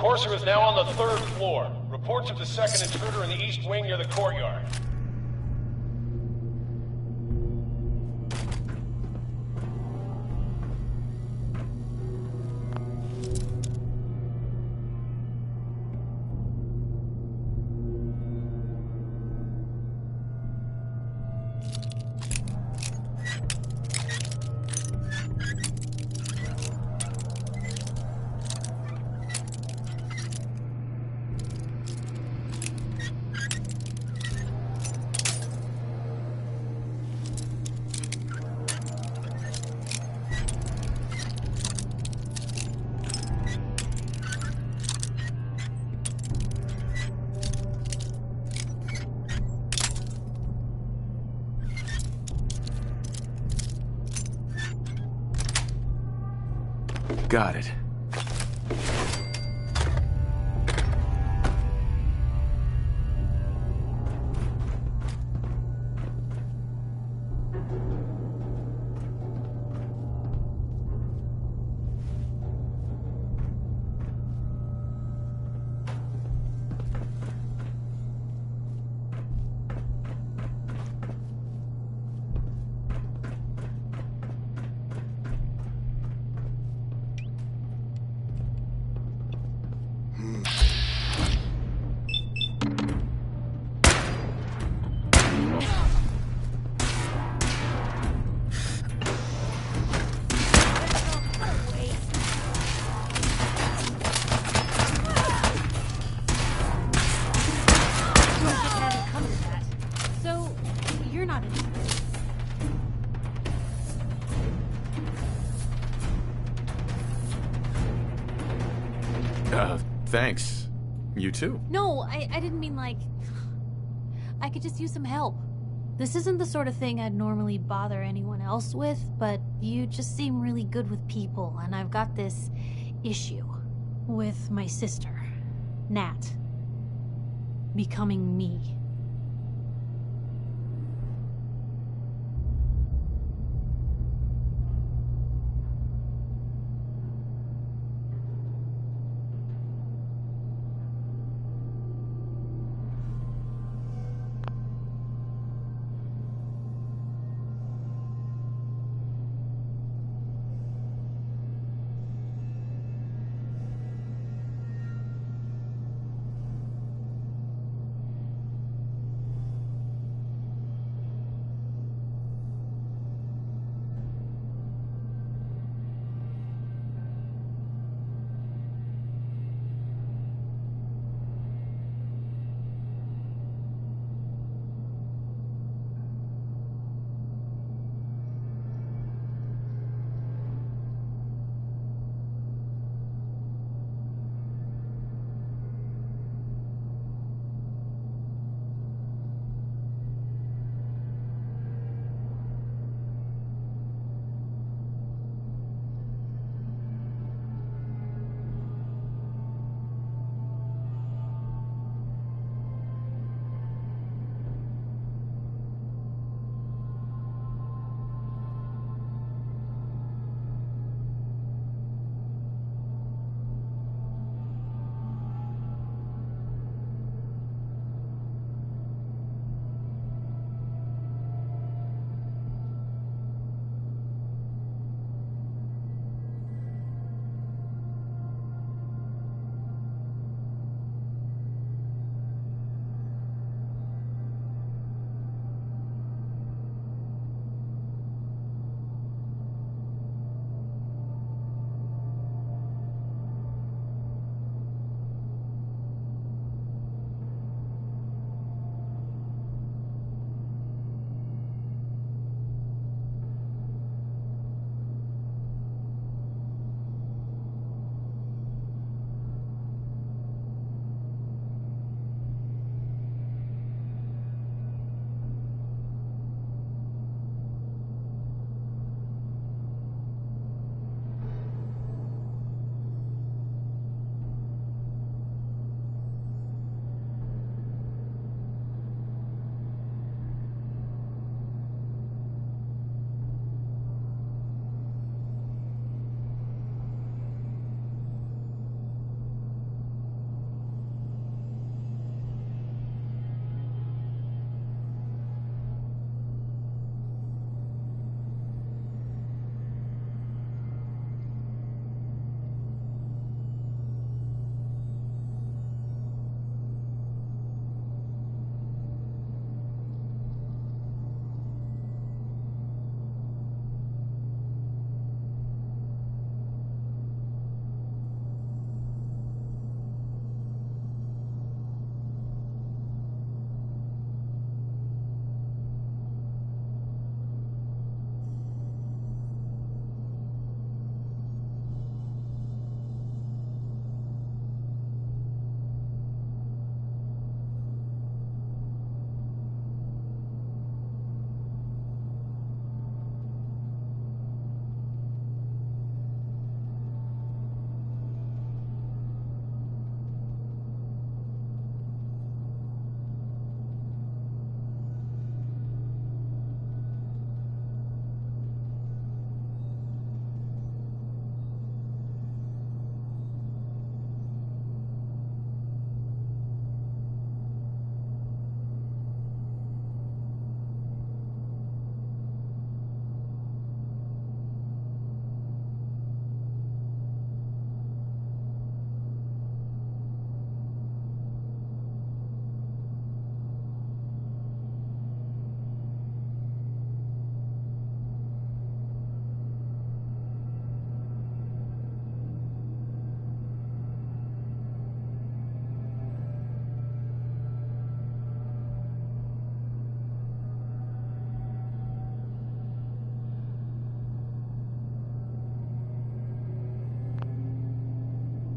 Courser is now on the 3rd floor. Reports of the second intruder in the east wing near the courtyard. Got it. Thanks. You too. No, I didn't mean like... I could just use some help. This isn't the sort of thing I'd normally bother anyone else with, but you just seem really good with people, and I've got this issue with my sister, Nat, becoming me.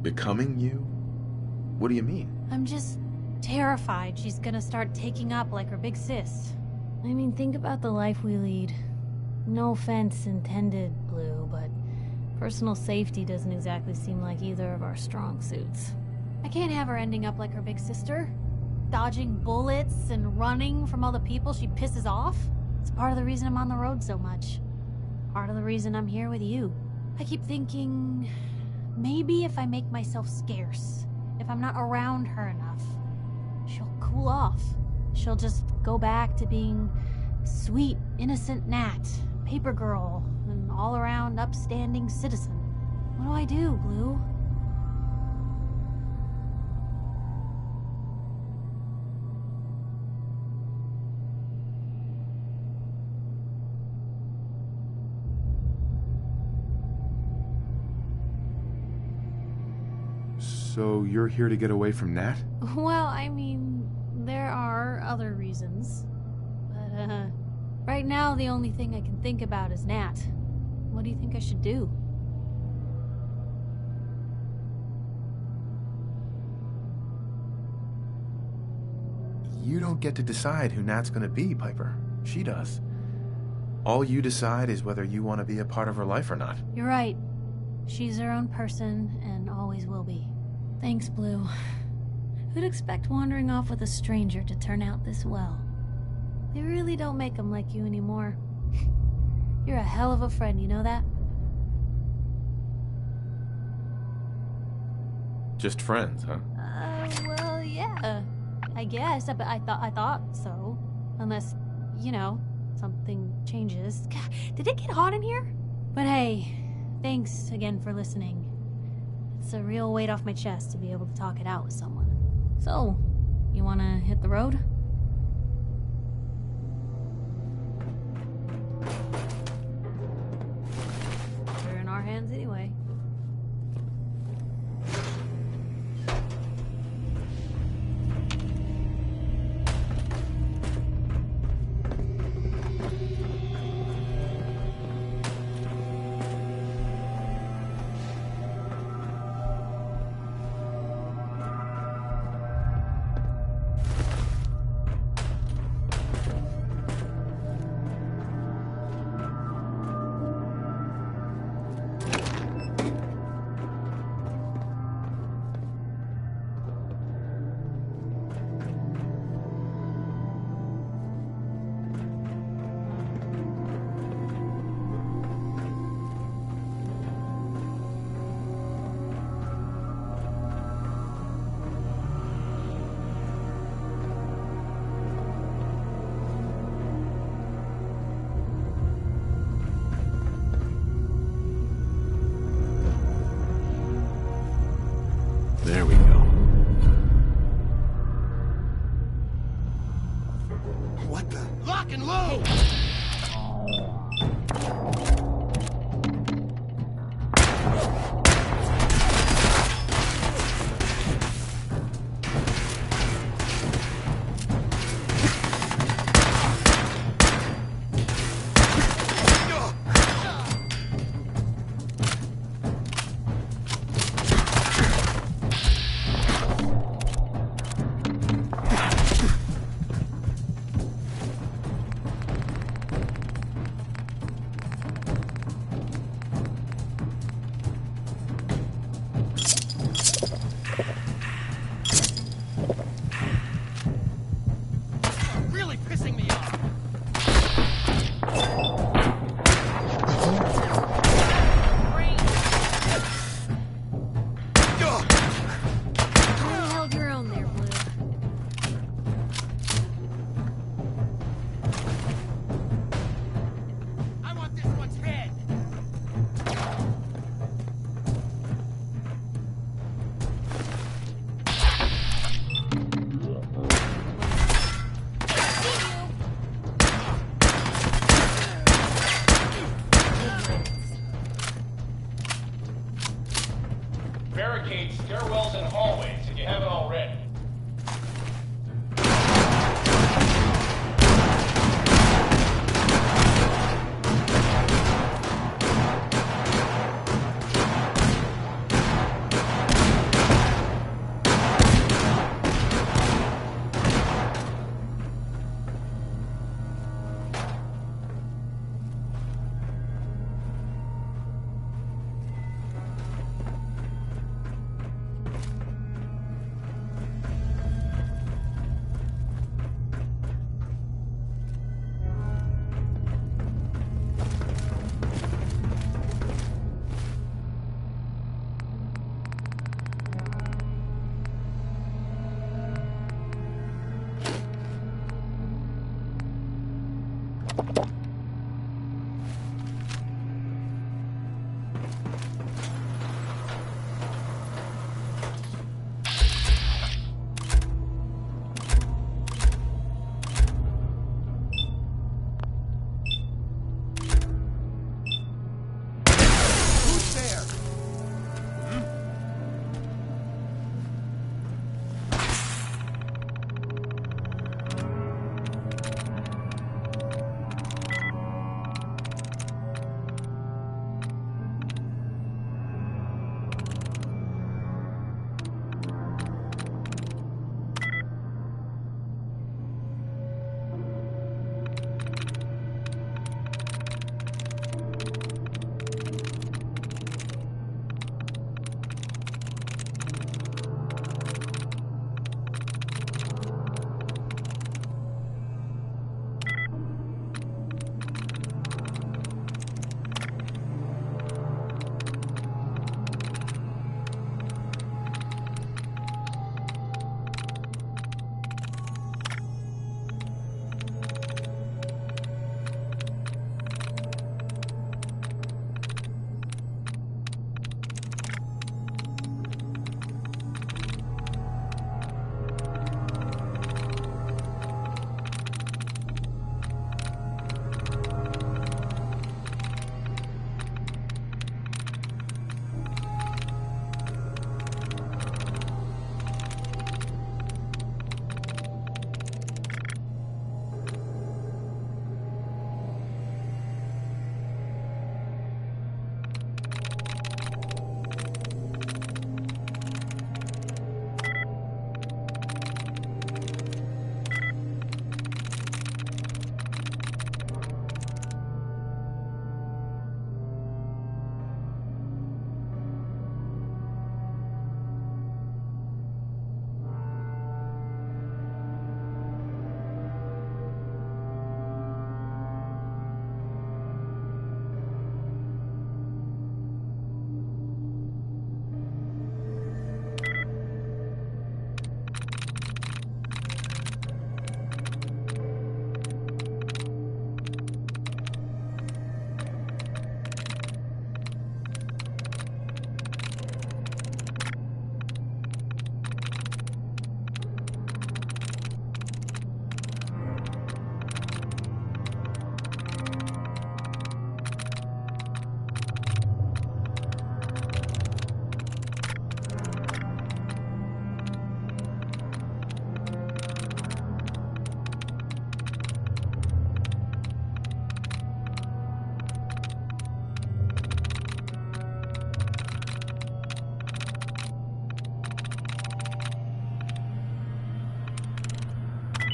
Becoming you? What do you mean? I'm just terrified she's gonna start taking up like her big sis. I mean, think about the life we lead. No offense intended, Blue, but personal safety doesn't exactly seem like either of our strong suits. I can't have her ending up like her big sister, dodging bullets and running from all the people she pisses off. It's part of the reason I'm on the road so much. Part of the reason I'm here with you. I keep thinking, maybe if I make myself scarce, if I'm not around her enough, she'll cool off. She'll just go back to being sweet, innocent Nat, paper girl, an all-around upstanding citizen. What do I do, Blue? So you're here to get away from Nat? Well, I mean, there are other reasons. But, right now the only thing I can think about is Nat. What do you think I should do? You don't get to decide who Nat's gonna be, Piper. She does. All you decide is whether you want to be a part of her life or not. You're right. She's her own person and always will be. Thanks, Blue. Who'd expect wandering off with a stranger to turn out this well? They really don't make them like you anymore. You're a hell of a friend, you know that? Just friends, huh? Well, yeah. I guess. But I thought so. Unless, you know, something changes. God, did it get hot in here? But hey, thanks again for listening. It's a real weight off my chest to be able to talk it out with someone. So, you wanna hit the road? They're in our hands anyway. There we go. What the? Lock and load!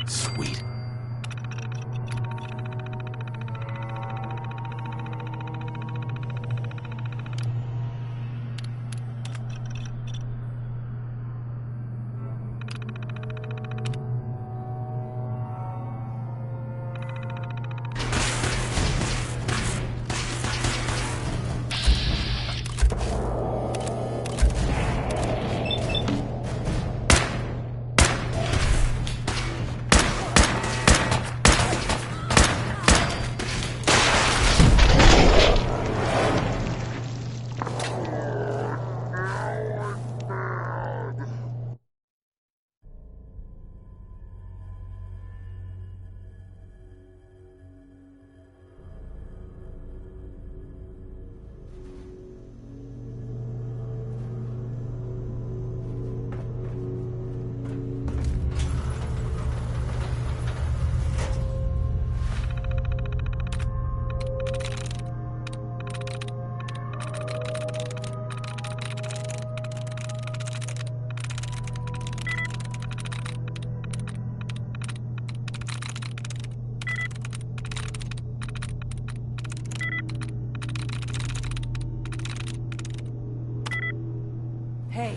Sweet. Hey.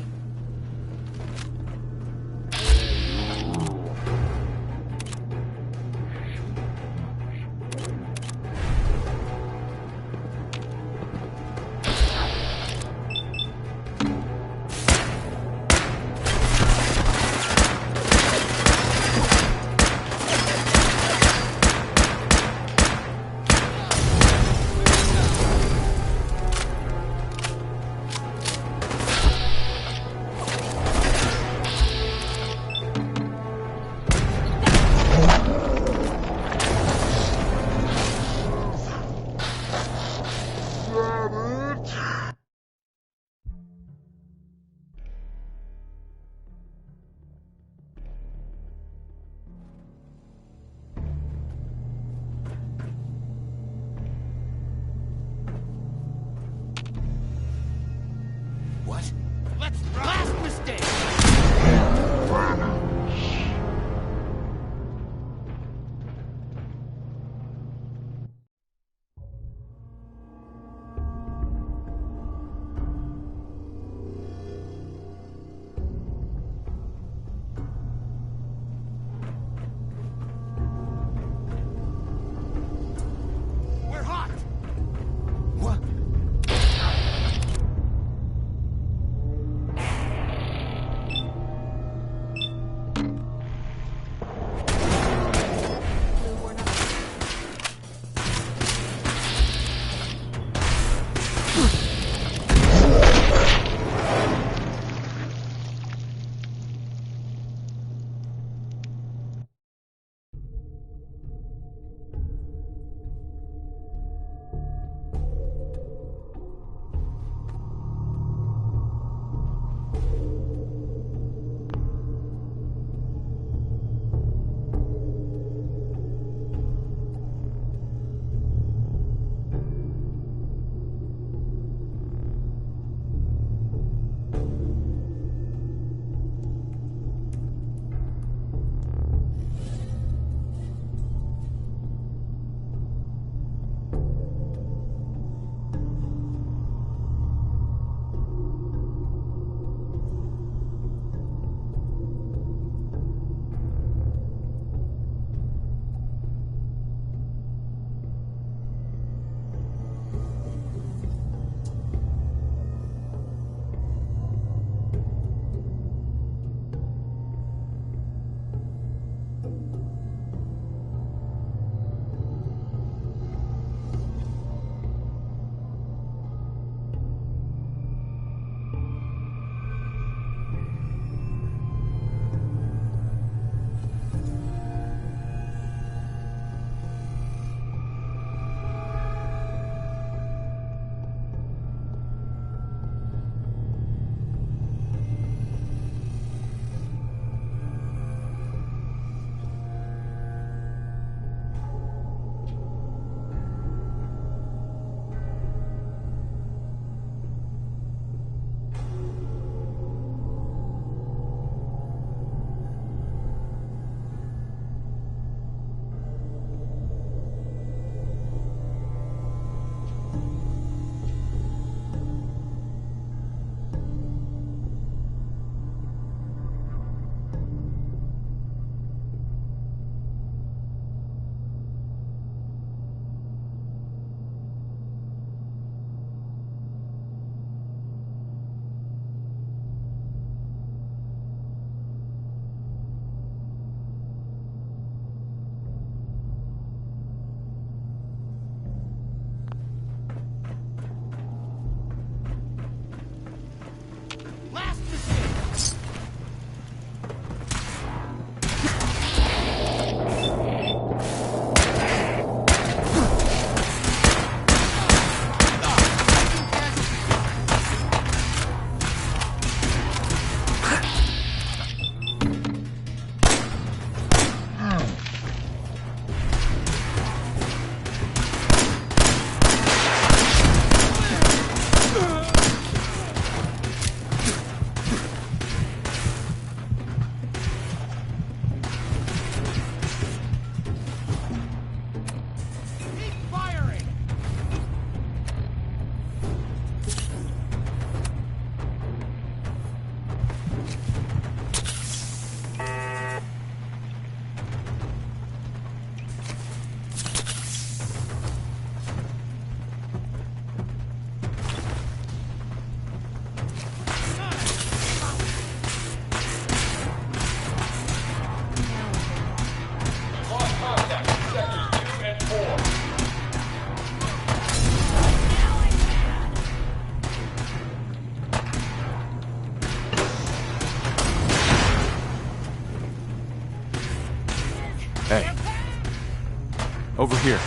Over here.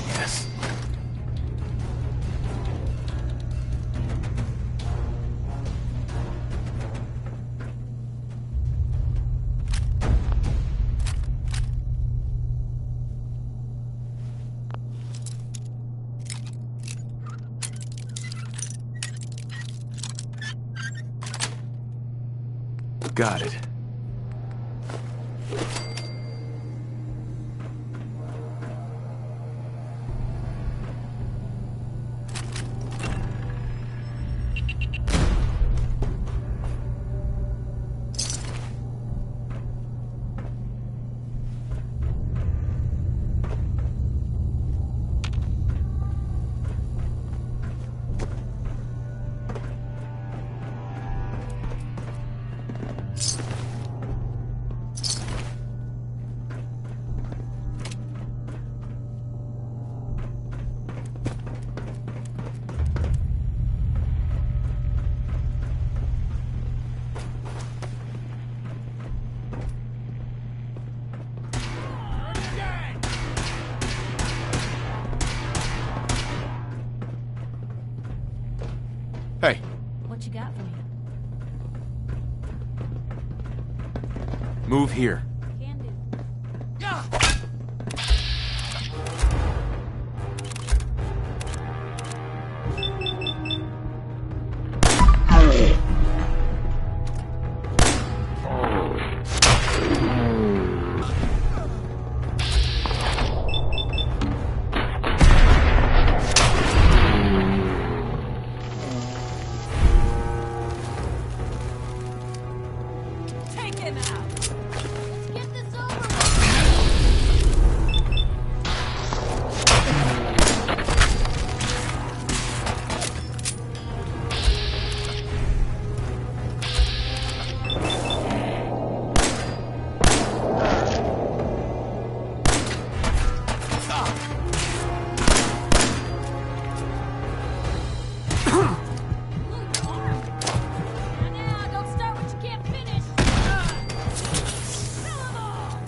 Yes. Got it. Hey, What you got for me? move here. Can do. Take him out! Let's get this over with. Now, don't start what you can't finish. Kill 'em all.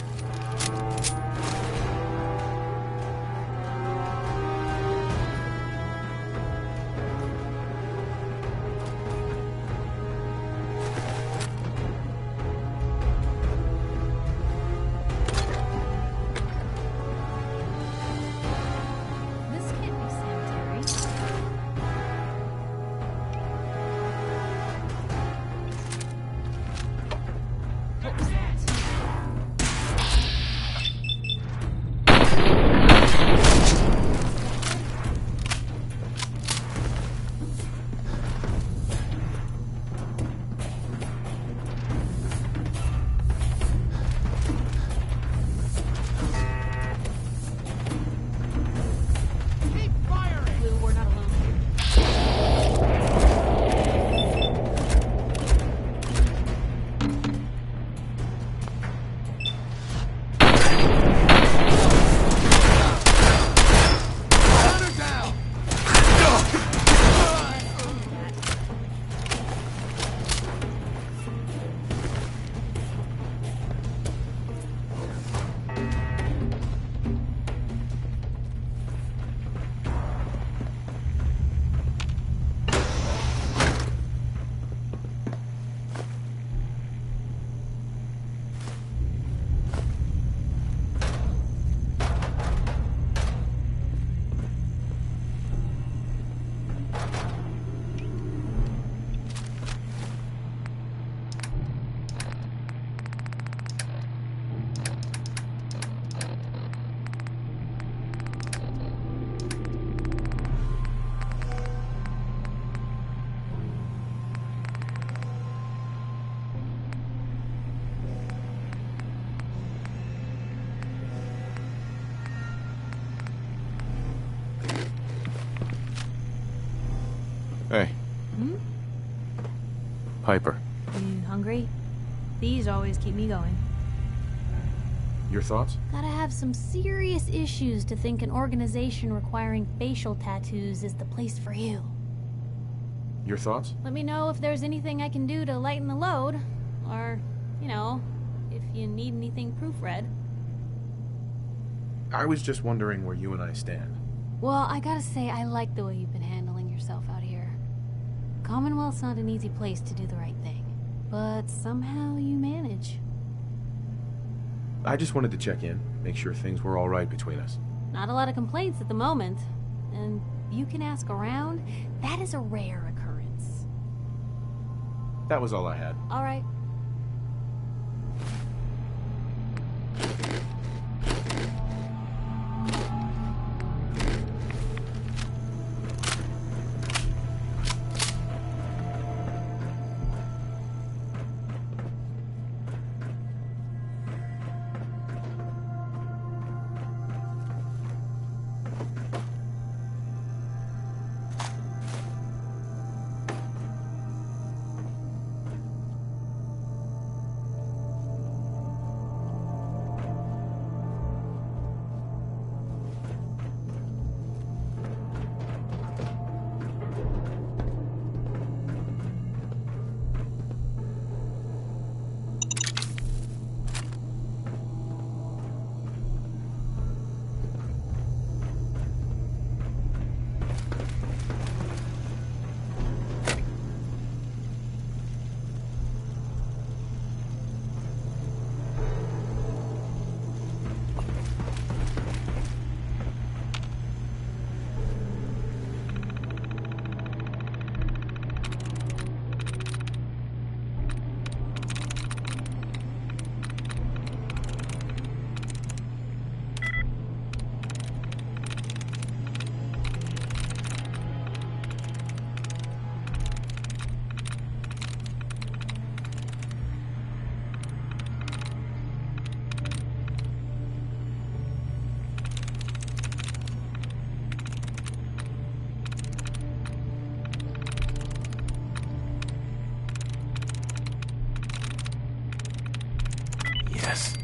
This can't be sanitary. What was that? Keep firing! Lou, we're not alone here. Gun her down! Hey. Hmm? Piper. You hungry? These always keep me going. Your thoughts? Gotta have some serious issues to think an organization requiring facial tattoos is the place for you. Your thoughts? Let me know if there's anything I can do to lighten the load. Or, if you need anything proofread. I was just wondering where you and I stand. Well, I gotta say, I like the way you've been handling yourself out here. Commonwealth's not an easy place to do the right thing. But somehow you manage. I just wanted to check in, make sure things were all right between us. Not a lot of complaints at the moment. And you can ask around. That is a rare occurrence. That was all I had. All right. Yes.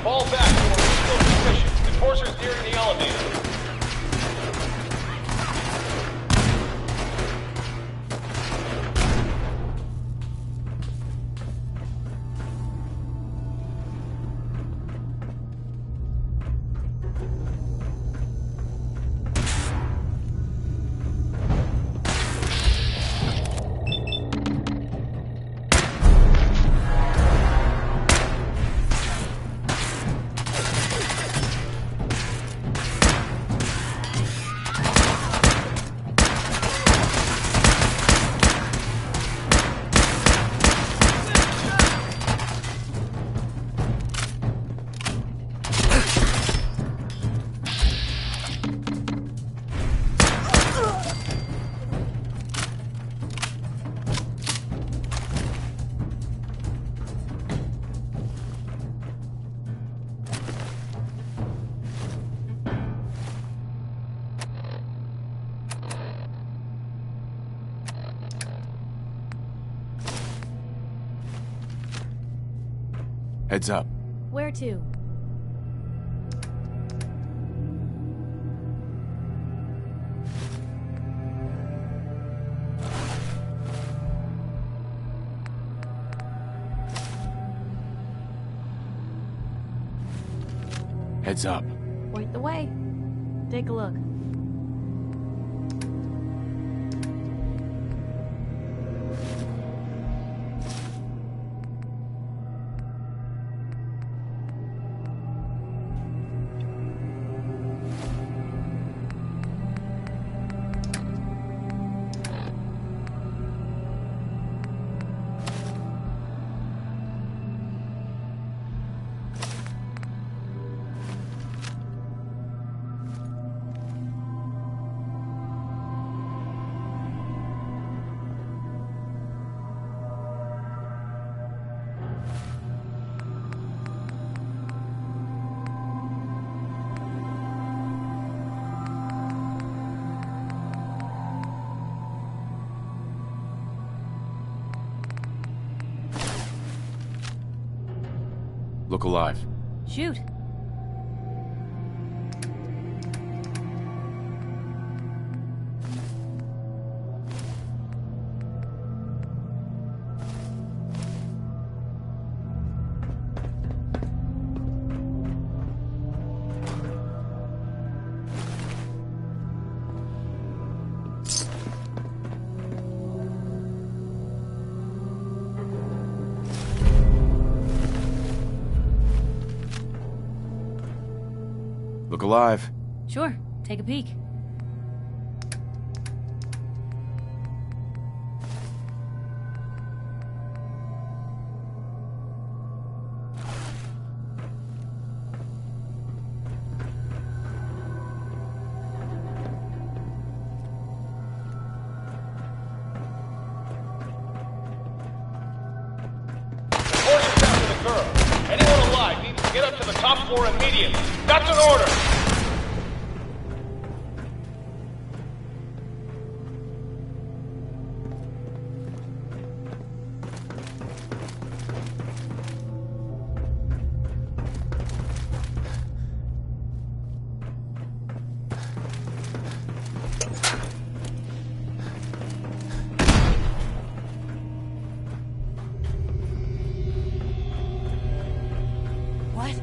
Fall back to a reasonable position. Enforcers nearing the elevator. Heads up. Where to? Heads up. Point the way. Take a look. Look alive. Shoot. Look alive. Sure, take a peek. Reports after the girl. Anyone alive needs to get up to the top floor immediately. That's an order! What?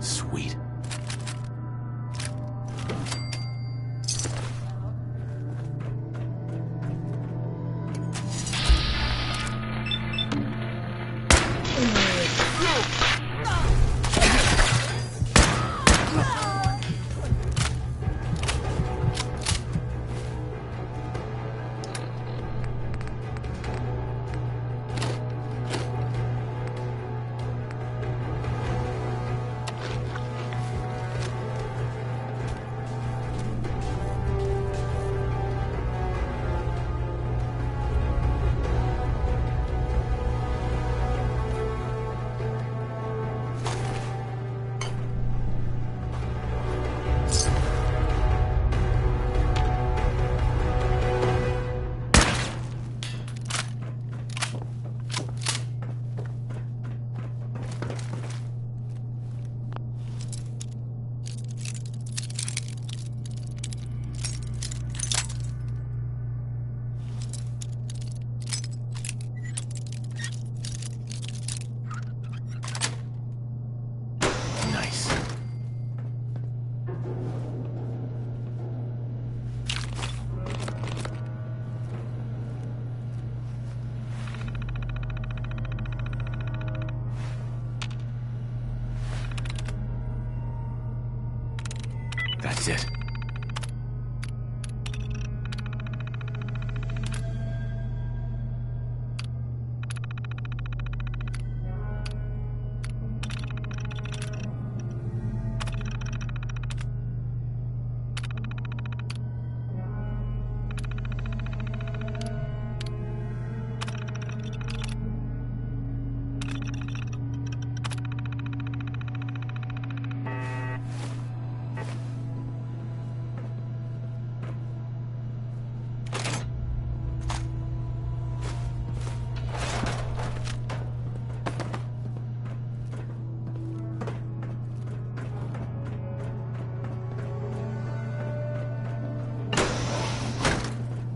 Sweet. Nice. That's it.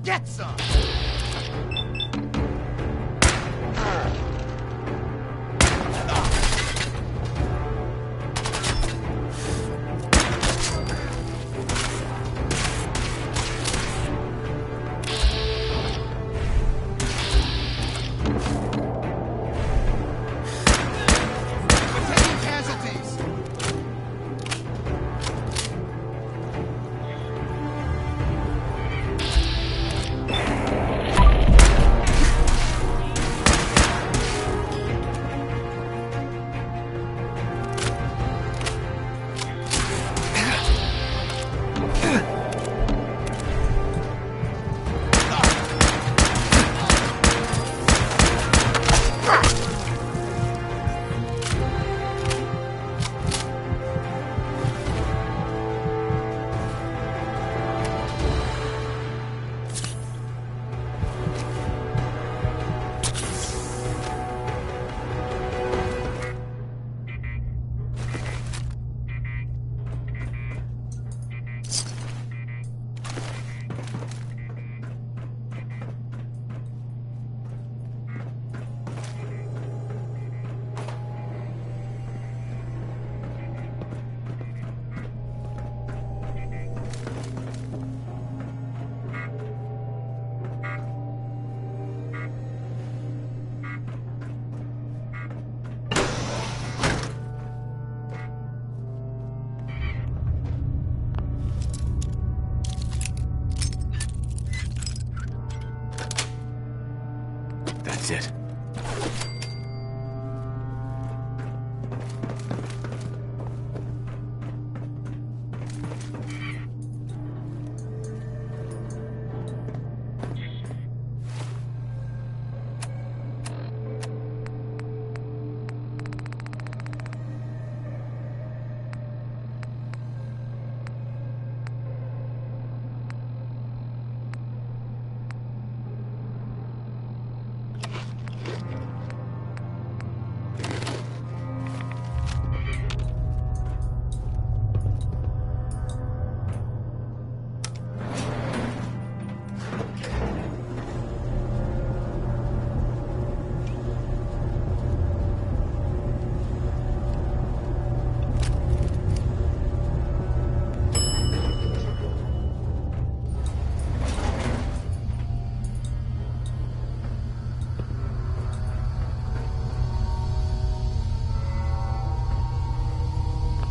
Get some! We're taking casualties! exit.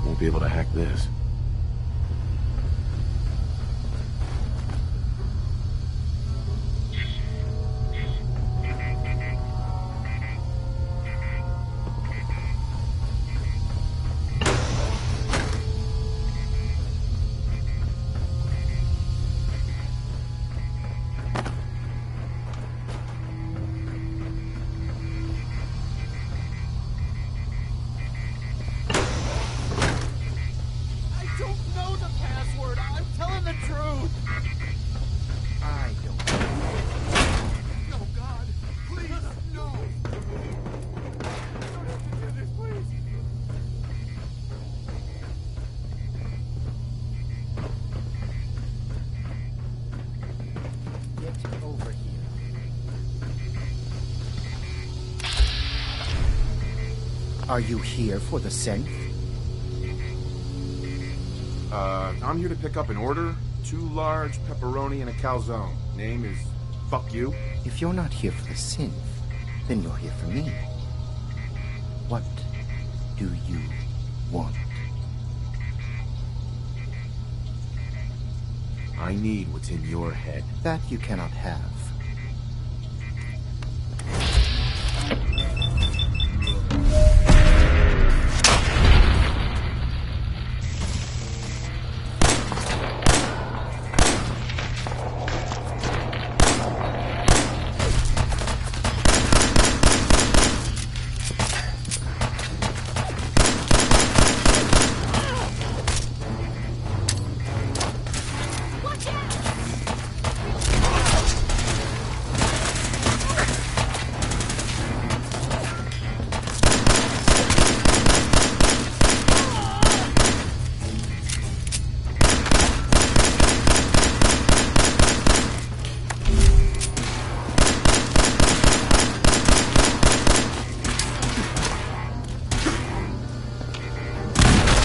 Won't be able to hack this. I don't know the password. I'm telling the truth. I don't know. No, God. Please, no. You don't have to do this, please. Get over here. Are you here for the synth? I'm here to pick up an order. 2 large pepperoni and a calzone. Name is Fuck You. If you're not here for the synth, then you're here for me. What do you want? I need what's in your head. That you cannot have.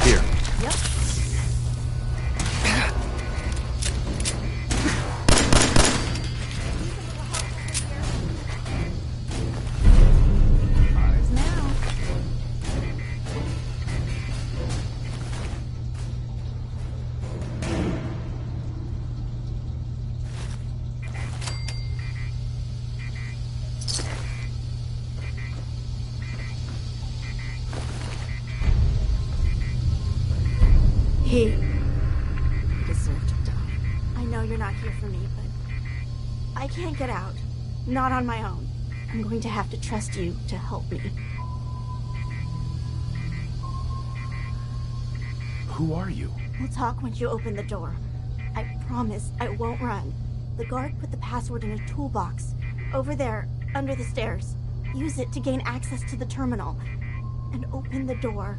Here. He deserved to die. I know you're not here for me, but I can't get out. Not on my own. I'm going to have to trust you to help me. Who are you? We'll talk once you open the door. I promise I won't run. The guard put the password in a toolbox. Over there, under the stairs. Use it to gain access to the terminal. And open the door.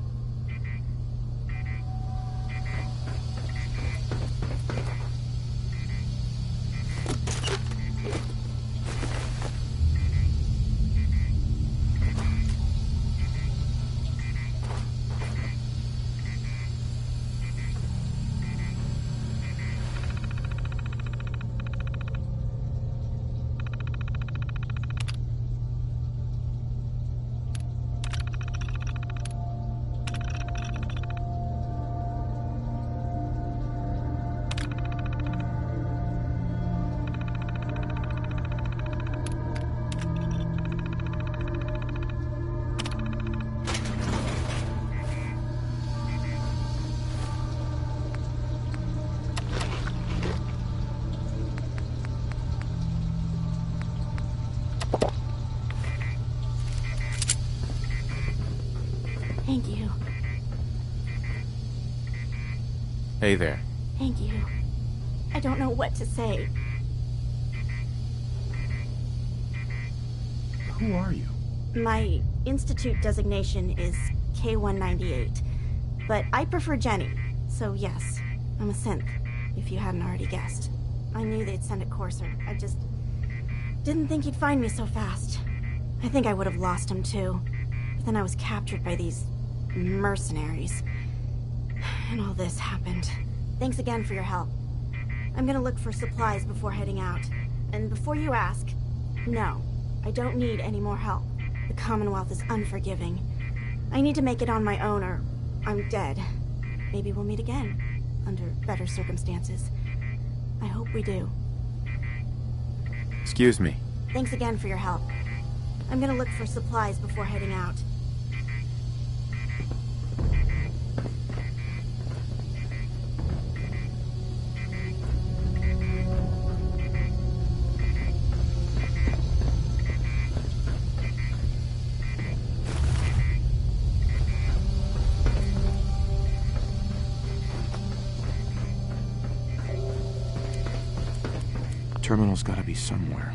Hey there. Thank you. I don't know what to say. Who are you? My institute designation is K-198, but I prefer Jenny, so yes, I'm a synth, if you hadn't already guessed. I knew they'd send a courser. I just didn't think he'd find me so fast. I think I would have lost him too, but then I was captured by these mercenaries. And all this happened. Thanks again for your help. I'm gonna look for supplies before heading out. And before you ask, no, I don't need any more help. The Commonwealth is unforgiving. I need to make it on my own or I'm dead. Maybe we'll meet again, under better circumstances. I hope we do. Excuse me. Thanks again for your help. I'm gonna look for supplies before heading out. Terminal's gotta be somewhere.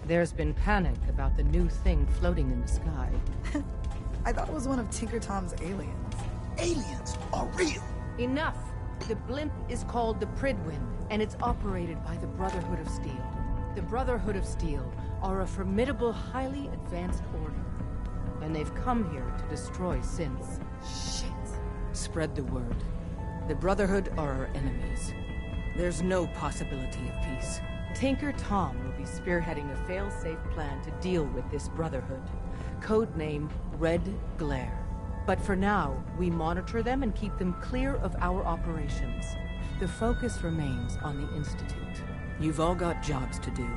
There's been panic about the new thing floating in the sky. I thought it was one of Tinker Tom's aliens. Aliens are real. Enough! The blimp is called the Pridwin, and it's operated by the Brotherhood of Steel. The Brotherhood of Steel are a formidable, highly advanced order. And they've come here to destroy Synths. Shit. Spread the word. The Brotherhood are our enemies. There's no possibility of peace. Tinker Tom will be spearheading a fail-safe plan to deal with this Brotherhood. Codename Red Glare. But for now, we monitor them and keep them clear of our operations. The focus remains on the Institute. You've all got jobs to do.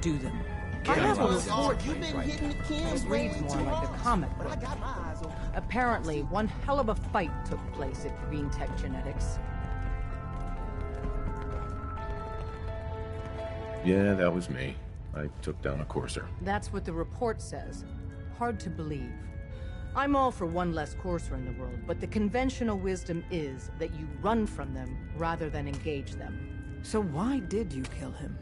Do them. I have a report. You've been hitting the cams It reads more like a comic book. I got my eyes on. Apparently, one hell of a fight took place at Green Tech Genetics. Yeah, that was me. I took down a courser. That's what the report says. Hard to believe. I'm all for one less courser in the world, but the conventional wisdom is that you run from them rather than engage them. So why did you kill him?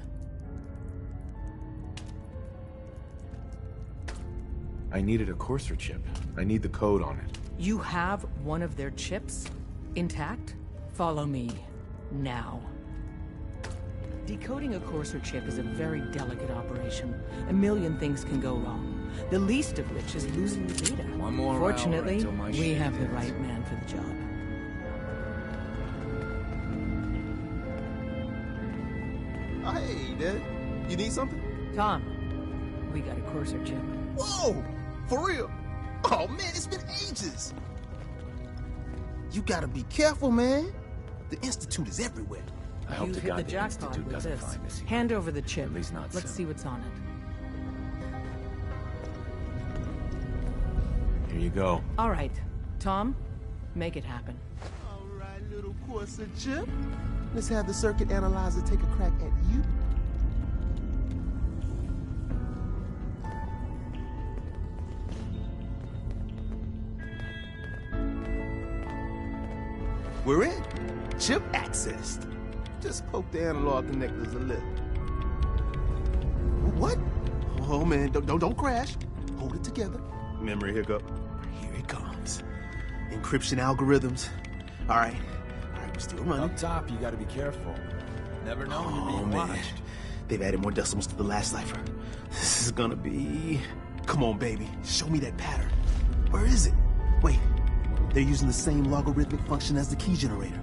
I needed a courser chip. I need the code on it. You have one of their chips? Intact? Follow me. Now. Decoding a courser chip is a very delicate operation. A million things can go wrong. The least of which is losing the data. One more Fortunately, hour until my we shit have the ends. right man for the job. Oh, hey, Dad. You need something? Tom, we got a courser chip. Whoa! For real? Oh, man, it's been ages. You gotta be careful, man. The Institute is everywhere. I hope You to hit God the the jackpot Institute with doesn't this. find us here. Hand over the chip. At least not Let's soon. see what's on it. Here you go. All right, Tom, make it happen. All right, little Corsa chip. Let's have the circuit analyzer take a crack at you. We're in. Chip accessed. Just poke the analog connectors a little. What? Oh man, don't crash. Hold it together. Memory hiccup. Here it comes. Encryption algorithms. All right, we're still running. Up top, you gotta be careful. Never know when you're Oh being man, watched. they've added more decimals to the last cipher. This is gonna be... Come on, baby, show me that pattern. Where is it? Wait, they're using the same logarithmic function as the key generator.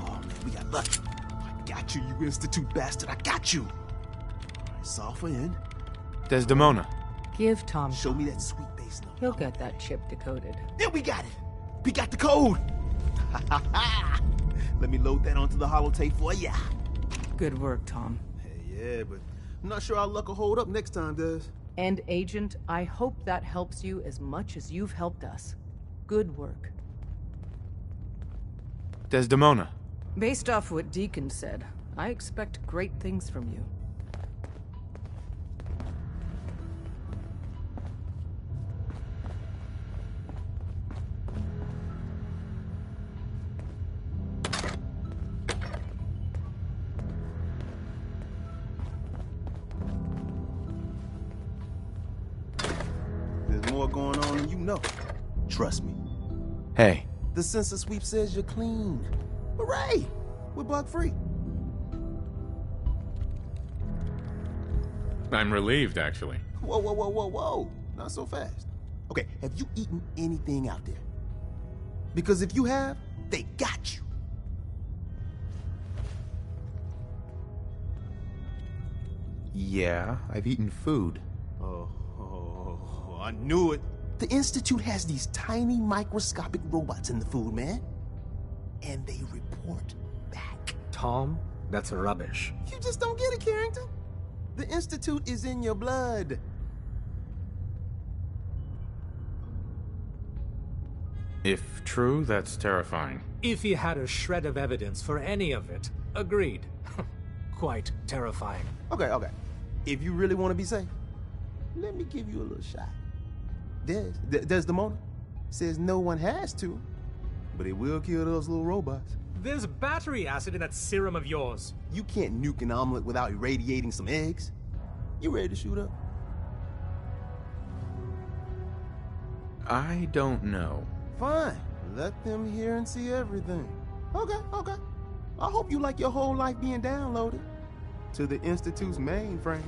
Oh, man, we got lucky. I got you, you Institute bastard, I got you. All right, Sulfur in. Desdemona. Give Tom. Show me that sweet bass note. He'll get that chip decoded. Yeah, we got it. We got the code. Let me load that onto the holotape for ya. Good work, Tom. Hey, yeah, but I'm not sure our luck will hold up next time, does? And Agent, I hope that helps you as much as you've helped us. Good work. Desdemona. Based off what Deacon said, I expect great things from you. There's more going on than you know. Trust me. Hey. The sensor sweep says you're clean. Hooray! We're bug free. I'm relieved, actually. Whoa. Not so fast. Okay, have you eaten anything out there? Because if you have, they got you. Yeah, I've eaten food. Oh, I knew it. The Institute has these tiny microscopic robots in the food, man. And they report back. Tom, that's rubbish. You just don't get it, Carrington. The Institute is in your blood. If true, that's terrifying. If he had a shred of evidence for any of it, agreed. Quite terrifying. Okay. If you really want to be safe, let me give you a little shot. Desdemona says no one has to, but it will kill those little robots. There's battery acid in that serum of yours. You can't nuke an omelet without irradiating some eggs. You ready to shoot up? I don't know. Fine. Let them hear and see everything. Okay, okay. I hope you like your whole life being downloaded to the Institute's mainframe.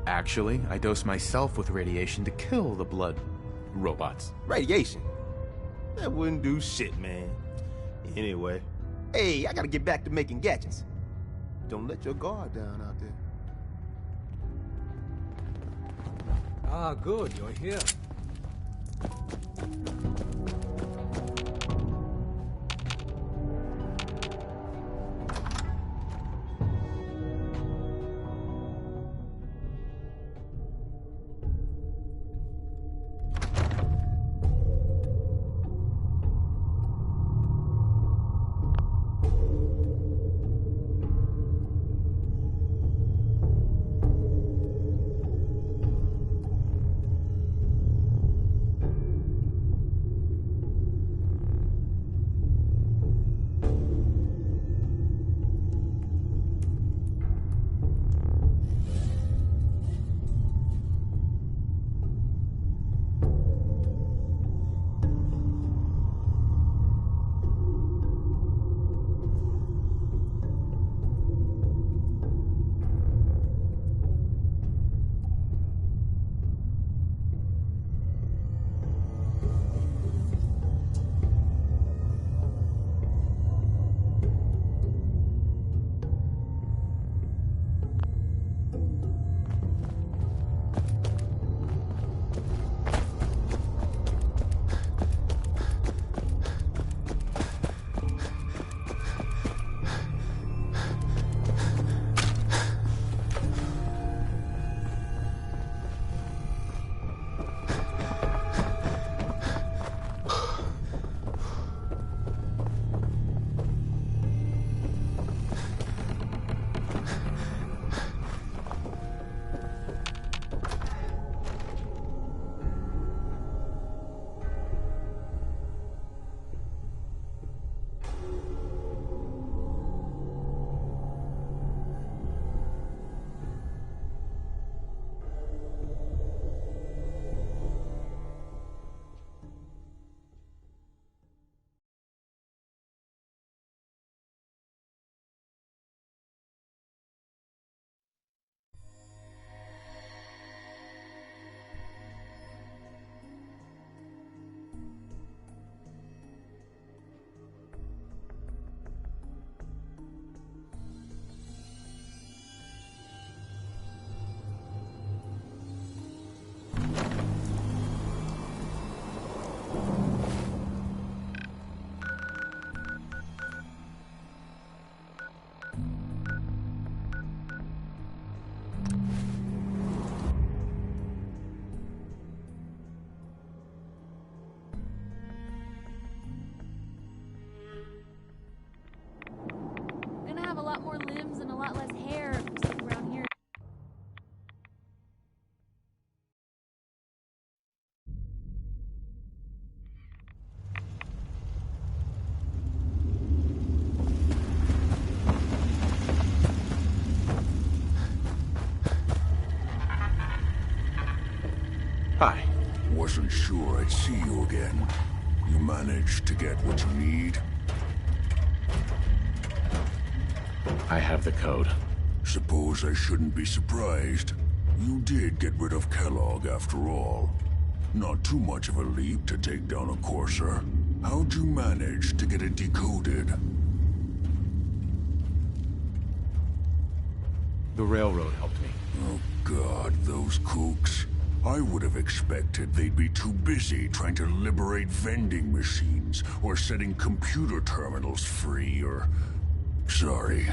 Actually, I dose myself with radiation to kill the blood robots. Radiation? That wouldn't do shit, man. Anyway, hey, I gotta get back to making gadgets. Don't let your guard down out there. Ah, good, you're here. More limbs and a lot less hair if I'm stuck around here. Hi. Wasn't sure I'd see you again. You managed to get what you need? I have the code. Suppose I shouldn't be surprised. You did get rid of Kellogg after all. Not too much of a leap to take down a Courser. How'd you manage to get it decoded? The railroad helped me. Oh God, those kooks. I would have expected they'd be too busy trying to liberate vending machines or setting computer terminals free or... Sorry.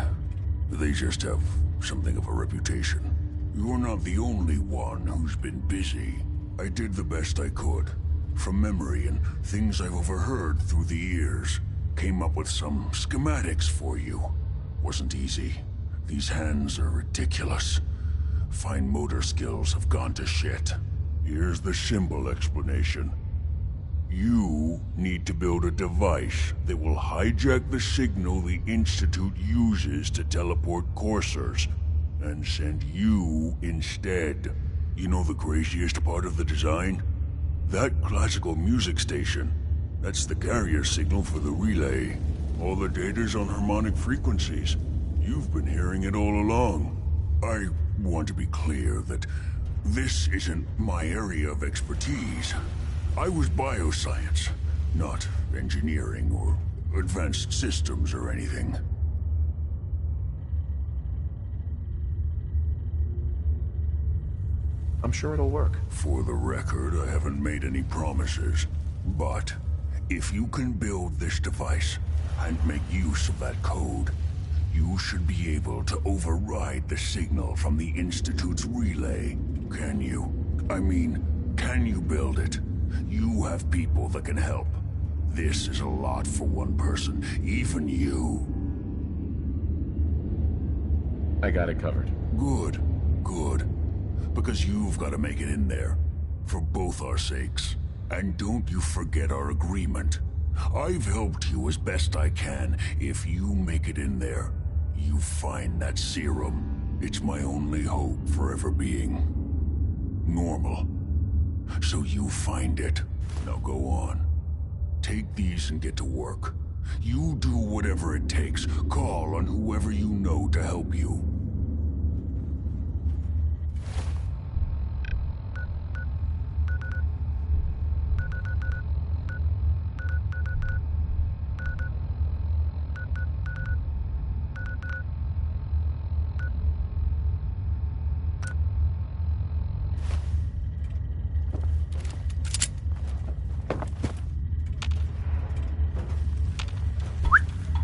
They just have something of a reputation. You're not the only one who's been busy. I did the best I could. From memory and things I've overheard through the years. Came up with some schematics for you. Wasn't easy. These hands are ridiculous. Fine motor skills have gone to shit. Here's the simple explanation. You need to build a device that will hijack the signal the Institute uses to teleport coursers. and sent you instead. You know the craziest part of the design? That classical music station. That's the carrier signal for the relay. All the data's on harmonic frequencies. You've been hearing it all along. I want to be clear that this isn't my area of expertise. I was bioscience, not engineering or advanced systems or anything. I'm sure it'll work. For the record, I haven't made any promises. But if you can build this device and make use of that code, you should be able to override the signal from the Institute's relay. Can you? I mean, can you build it? You have people that can help. This is a lot for one person, even you. I got it covered. Good, good. Because you've got to make it in there. For both our sakes. And don't you forget our agreement. I've helped you as best I can. If you make it in there, you find that serum. It's my only hope for ever being normal. So you find it. Now go on. Take these and get to work. You do whatever it takes. Call on whoever you know to help you.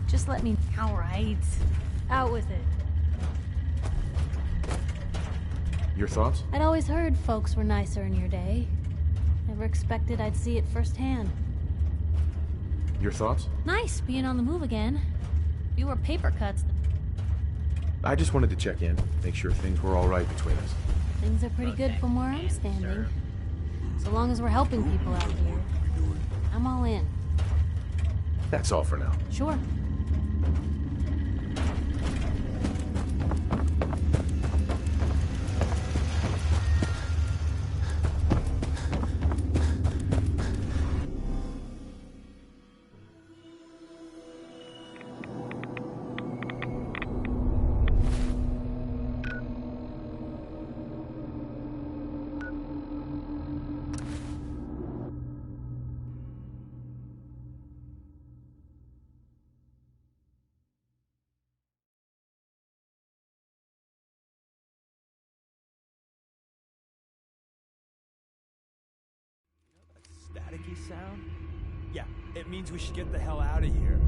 Just let me... Alright. Out with it. Your thoughts? I'd always heard folks were nicer in your day. Never expected I'd see it firsthand. Your thoughts? Nice being on the move again. Fewer paper cuts. I just wanted to check in, make sure things were all right between us. Things are pretty good from where I'm standing. So long as we're helping people out here. I'm all in. That's all for now. Sure. Staticky sound? Yeah, it means we should get the hell out of here.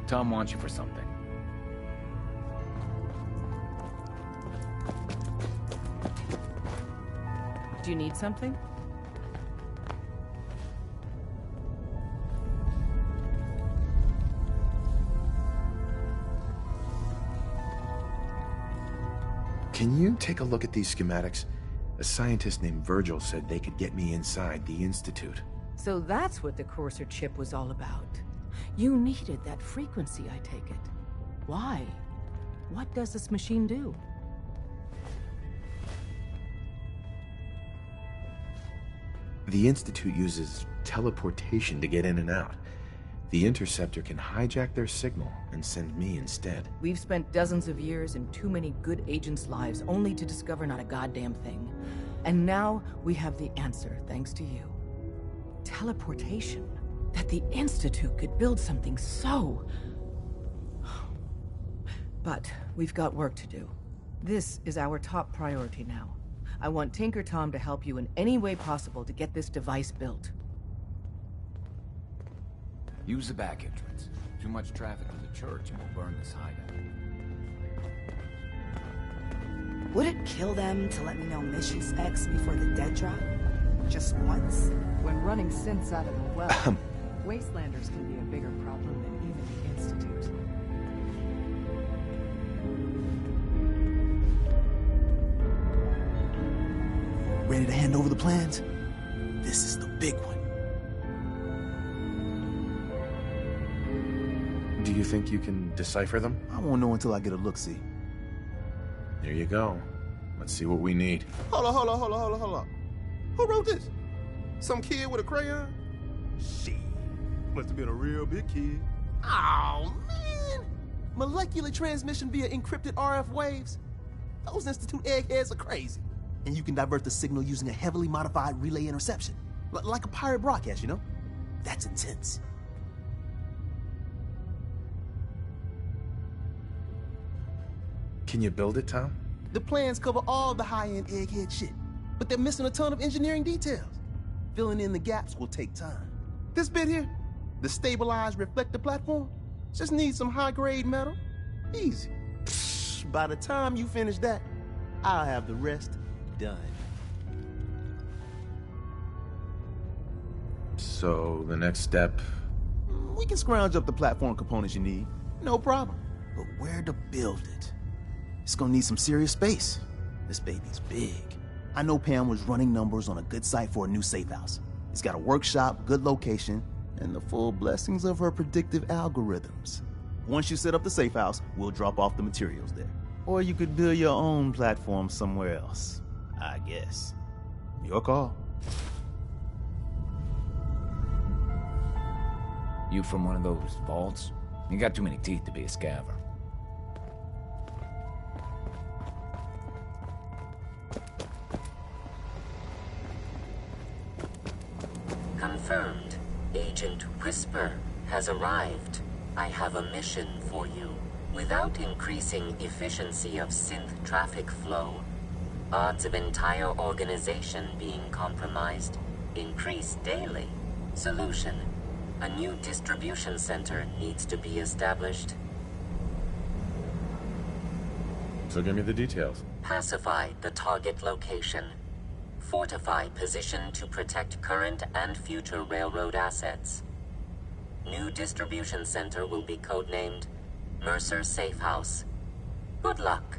Tom wants you for something. Do you need something? Can you take a look at these schematics? A scientist named Virgil said they could get me inside the Institute. So that's what the Courser chip was all about. You needed that frequency, I take it. Why? What does this machine do? The Institute uses teleportation to get in and out. The Interceptor can hijack their signal and send me instead. We've spent dozens of years and too many good agents' lives only to discover not a goddamn thing. And now we have the answer, thanks to you. Teleportation. That the Institute could build something so... But we've got work to do. This is our top priority now. I want Tinker Tom to help you in any way possible to get this device built. Use the back entrance. Too much traffic to the church and we'll burn this hideout. Would it kill them to let me know mission specs before the dead drop? Just once? When running synths out of the well, Wastelanders can be a bigger problem than even the Institute. Ready to hand over the plans? This is the big one. Do you think you can decipher them? I won't know until I get a look-see. Here you go. Let's see what we need. Hold on. Who wrote this? Some kid with a crayon? Shit. Must have been a real big kid. Oh, man! Molecular transmission via encrypted RF waves? Those Institute eggheads are crazy. And you can divert the signal using a heavily modified relay interception. Like a pirate broadcast, you know? That's intense. Can you build it, Tom? The plans cover all the high-end egghead shit, but they're missing a ton of engineering details. Filling in the gaps will take time. This bit here, the stabilized reflector platform, just needs some high-grade metal. Easy. Psh, by the time you finish that, I'll have the rest done. So, the next step? We can scrounge up the platform components you need. No problem. But where to build it? It's gonna need some serious space. This baby's big. I know Pam was running numbers on a good site for a new safe house. It's got a workshop, good location, and the full blessings of her predictive algorithms. Once you set up the safe house, we'll drop off the materials there. Or you could build your own platform somewhere else, I guess. Your call. You from one of those vaults? You got too many teeth to be a scaver. Confirmed. Agent Whisper has arrived. I have a mission for you. Without increasing efficiency of synth traffic flow, odds of entire organization being compromised increase daily. Solution: a new distribution center needs to be established. So give me the details. Pacify the target location. Fortify position to protect current and future railroad assets. New distribution center will be codenamed Mercer Safe House. Good luck.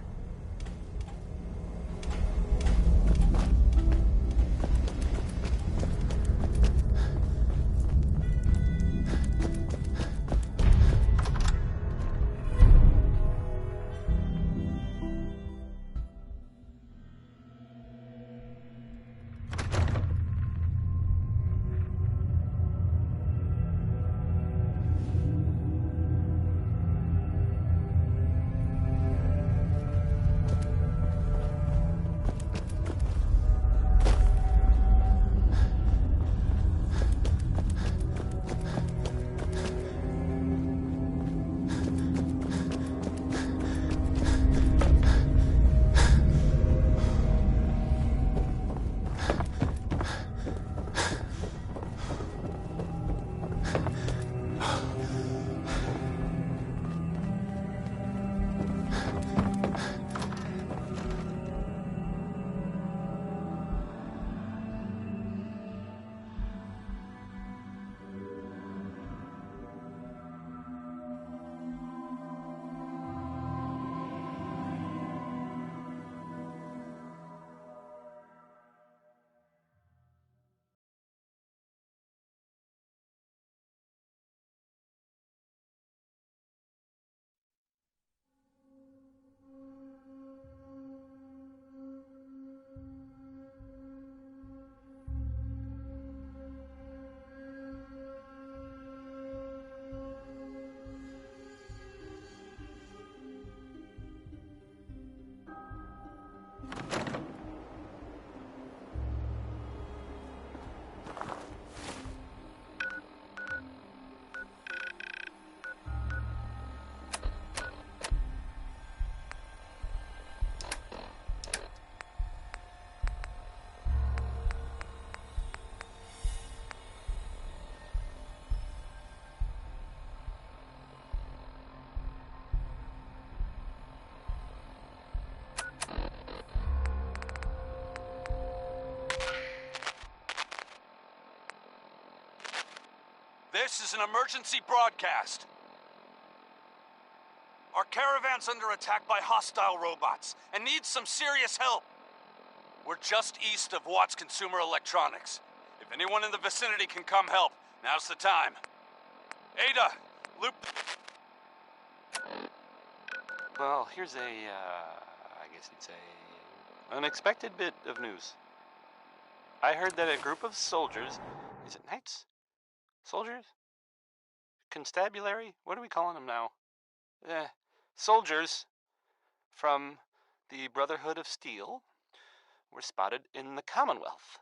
This is an emergency broadcast. Our caravan's under attack by hostile robots and needs some serious help. We're just east of Watts Consumer Electronics. If anyone in the vicinity can come help, now's the time. Ada, loop... Well, here's I guess you'd say, unexpected bit of news. I heard that a group of soldiers... Is it knights? Soldiers? Constabulary? What are we calling them now? Soldiers from the Brotherhood of Steel were spotted in the Commonwealth.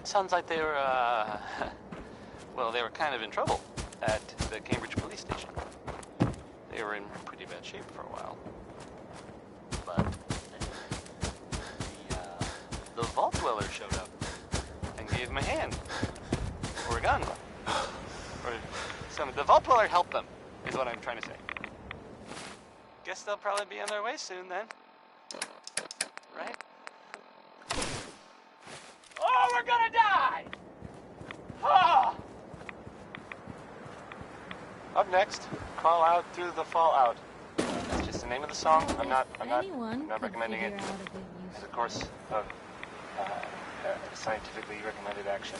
Sounds like they were, well, they were kind of in trouble at the Cambridge police station. They were in pretty bad shape for a while. But the Vault Dweller showed up and gave them a hand. Or a gun. Or something. The Vault Dweller helped them, is what I'm trying to say. Guess they'll probably be on their way soon then. Right? Oh, we're gonna die! Oh! Up next, Crawl Out Through the Fallout. That's just the name of the song. I'm not recommending it as a course of scientifically recommended action.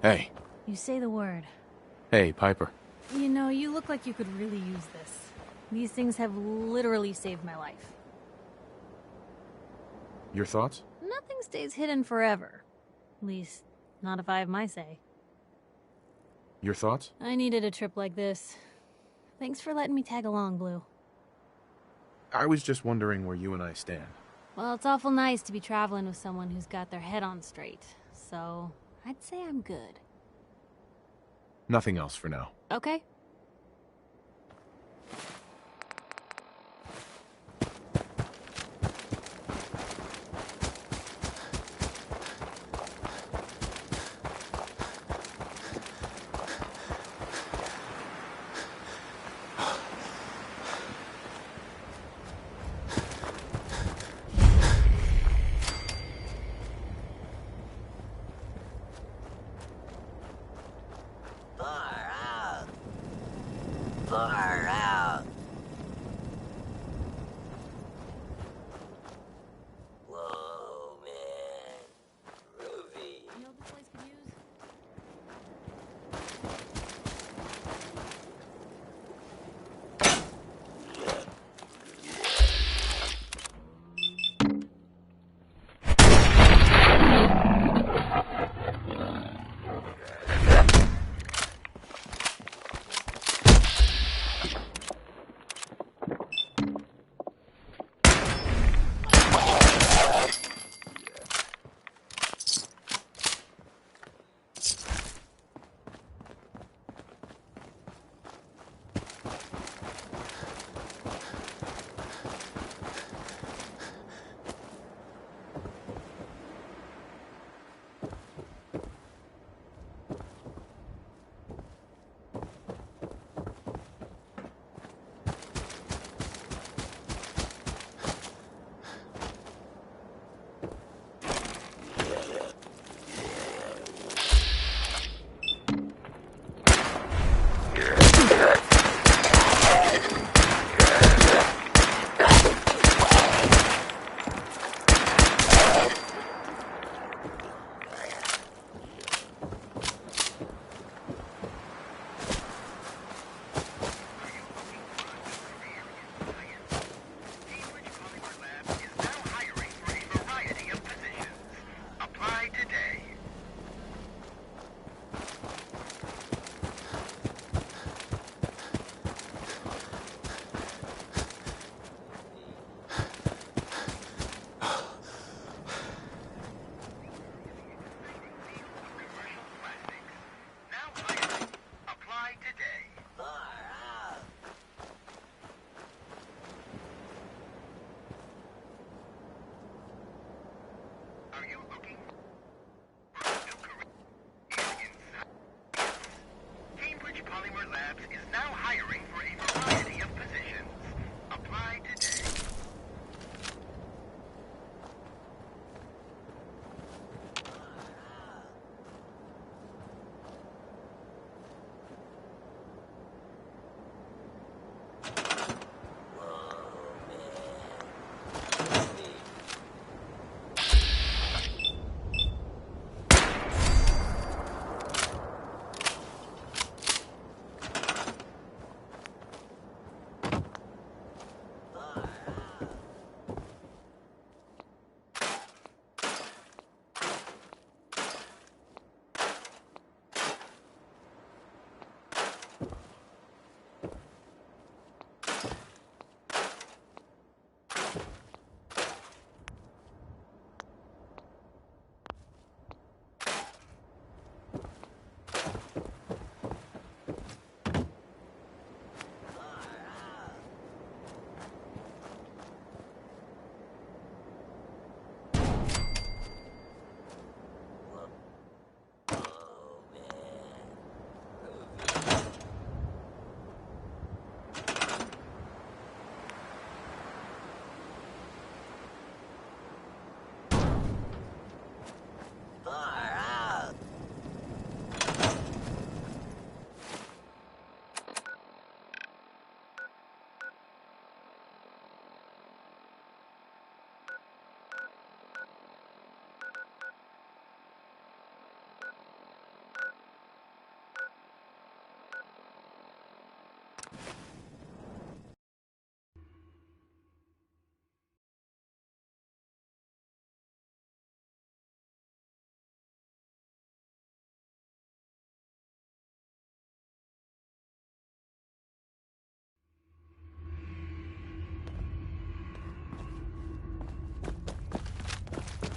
Hey. You say the word. Hey, Piper. You know, you look like you could really use this. These things have literally saved my life. Your thoughts? Nothing stays hidden forever. At least, not if I have my say. Your thoughts? I needed a trip like this. Thanks for letting me tag along, Blue. I was just wondering where you and I stand. Well, it's awful nice to be traveling with someone who's got their head on straight. So, I'd say I'm good. Nothing else for now. Okay. Far out.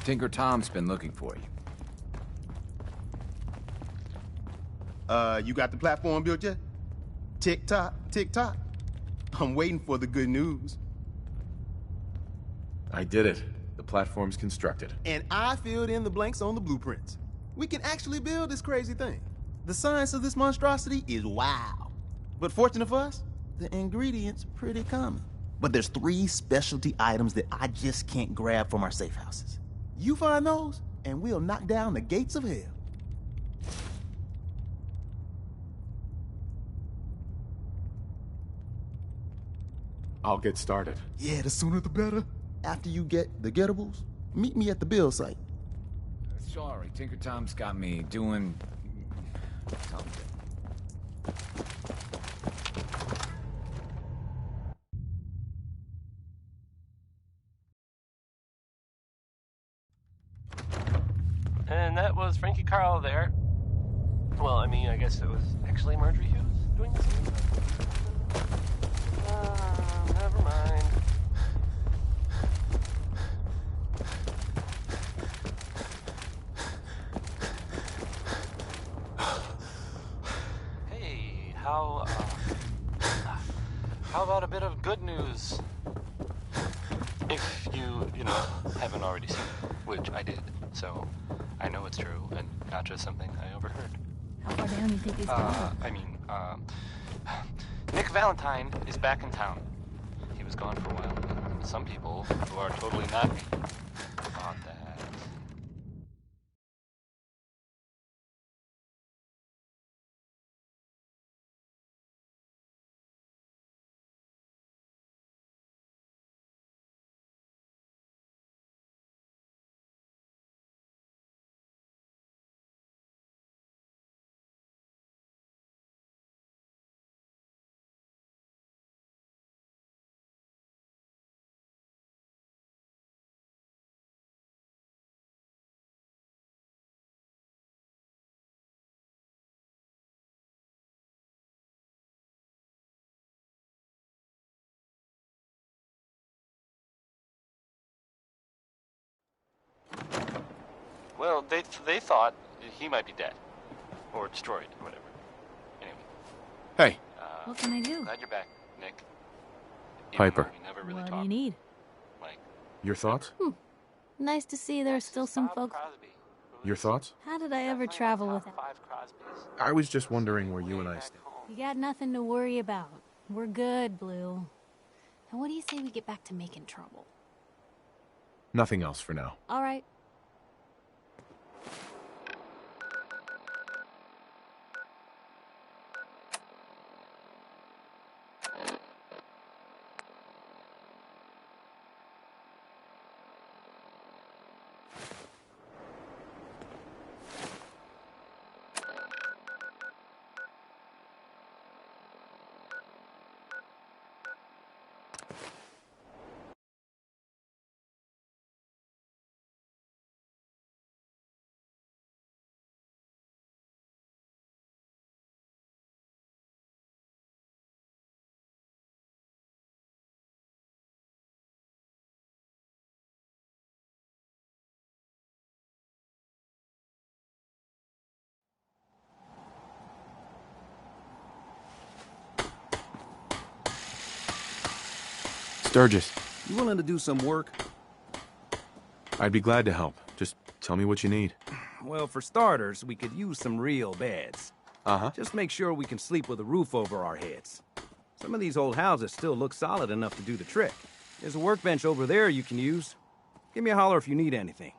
Tinker Tom's been looking for you. You got the platform built yet? Tick-tock, tick-tock. I'm waiting for the good news. I did it. The platform's constructed. And I filled in the blanks on the blueprints. We can actually build this crazy thing. The science of this monstrosity is wow. But fortunate for us, the ingredients are pretty common. But there's 3 specialty items that I just can't grab from our safe houses. You find those, and we'll knock down the gates of hell. I'll get started. Yeah, the sooner the better. After you get the gettables, meet me at the build site. Sorry, Tinker Tom's got me doing something. And that was Frankie Carl there. Well, I mean, I guess it was actually Marjorie Hughes doing this. Never mind. Hey, how about a bit of good news? If you know, haven't already seen it, which I did, so I know it's true and not just something I overheard. How far down do you think he's gone? Nick Valentine is back in town. He was gone for a while, and some people who are totally not me thought that. Well, they thought he might be dead. Or destroyed, or whatever. Anyway. Hey. What can I do? Glad you're back, Nick. Piper. We never really What do talked. you need? Your thoughts? Nice to see there's still some folks. Your thoughts? How did I ever travel without? I was just wondering where you and I stand. You got nothing to worry about. We're good, Blue. And what do you say we get back to making trouble? Nothing else for now. All right. Sturgis, You willing to do some work? I'd be glad to help. Just tell me what you need. Well, for starters, we could use some real beds. Uh-huh. Just make sure we can sleep with a roof over our heads. Some of these old houses still look solid enough to do the trick. There's a workbench over there you can use. Give me a holler if you need anything.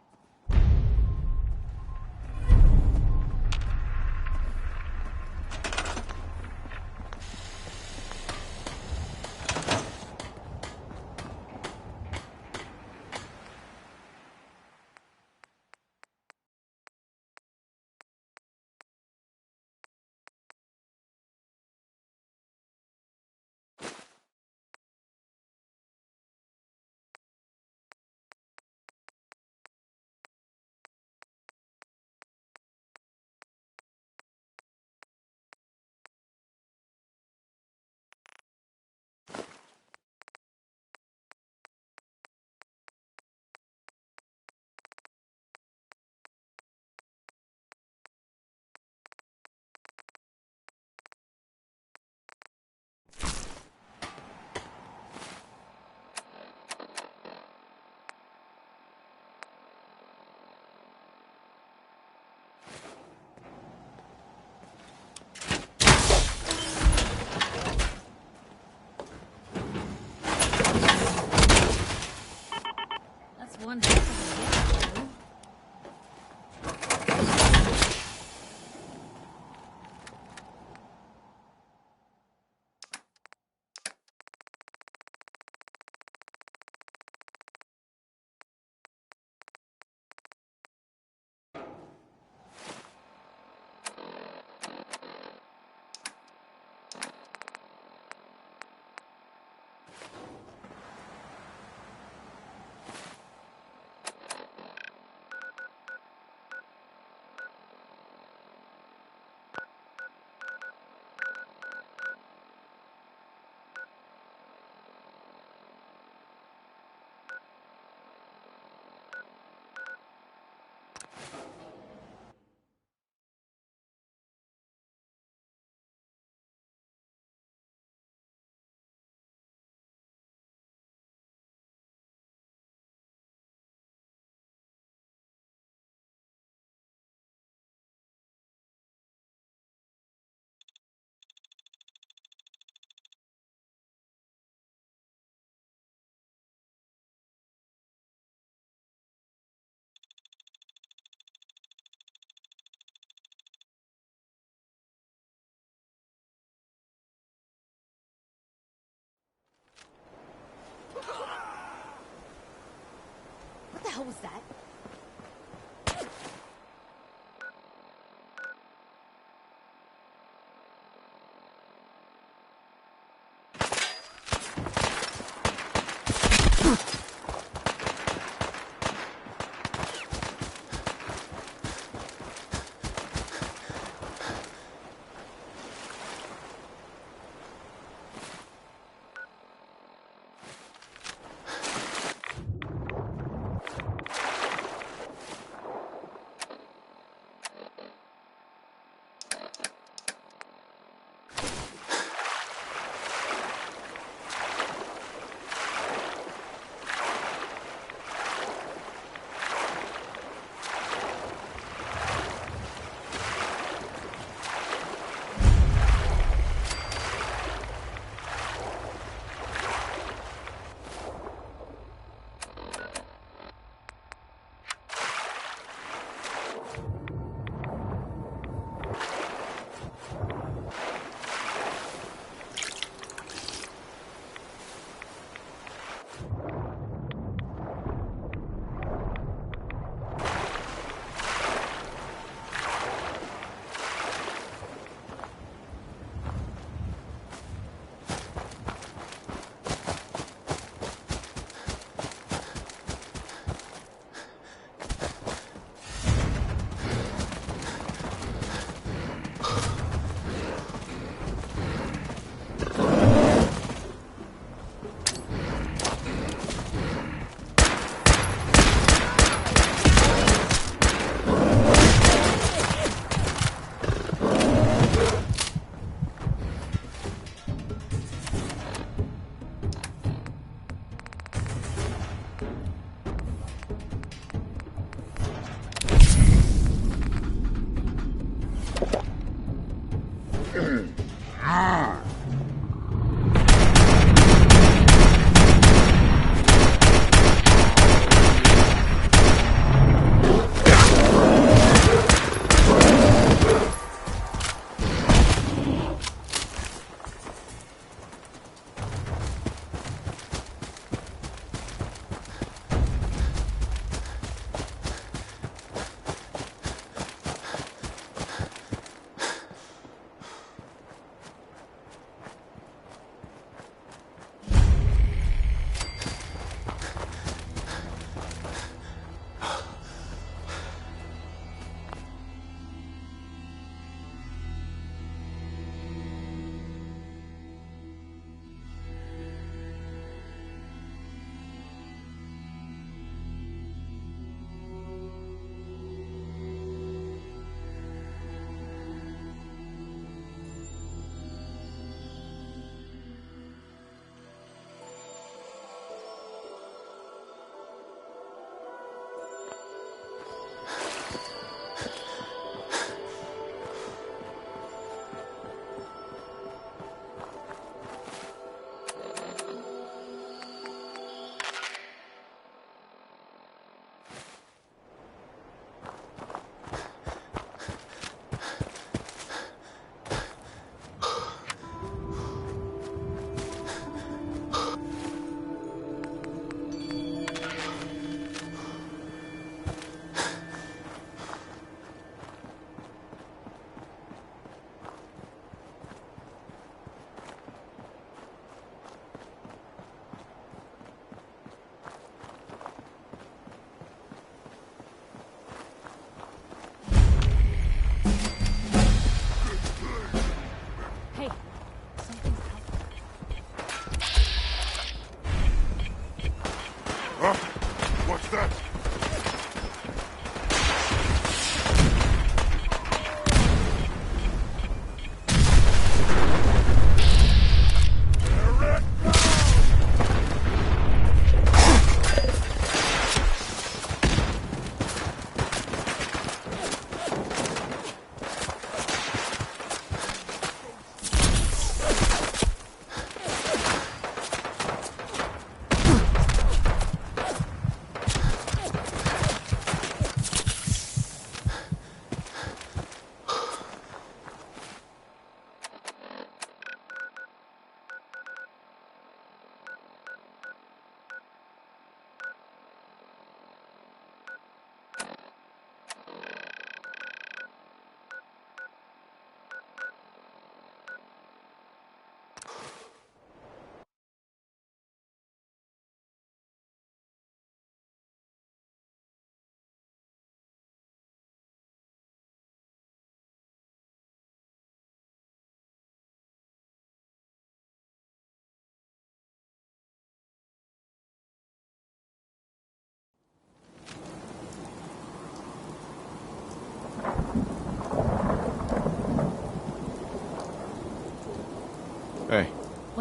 hell was that?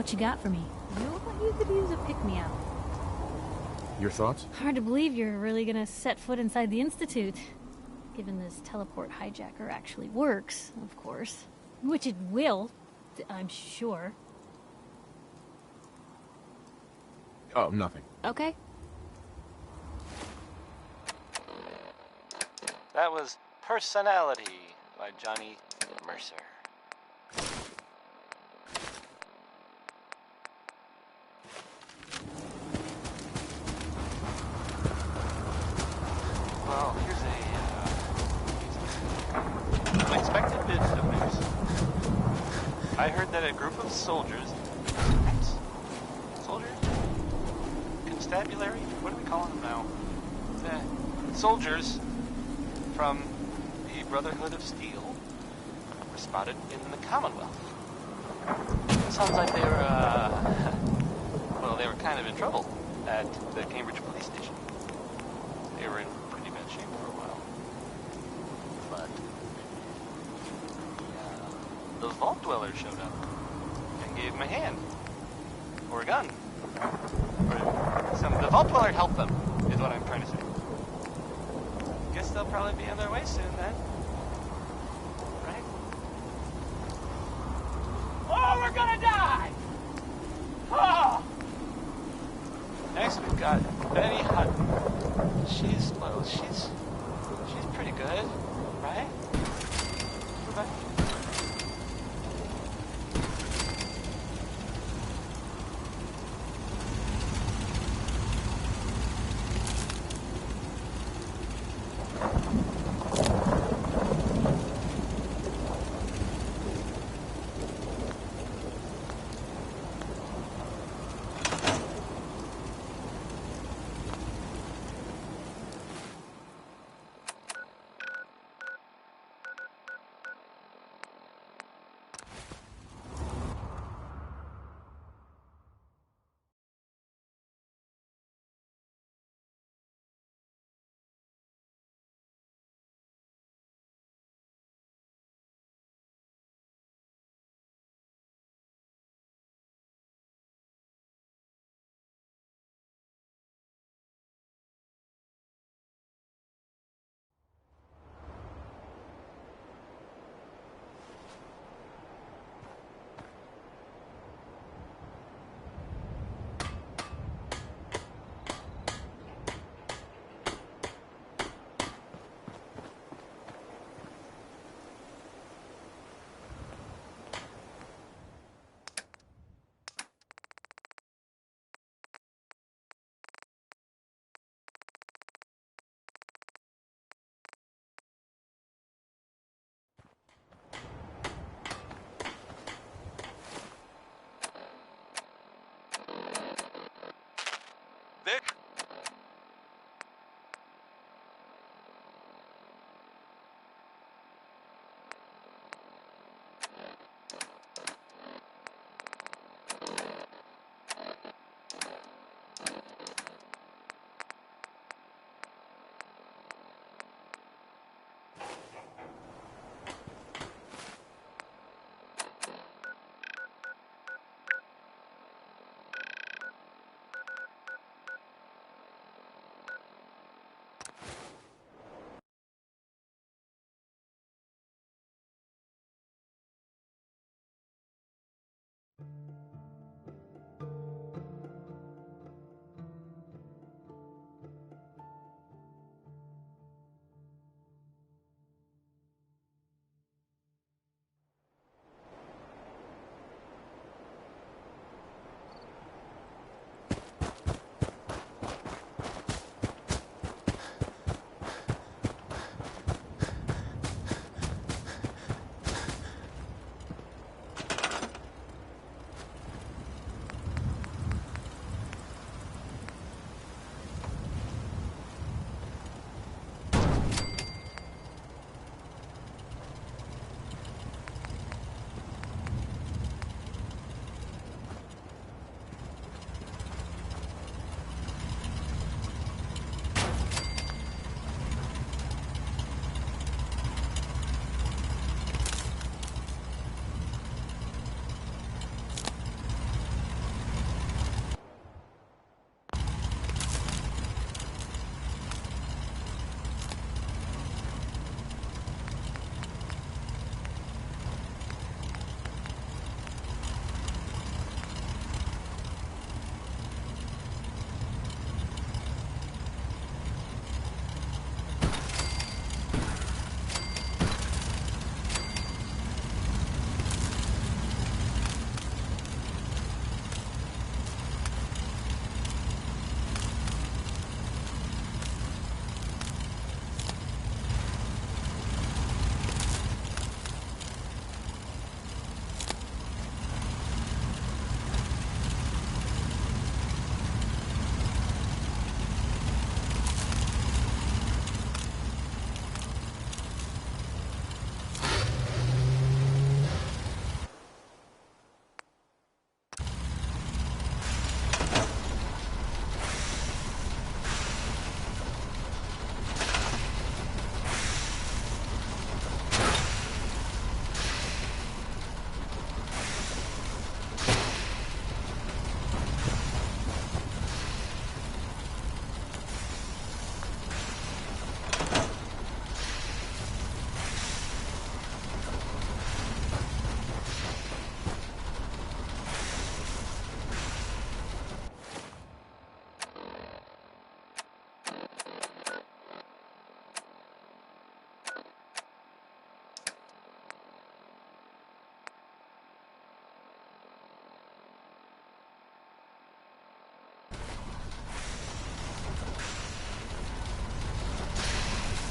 What you got for me? You look like you could use a pick-me-up. Your thoughts? Hard to believe you're really gonna set foot inside the Institute. Given this teleport hijacker actually works, of course. Which it will, I'm sure. Oh, nothing. Okay. That was Personality by Johnny Mercer. Well, here's an unexpected bit of news. I heard that a group of soldiers... Soldiers? Constabulary? What are we calling them now? Soldiers from the Brotherhood of Steel were spotted in the Commonwealth. It sounds like they were, well, they were kind of in trouble at the Cambridge police station. They were in pretty bad shape for a while. But those Vault Dwellers showed up and gave them a hand. Or a gun. The Vault Dweller helped them, is what I'm trying to say. Guess they'll probably be on their way soon then. Right? Oh, we're gonna die! Oh! Next we've got Betty Hutton. She's pretty good, right? Right?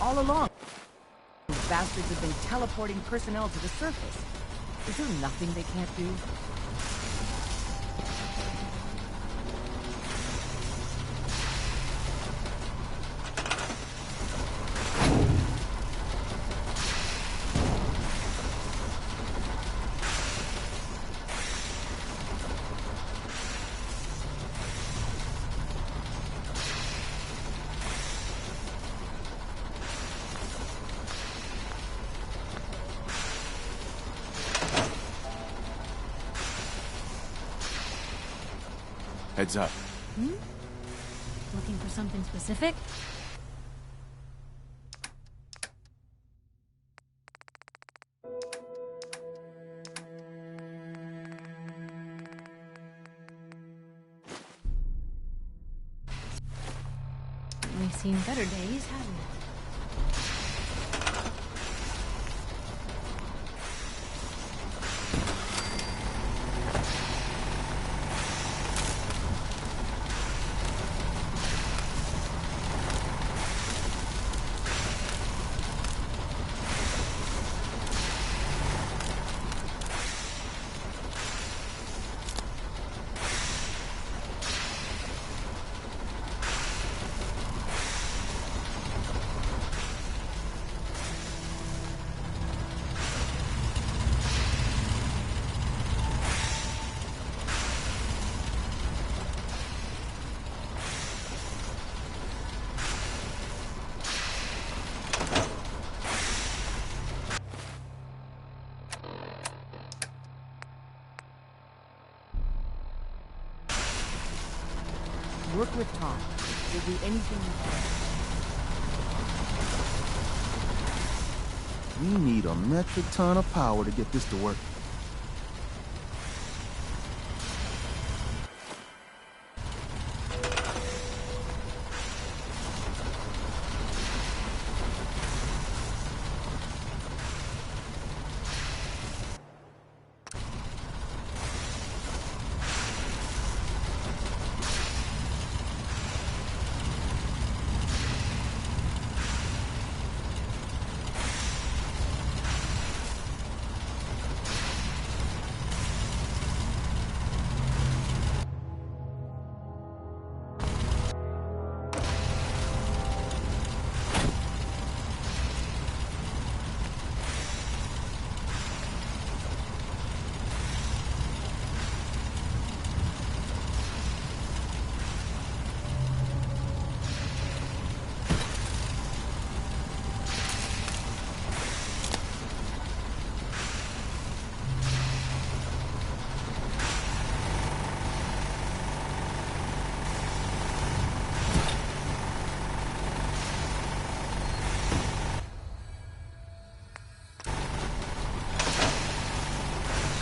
all along. Those bastards have been teleporting personnel to the surface. Is there nothing they can't do? Heads up. Looking for something specific? We've seen better days, haven't we? Work with Tom. He'll do anything you want. We need a metric ton of power to get this to work.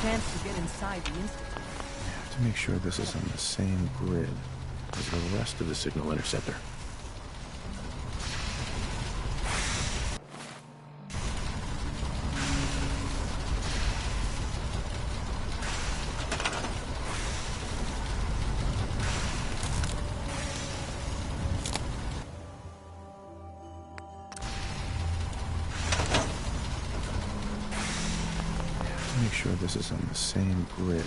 Chance to get inside the Institute. To make sure this is on the same grid as the rest of the signal interceptor. Make sure this is on the same grid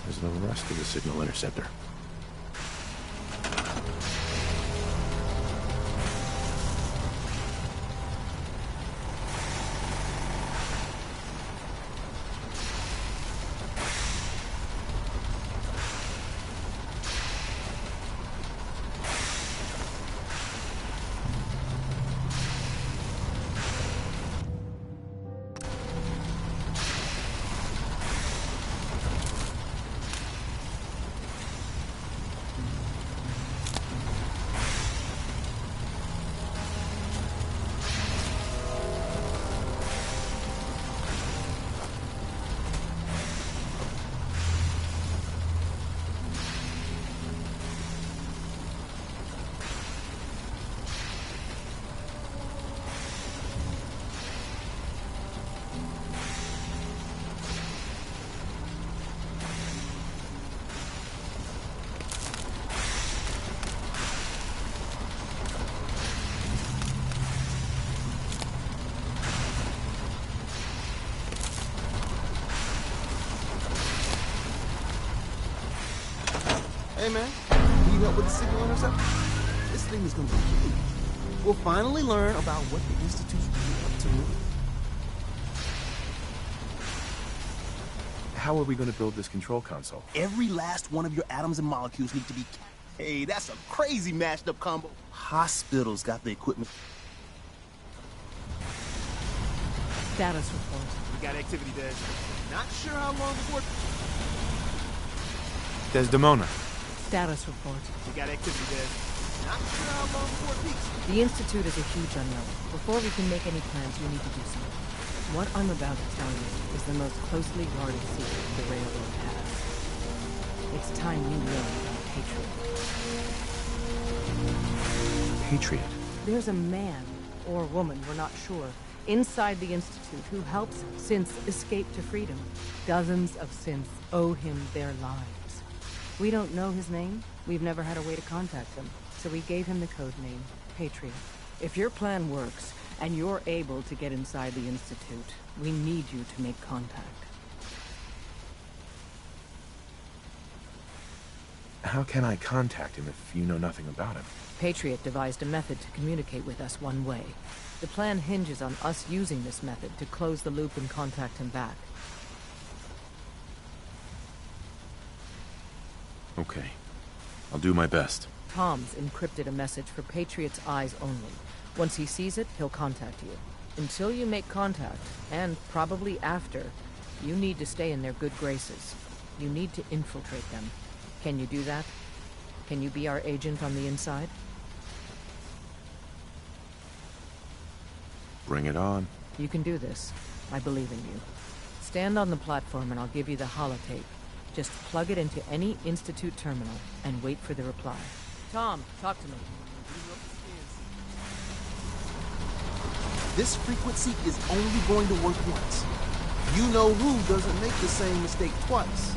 as the rest of the signal interceptor. Hey, man. Need help with the signal interceptor? This thing is gonna be huge. We'll finally learn about what the Institute's really up to. How are we going to build this control console? Every last one of your atoms and molecules need to be... Hey, that's a crazy mashed up combo. Hospitals got the equipment. Status report. We got activity, Des. Not sure how long before... Desdemona. Status report. We got activity, Des. Not sure how long before it peaks. The Institute is a huge unknown. Before we can make any plans, we need to do something. What I'm about to tell you is the most closely guarded secret the Railroad has. It's time you learn about Patriot. Patriot? There's a man, or woman, we're not sure, inside the Institute who helps synths escape to freedom. Dozens of synths owe him their lives. We don't know his name. We've never had a way to contact him. So we gave him the code name, Patriot. If your plan works, and you're able to get inside the Institute, we need you to make contact. How can I contact him if you know nothing about him? Patriot devised a method to communicate with us one way. The plan hinges on us using this method to close the loop and contact him back. Okay. I'll do my best. Tom's encrypted a message for Patriot's eyes only. Once he sees it, he'll contact you. Until you make contact, and probably after, you need to stay in their good graces. You need to infiltrate them. Can you do that? Can you be our agent on the inside? Bring it on. You can do this. I believe in you. Stand on the platform and I'll give you the holotape. Just plug it into any Institute terminal and wait for the reply. Tom, talk to me. This frequency is only going to work once. You know who doesn't make the same mistake twice.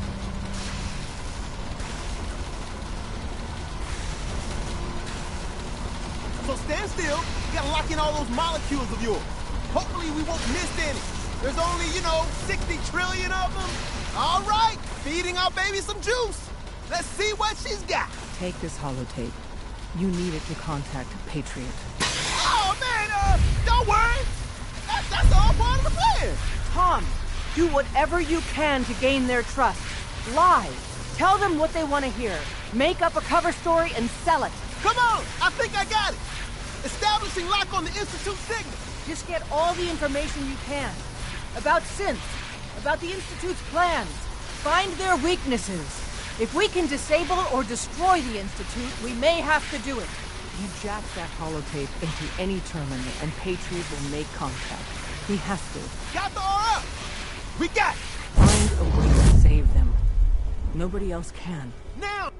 So stand still. You gotta lock in all those molecules of yours. Hopefully we won't miss any. There's only, 60 trillion of them. All right, feeding our baby some juice. Let's see what she's got. Take this holotape. You need it to contact Patriot. Oh, man, don't worry. That's all part of the plan. Tom, do whatever you can to gain their trust. Lie. Tell them what they want to hear. Make up a cover story and sell it. Come on, I think I got it. Establishing lock on the Institute signal. Just get all the information you can. About synths. About the Institute's plans. Find their weaknesses. If we can disable or destroy the Institute, we may have to do it. You jack that holotape into any terminal and Patriot will make contact. He has to. Got the aura! We got it! Find a way to save them. Nobody else can. Now!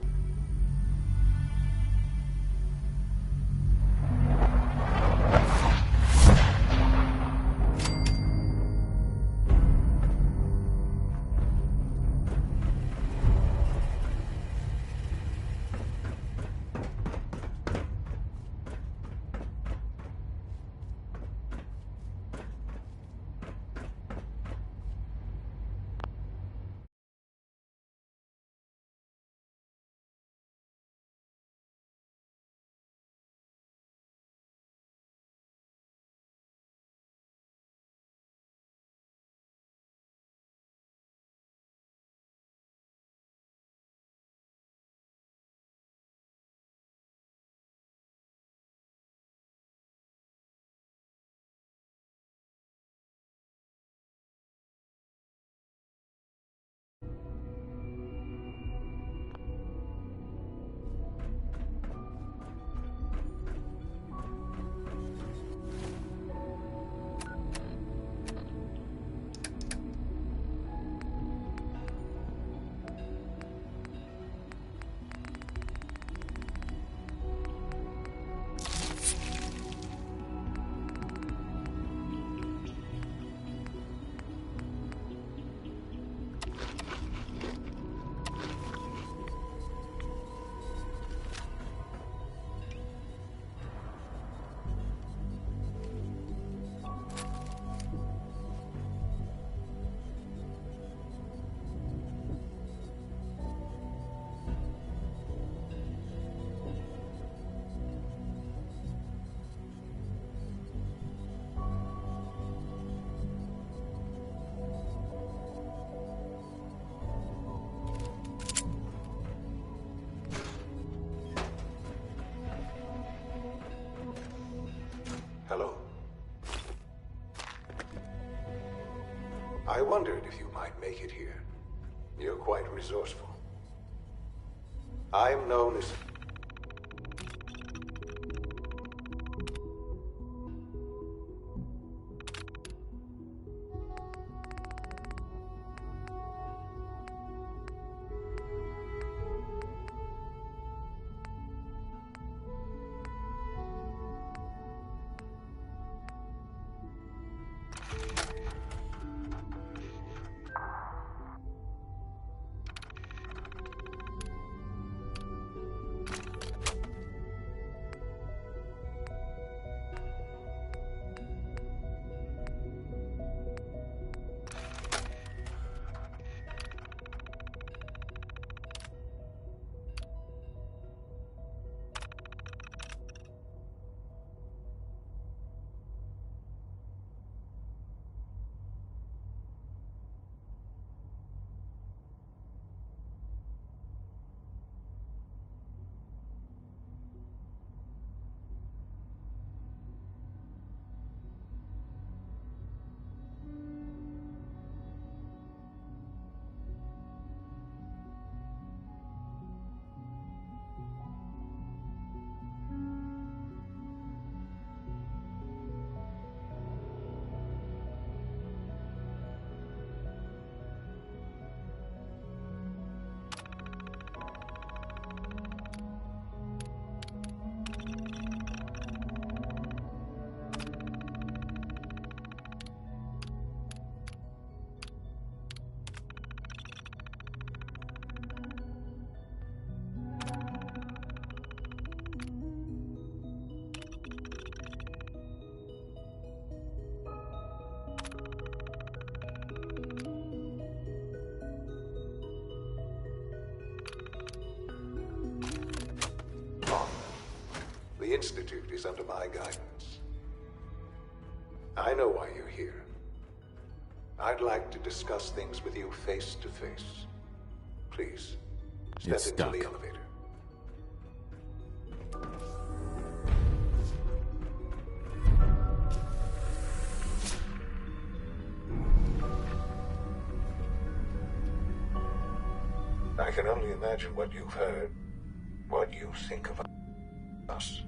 I wondered if you might make it here. You're quite resourceful. I'm known as... The Institute is under my guidance. I know why you're here. I'd like to discuss things with you face to face. Please, step It's into stuck. the elevator. I can only imagine what you've heard, what you think of us.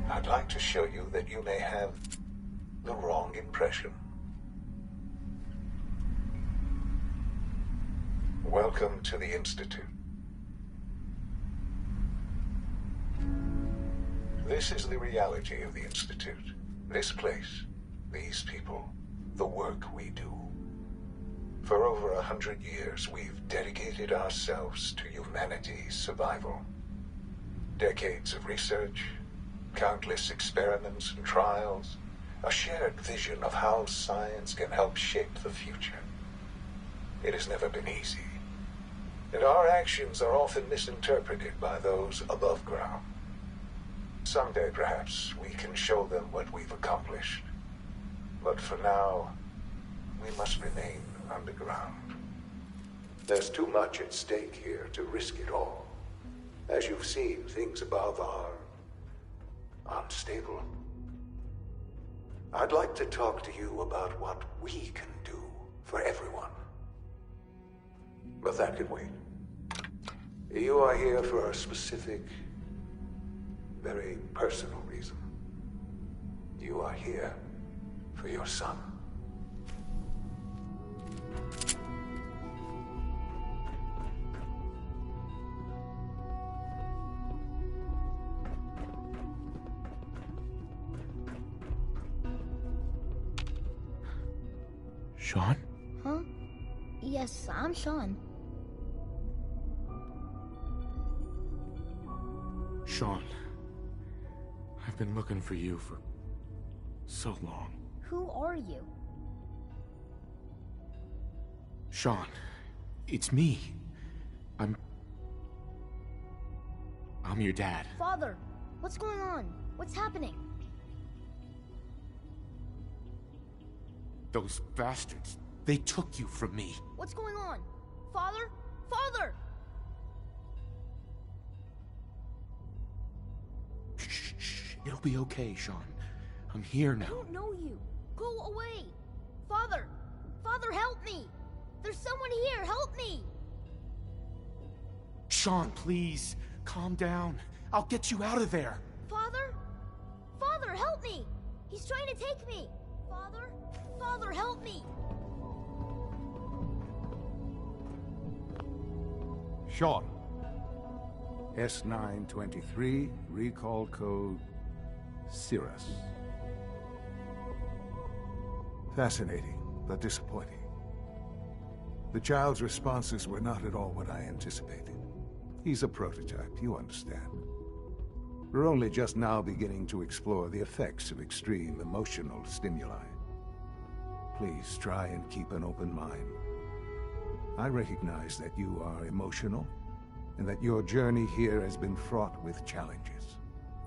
I'd like to show you that you may have the wrong impression. Welcome to the Institute. This is the reality of the Institute. This place, these people, the work we do. For over 100 years, we've dedicated ourselves to humanity's survival. Decades of research, countless experiments and trials, a shared vision of how science can help shape the future. It has never been easy, and our actions are often misinterpreted by those above ground. Someday, perhaps, we can show them what we've accomplished. But for now, we must remain underground. There's too much at stake here to risk it all. As you've seen, things above are unstable. I'd like to talk to you about what we can do for everyone. But that can wait. You are here for a specific, very personal reason. You are here for your son. Sean? Huh? Yes, I'm Sean. Sean, I've been looking for you for so long. Who are you? Sean, it's me. I'm your dad. Father, what's going on? What's happening? Those bastards, they took you from me. What's going on? Father? Father! Shh. It'll be okay, Sean. I'm here now. I don't know you. Go away. Father! Father, help me! There's someone here, help me! Sean, please. Calm down. I'll get you out of there. Father? Father, help me! He's trying to take me! Father? Father, help me! Sean. S923, recall code Cirrus. Fascinating, but disappointing. The child's responses were not at all what I anticipated. He's a prototype, you understand. We're only just now beginning to explore the effects of extreme emotional stimuli. Please try and keep an open mind. I recognize that you are emotional, and that your journey here has been fraught with challenges.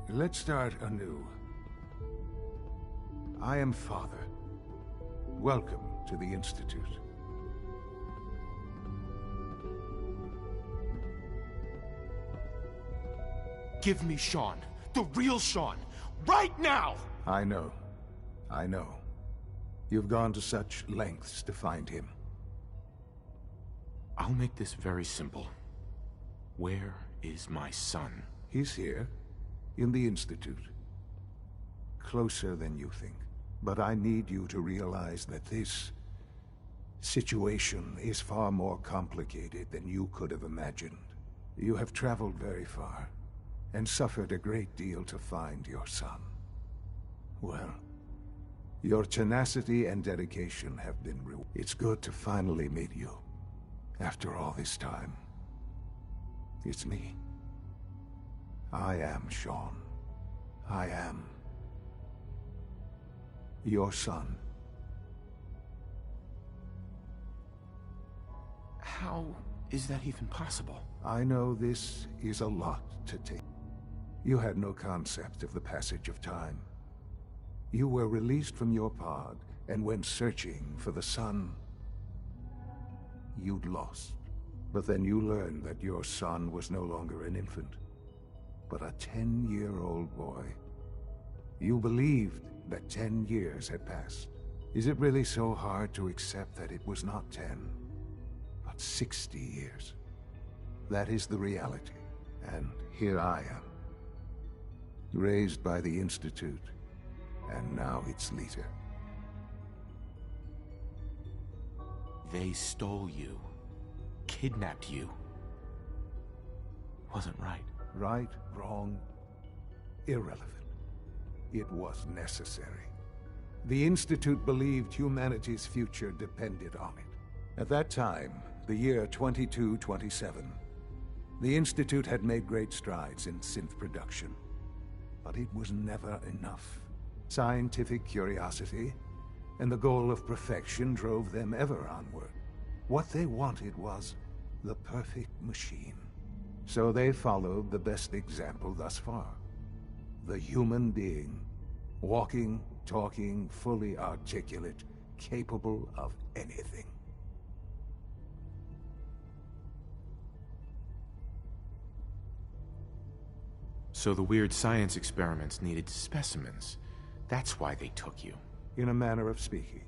Let's start anew. I am Father. Welcome to the Institute. Give me Sean. The real Sean. Right now! I know. You've gone to such lengths to find him. I'll make this very simple. Where is my son? He's here, in the Institute. Closer than you think. But I need you to realize that this situation is far more complicated than you could have imagined. You have traveled very far, and suffered a great deal to find your son. Well, your tenacity and dedication have been rewarded. It's good to finally meet you, after all this time. It's me. I am Sean. I am your son. How is that even possible? I know this is a lot to take. You had no concept of the passage of time. You were released from your pod and went searching for the son you'd lost. But then you learned that your son was no longer an infant, but a 10-year-old boy. You believed that 10 years had passed. Is it really so hard to accept that it was not 10, but 60 years? That is the reality, and here I am. Raised by the Institute, and now its leader. They stole you. Kidnapped you. Wasn't right. Right, wrong, irrelevant. It was necessary. The Institute believed humanity's future depended on it. At that time, the year 2227, the Institute had made great strides in synth production. But it was never enough. Scientific curiosity and the goal of perfection drove them ever onward. What they wanted was the perfect machine. So they followed the best example thus far. The human being. Walking, talking, fully articulate, capable of anything. So the weird science experiments needed specimens. That's why they took you. In a manner of speaking.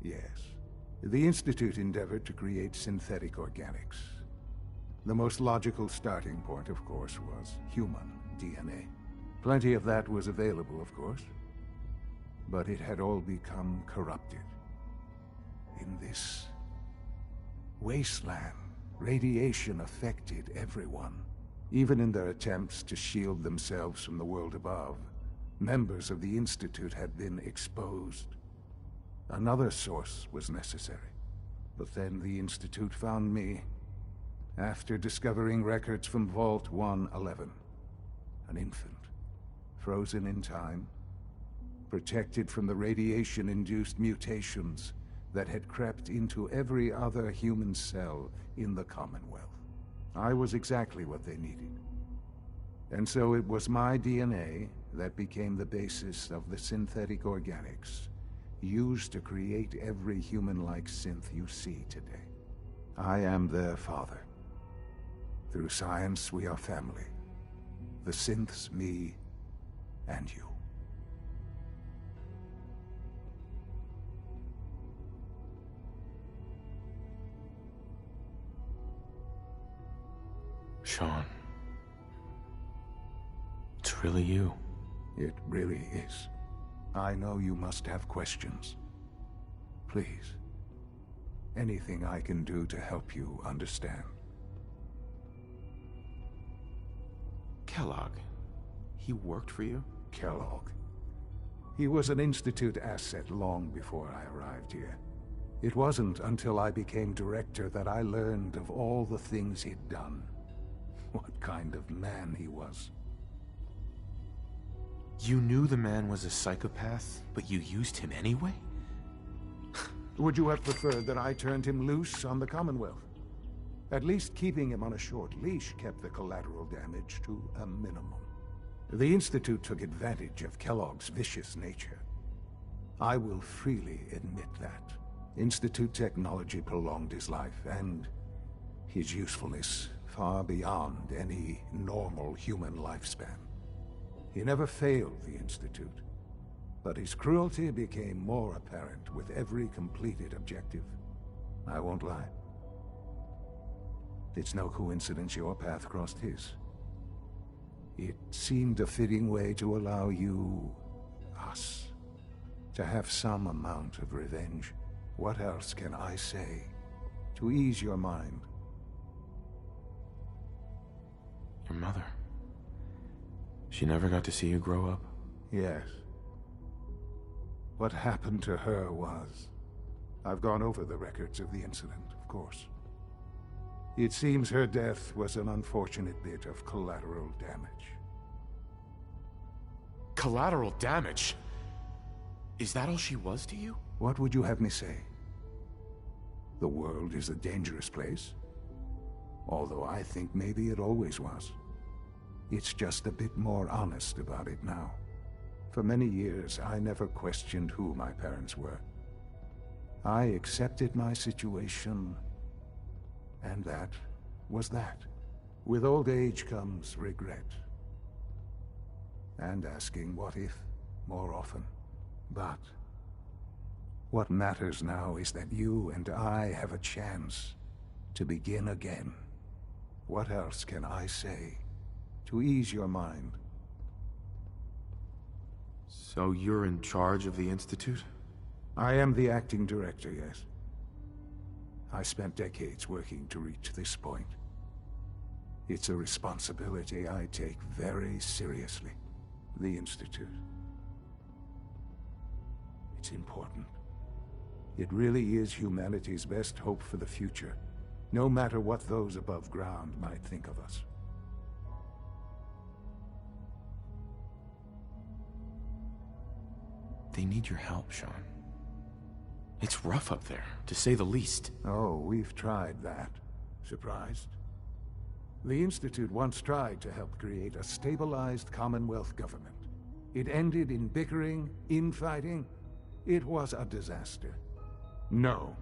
Yes. The Institute endeavored to create synthetic organics. The most logical starting point, of course, was human DNA. Plenty of that was available, of course. But it had all become corrupted. In this wasteland, radiation affected everyone. Even in their attempts to shield themselves from the world above, members of the Institute had been exposed. Another source was necessary. But then the Institute found me after discovering records from Vault 111. An infant, frozen in time, protected from the radiation-induced mutations that had crept into every other human cell in the Commonwealth. I was exactly what they needed. And so it was my DNA that became the basis of the synthetic organics used to create every human-like synth you see today. I am their father. Through science, we are family. The synths, me, and you. Sean. It's really you. It really is. I know you must have questions. Please. Anything I can do to help you understand. Kellogg. He worked for you? Kellogg. He was an Institute asset long before I arrived here. It wasn't until I became director that I learned of all the things he'd done. What kind of man he was. You knew the man was a psychopath, but you used him anyway? Would you have preferred that I turned him loose on the Commonwealth? At least keeping him on a short leash kept the collateral damage to a minimum. The Institute took advantage of Kellogg's vicious nature. I will freely admit that. Institute technology prolonged his life, and his usefulness far beyond any normal human lifespan. He never failed the Institute, but his cruelty became more apparent with every completed objective. I won't lie. It's no coincidence your path crossed his. It seemed a fitting way to allow you, us, to have some amount of revenge. What else can I say to ease your mind? Your mother. She never got to see you grow up? Yes. What happened to her was... I've gone over the records of the incident, of course. It seems her death was an unfortunate bit of collateral damage. Collateral damage? Is that all she was to you? What would you have me say? The world is a dangerous place? Although I think maybe it always was. It's just a bit more honest about it now. For many years, I never questioned who my parents were. I accepted my situation, and that was that. With old age comes regret. And asking what if more often. But what matters now is that you and I have a chance to begin again. What else can I say to ease your mind? So you're in charge of the Institute? I am the acting director, yes. I spent decades working to reach this point. It's a responsibility I take very seriously. The Institute. It's important. It really is humanity's best hope for the future, no matter what those above ground might think of us. They need your help, Sean. It's rough up there, to say the least. Oh, we've tried that. Surprised? The Institute once tried to help create a stabilized Commonwealth government. It ended in bickering, infighting. It was a disaster. No.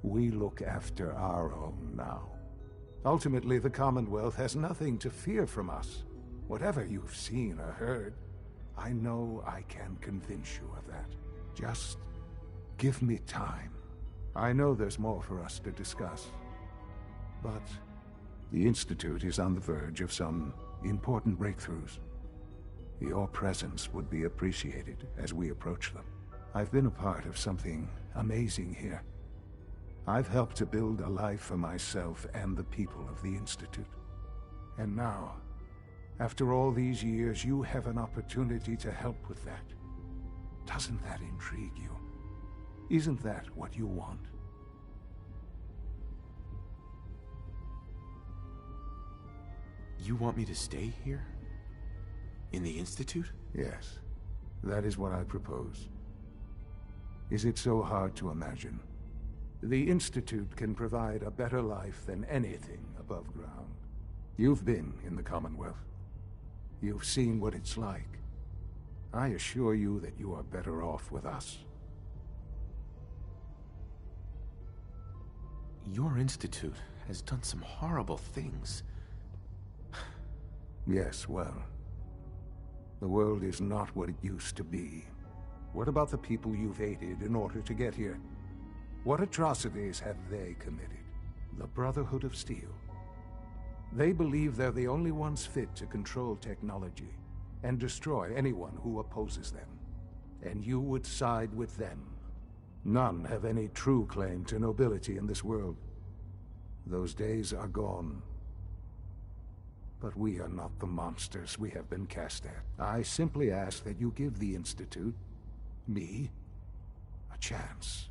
We look after our own now. Ultimately, the Commonwealth has nothing to fear from us. Whatever you've seen or heard, I know I can convince you of that. Just give me time. I know there's more for us to discuss. But the Institute is on the verge of some important breakthroughs. Your presence would be appreciated as we approach them. I've been a part of something amazing here. I've helped to build a life for myself and the people of the Institute. And now, after all these years, you have an opportunity to help with that. Doesn't that intrigue you? Isn't that what you want? You want me to stay here? In the Institute? Yes. That is what I propose. Is it so hard to imagine? The Institute can provide a better life than anything above ground. You've been in the Commonwealth. You've seen what it's like. I assure you that you are better off with us. Your Institute has done some horrible things. Yes, well, the world is not what it used to be. What about the people you've aided in order to get here? What atrocities have they committed? The Brotherhood of Steel. They believe they're the only ones fit to control technology and destroy anyone who opposes them. And you would side with them. None have any true claim to nobility in this world. Those days are gone. But we are not the monsters we have been cast at. I simply ask that you give the Institute, me, a chance.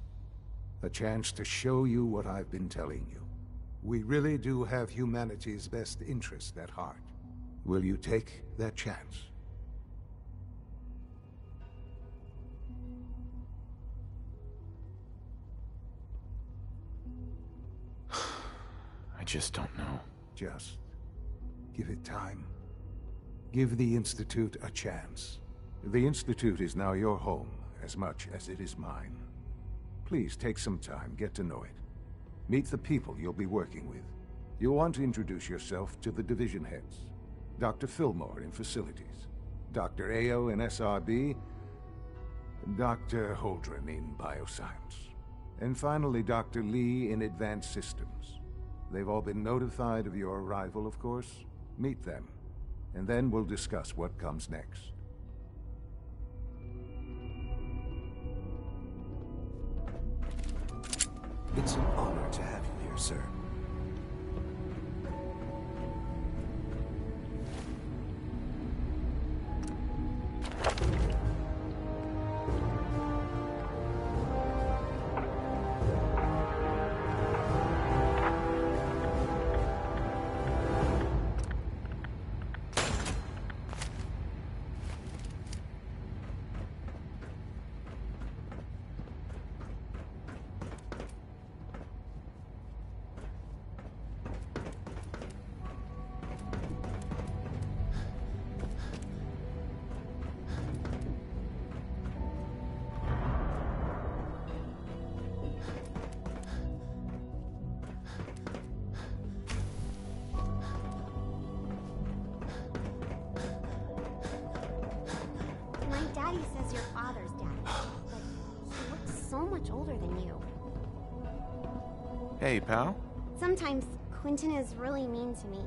A chance to show you what I've been telling you. We really do have humanity's best interest at heart. Will you take that chance? I just don't know. Just give it time. Give the Institute a chance. The Institute is now your home as much as it is mine. Please take some time, get to know it. Meet the people you'll be working with. You'll want to introduce yourself to the division heads. Dr. Fillmore in Facilities, Dr. Ayo in SRB, Dr. Holdren in Bioscience, and finally Dr. Lee in Advanced Systems. They've all been notified of your arrival, of course. Meet them, and then we'll discuss what comes next. It's an honor to have you here, sir. Daddy says your father's daddy, but he looks so much older than you. Hey, pal. Sometimes Quentin is really mean to me,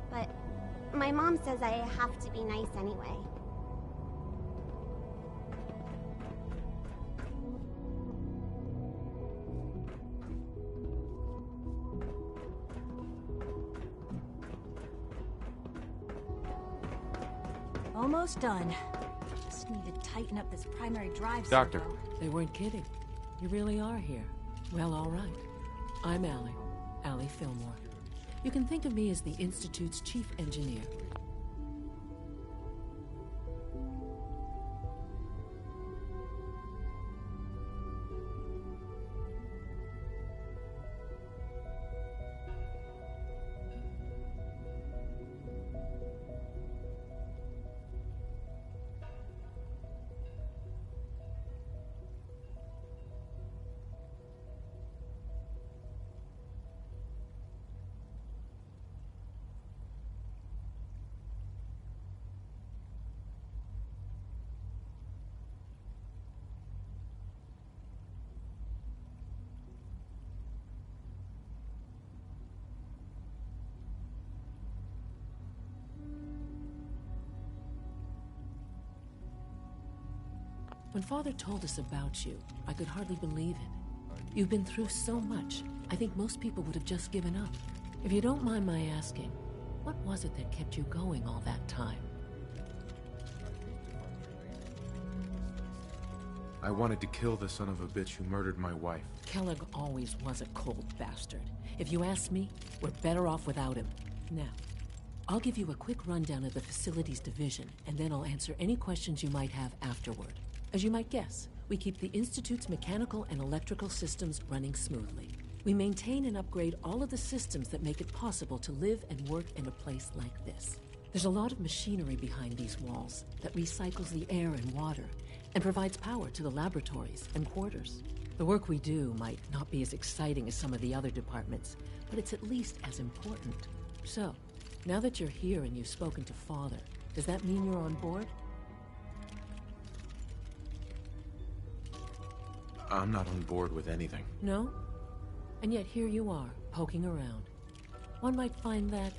but my mom says I have to be nice anyway. Almost done. Just need to tighten up this primary drive Doctor. servo. They weren't kidding. You really are here. Well, all right. I'm Allie Fillmore. You can think of me as the Institute's chief engineer. When Father told us about you, I could hardly believe it. You've been through so much, I think most people would have just given up. If you don't mind my asking, what was it that kept you going all that time? I wanted to kill the son of a bitch who murdered my wife. Kellogg always was a cold bastard. If you ask me, we're better off without him. Now, I'll give you a quick rundown of the facilities division, and then I'll answer any questions you might have afterward. As you might guess, we keep the Institute's mechanical and electrical systems running smoothly. We maintain and upgrade all of the systems that make it possible to live and work in a place like this. There's a lot of machinery behind these walls that recycles the air and water and provides power to the laboratories and quarters. The work we do might not be as exciting as some of the other departments, but it's at least as important. So, now that you're here and you've spoken to Father, does that mean you're on board? I'm not on board with anything. No? And yet here you are, poking around. One might find that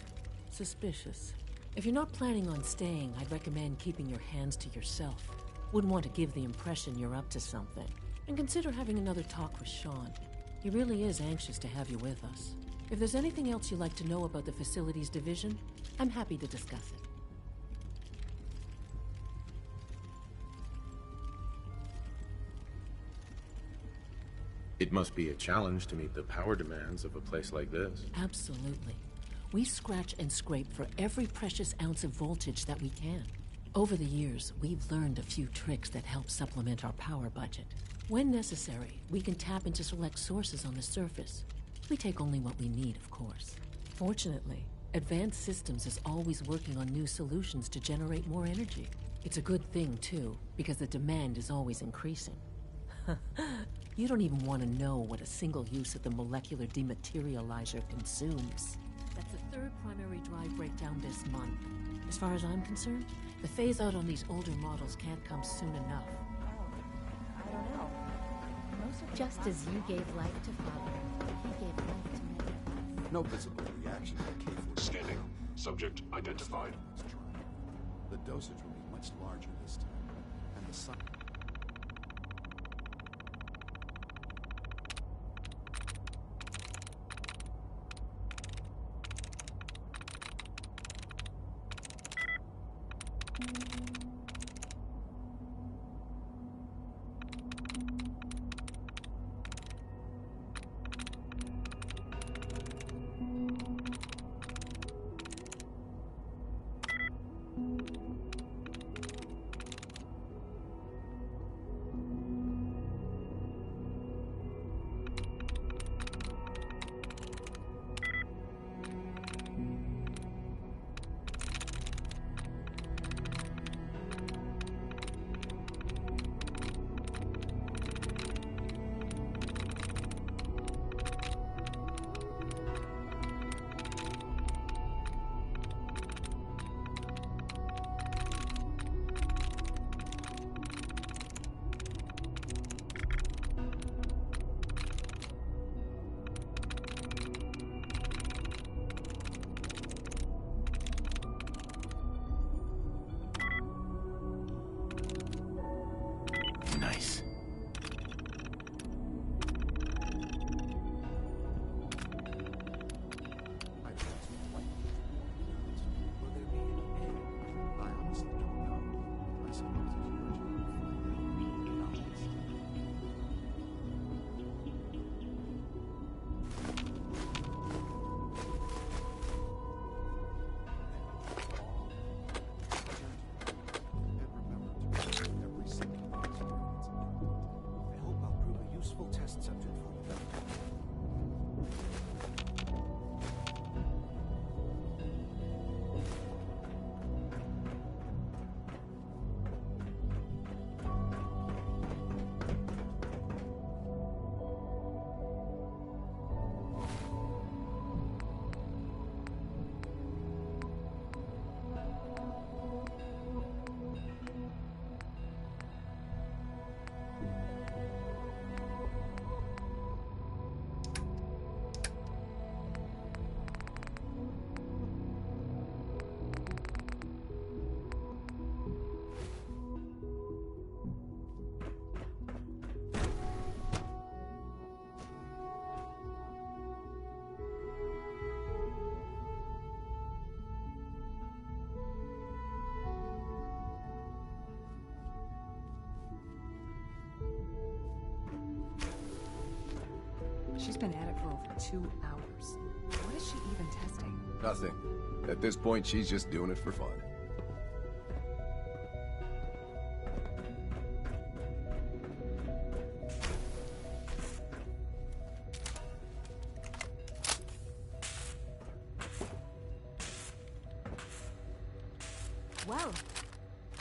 suspicious. If you're not planning on staying, I'd recommend keeping your hands to yourself. Wouldn't want to give the impression you're up to something. And consider having another talk with Sean. He really is anxious to have you with us. If there's anything else you'd like to know about the facilities division, I'm happy to discuss it. It must be a challenge to meet the power demands of a place like this. Absolutely. We scratch and scrape for every precious ounce of voltage that we can. Over the years, we've learned a few tricks that help supplement our power budget. When necessary, we can tap into select sources on the surface. We take only what we need, of course. Fortunately, Advanced Systems is always working on new solutions to generate more energy. It's a good thing, too, because the demand is always increasing. You don't even want to know what a single use of the molecular dematerializer consumes. That's the third primary drive breakdown this month. As far as I'm concerned, the phase-out on these older models can't come soon enough. I don't know. Just as you gave life to Father, he gave life to me. No visible reaction to K4. Scanning. Subject identified. The dosage will be much larger this time, and the sun. been at it for over 2 hours. What is she even testing? Nothing. At this point, she's just doing it for fun. Well,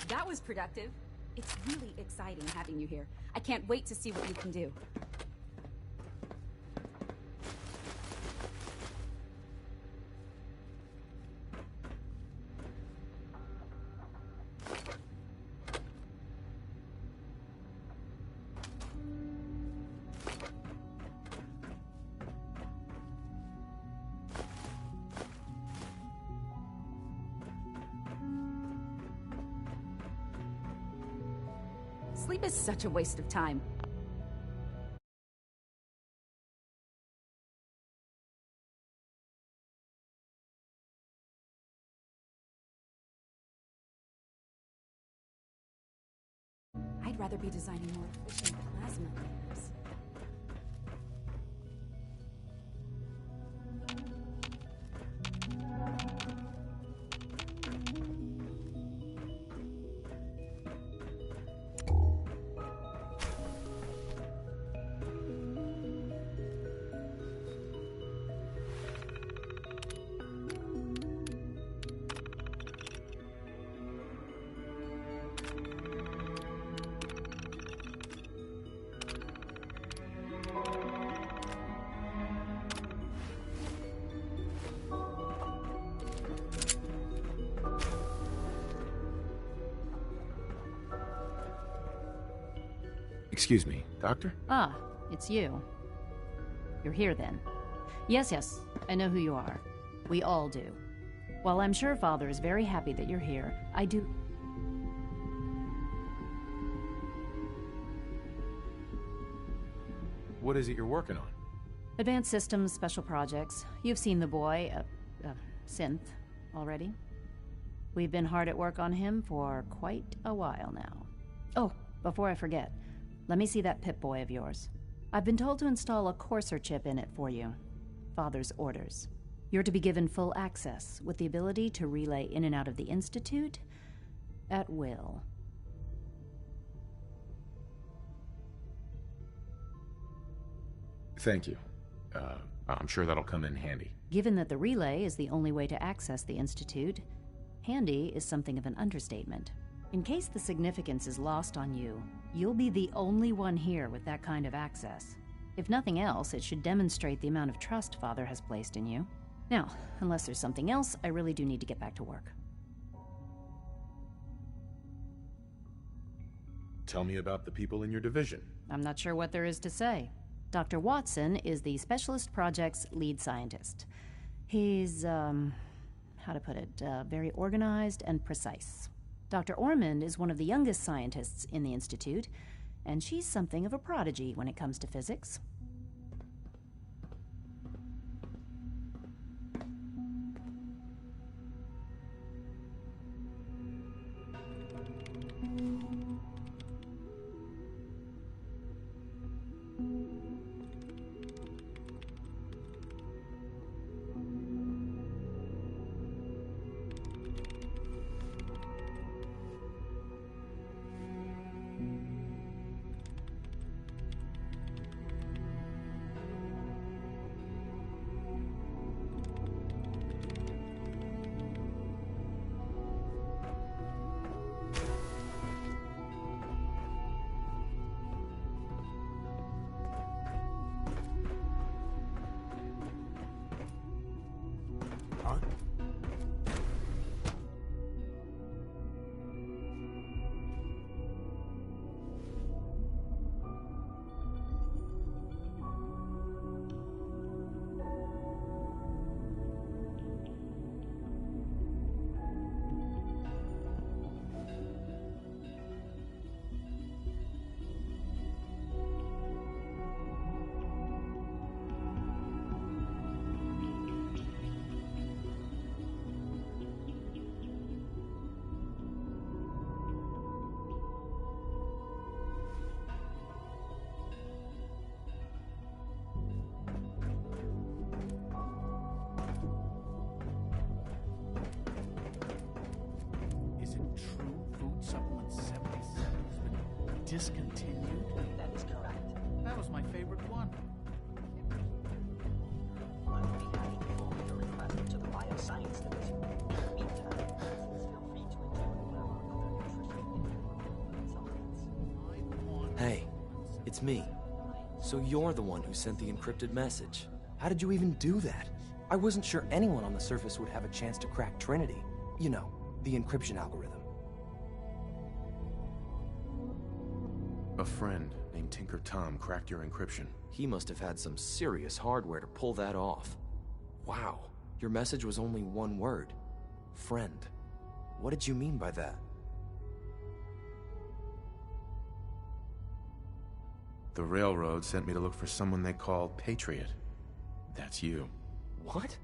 that was productive. It's really exciting having you here. I can't wait to see what you can do. Sleep is such a waste of time. I'd rather be designing more efficient plasma layers. Excuse me, Doctor? Ah, it's you. You're here then. Yes, I know who you are. We all do. While I'm sure Father is very happy that you're here, I do... What is it you're working on? Advanced Systems Special Projects. You've seen the boy, Synth, already. We've been hard at work on him for quite a while now. Oh, before I forget, let me see that Pip-Boy of yours. I've been told to install a Courser chip in it for you. Father's orders. You're to be given full access, with the ability to relay in and out of the Institute at will. Thank you. I'm sure that'll come in handy. Given that the relay is the only way to access the Institute, handy is something of an understatement. In case the significance is lost on you, you'll be the only one here with that kind of access. If nothing else, it should demonstrate the amount of trust Father has placed in you. Now, unless there's something else, I really do need to get back to work. Tell me about the people in your division. I'm not sure what there is to say. Dr. Watson is the Specialist Project's lead scientist. He's, how to put it, very organized and precise. Dr. Ormond is one of the youngest scientists in the Institute, and she's something of a prodigy when it comes to physics. discontinued? That is correct. That was my favorite one. I will be happy to forward your request to the Bioscience Division. In the meantime, feel free to enjoy one of our other nutrition supplements. Hey, it's me. So you're the one who sent the encrypted message. How did you even do that? I wasn't sure anyone on the surface would have a chance to crack Trinity. You know, the encryption algorithm. A friend named Tinker Tom cracked your encryption. He must have had some serious hardware to pull that off. Wow, your message was only one word. Friend. What did you mean by that? The Railroad sent me to look for someone they call Patriot. That's you. What?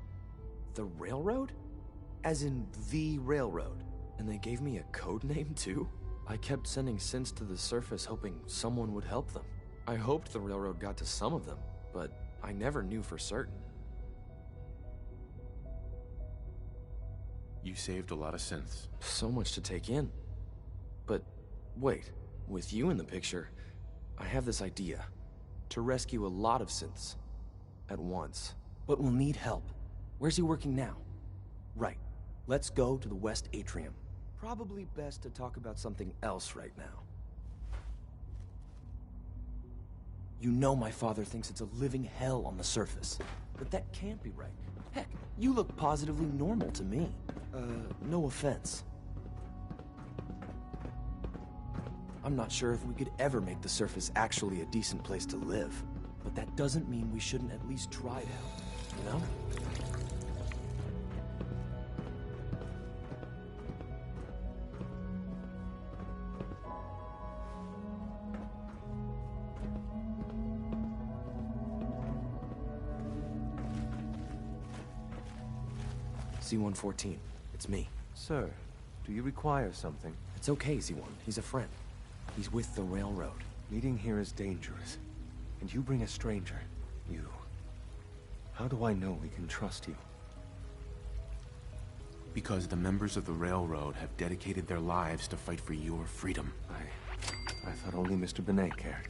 The Railroad? As in the Railroad? And they gave me a code name too? I kept sending synths to the surface hoping someone would help them. I hoped the Railroad got to some of them, but I never knew for certain. You saved a lot of synths. So much to take in. But wait, with you in the picture, I have this idea. To rescue a lot of synths. At once. But we'll need help. Where's he working now? Right. Let's go to the West Atrium. Probably best to talk about something else right now. You know my father thinks it's a living hell on the surface. But that can't be right. Heck, you look positively normal to me. No offense. I'm not sure if we could ever make the surface actually a decent place to live. But that doesn't mean we shouldn't at least try to help, you know? C-114, it's me. Sir, do you require something? It's okay, Z-1. He's a friend. He's with the Railroad. Meeting here is dangerous. And you bring a stranger. You. How do I know we can trust you? Because the members of the Railroad have dedicated their lives to fight for your freedom. I thought only Mr. Benet cared.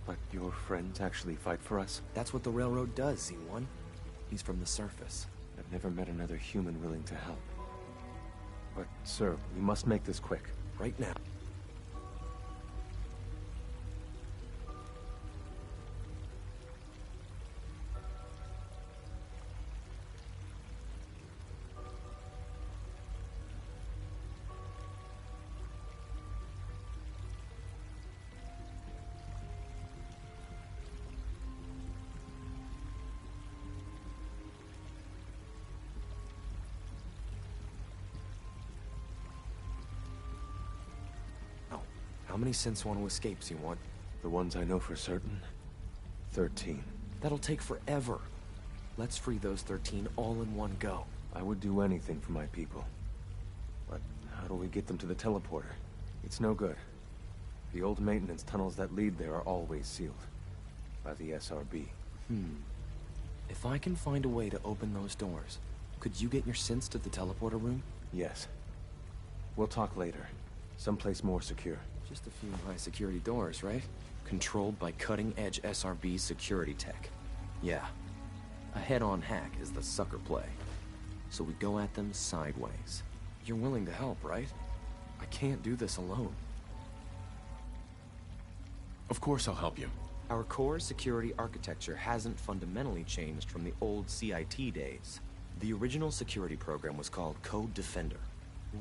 But your friends actually fight for us? That's what the Railroad does, Z-1. He's from the surface. I've never met another human willing to help. But, sir, we must make this quick. Right now. How many synths want to escape, C1? The ones I know for certain? 13. That'll take forever. Let's free those 13 all in one go. I would do anything for my people. But how do we get them to the teleporter? It's no good. The old maintenance tunnels that lead there are always sealed. By the SRB. If I can find a way to open those doors, could you get your synths to the teleporter room? Yes. We'll talk later. Someplace more secure. Just a few high-security doors, right? Controlled by cutting-edge SRB security tech. Yeah. A head-on hack is the sucker play. So we go at them sideways. You're willing to help, right? I can't do this alone. Of course I'll help you. Our core security architecture hasn't fundamentally changed from the old CIT days. The original security program was called Code Defender.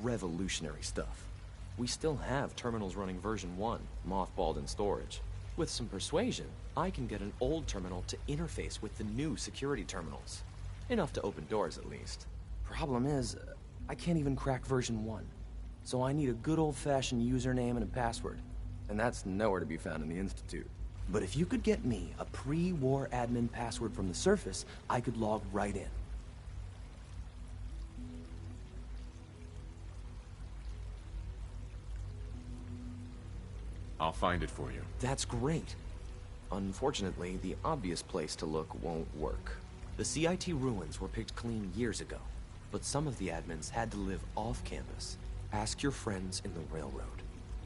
Revolutionary stuff. We still have terminals running version 1, mothballed in storage. With some persuasion, I can get an old terminal to interface with the new security terminals. Enough to open doors, at least. Problem is, I can't even crack version 1. So I need a good old-fashioned username and a password. And that's nowhere to be found in the Institute. But if you could get me a pre-war admin password from the surface, I could log right in. I'll find it for you. That's great. Unfortunately, the obvious place to look won't work. The CIT ruins were picked clean years ago, but some of the admins had to live off campus. Ask your friends in the Railroad.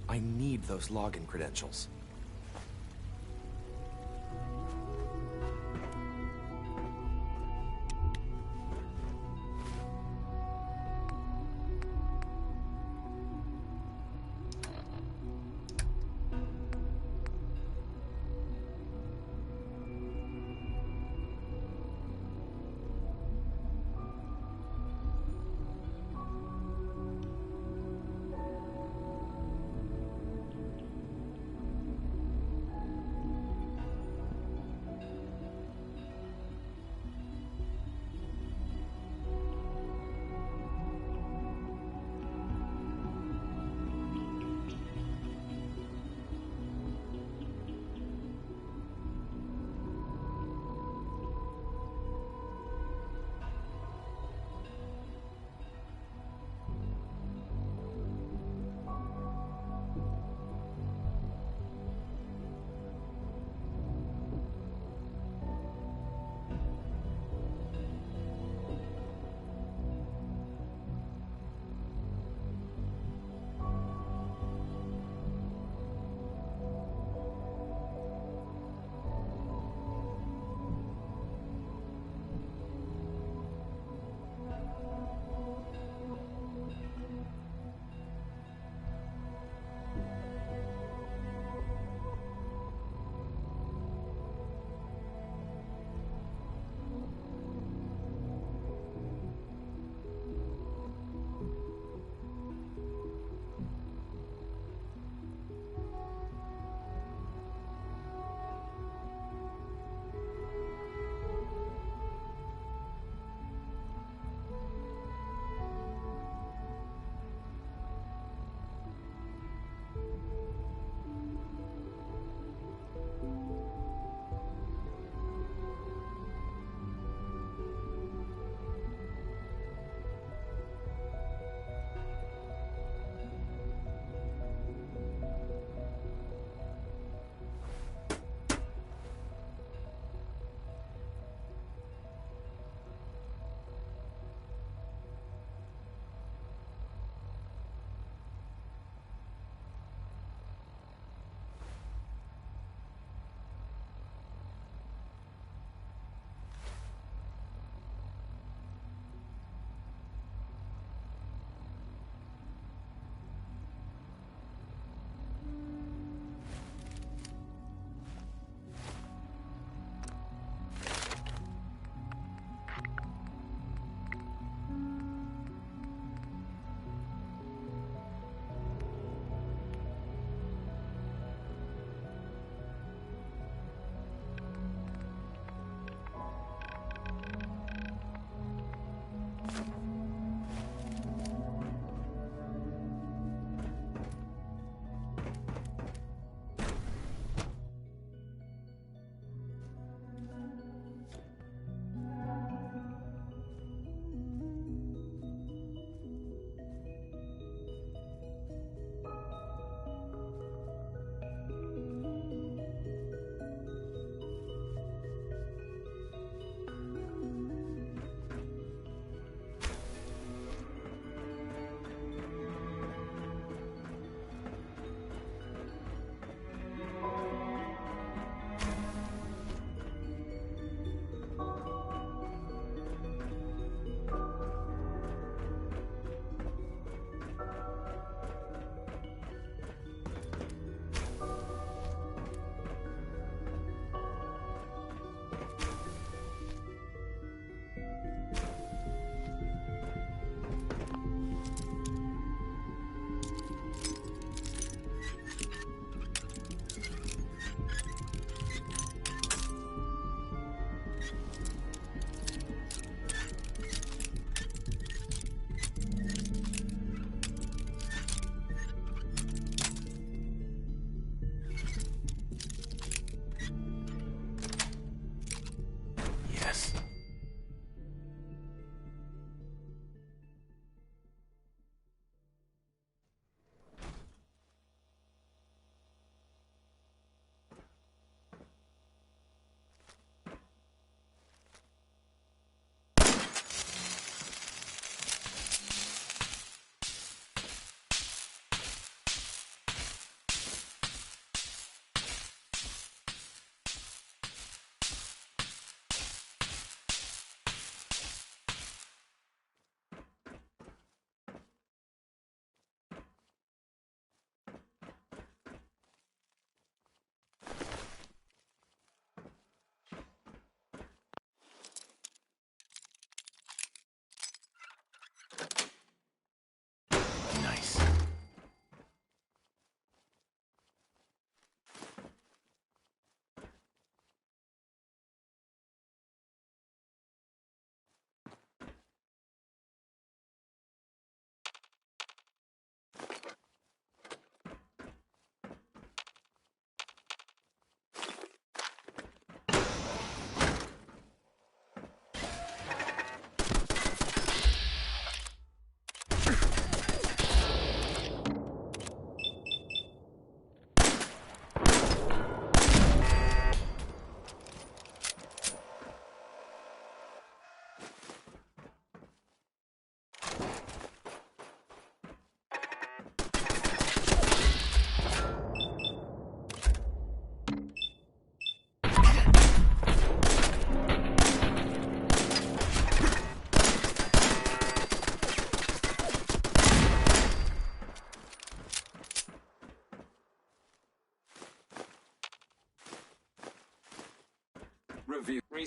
I need those login credentials.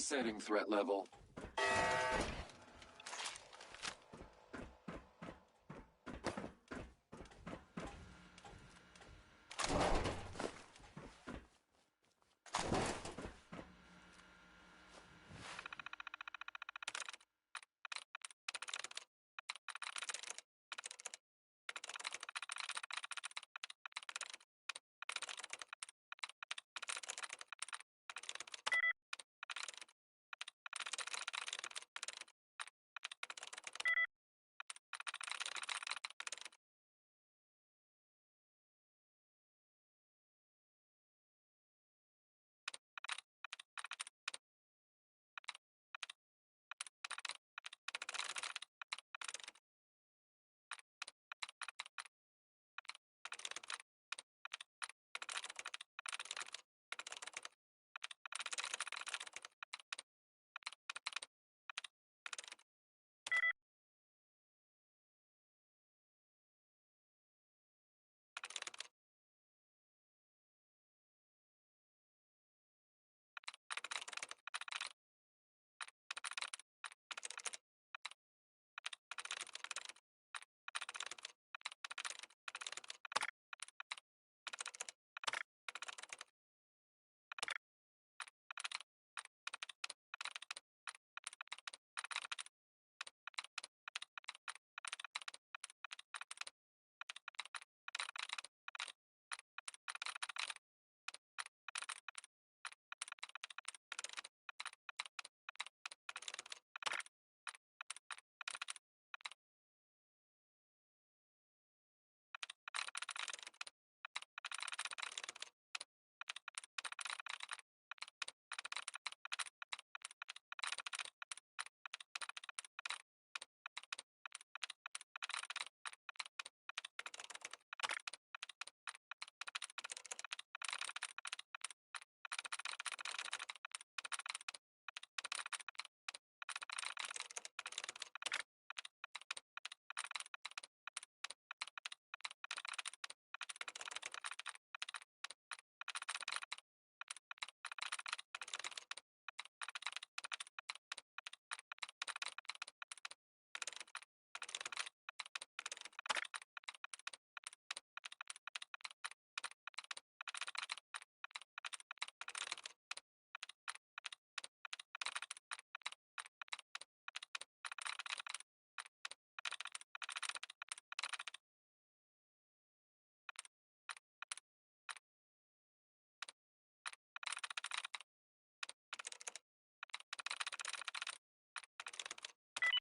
Setting threat level.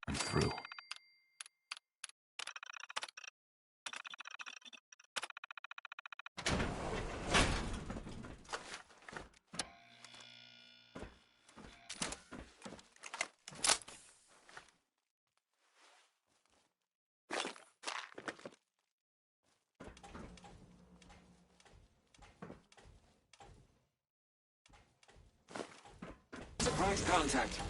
I'm through. Surprise contact.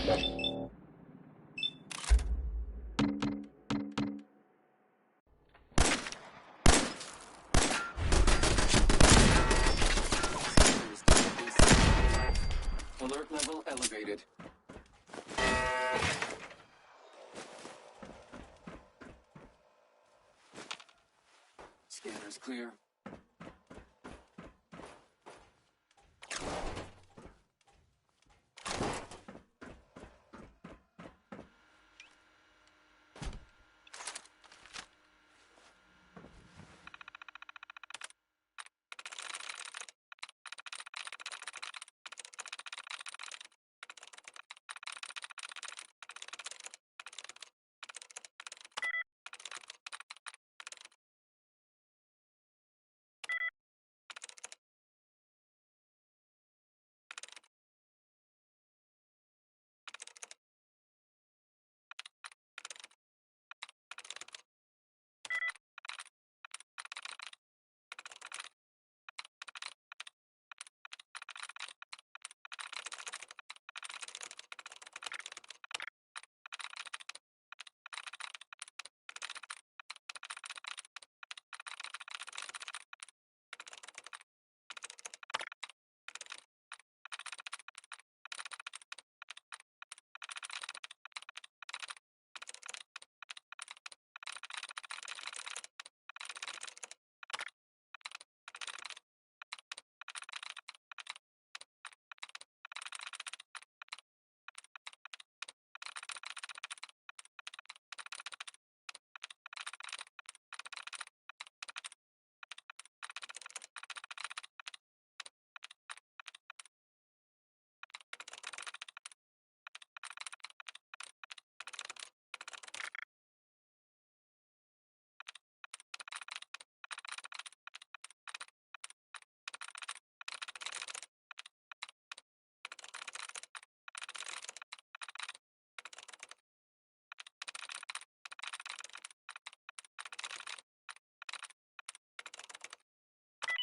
Alert level elevated. Scanners clear.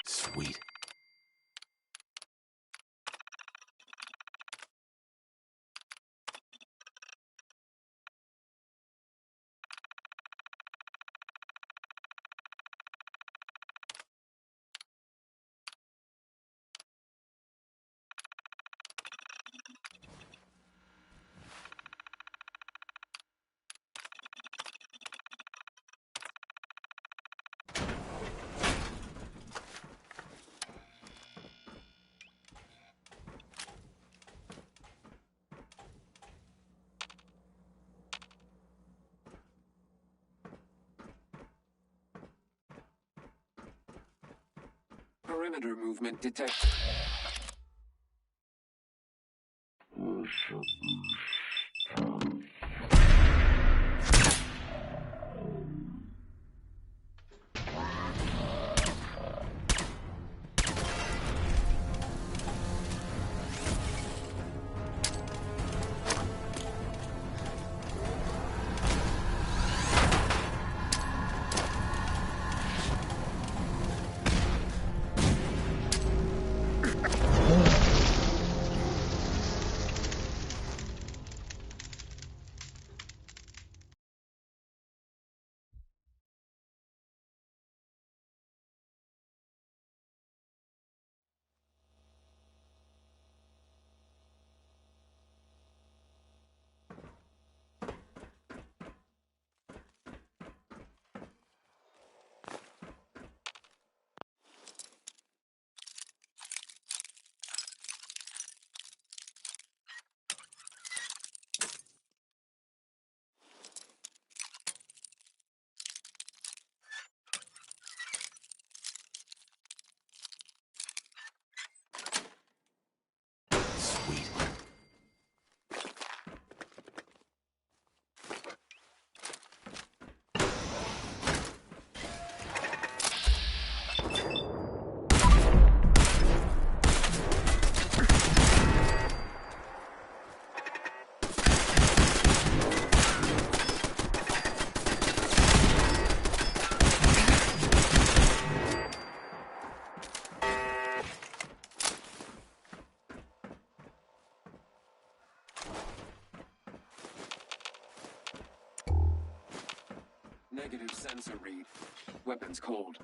Sweet. Perimeter movement detected. Negative sensor read. Weapons cold.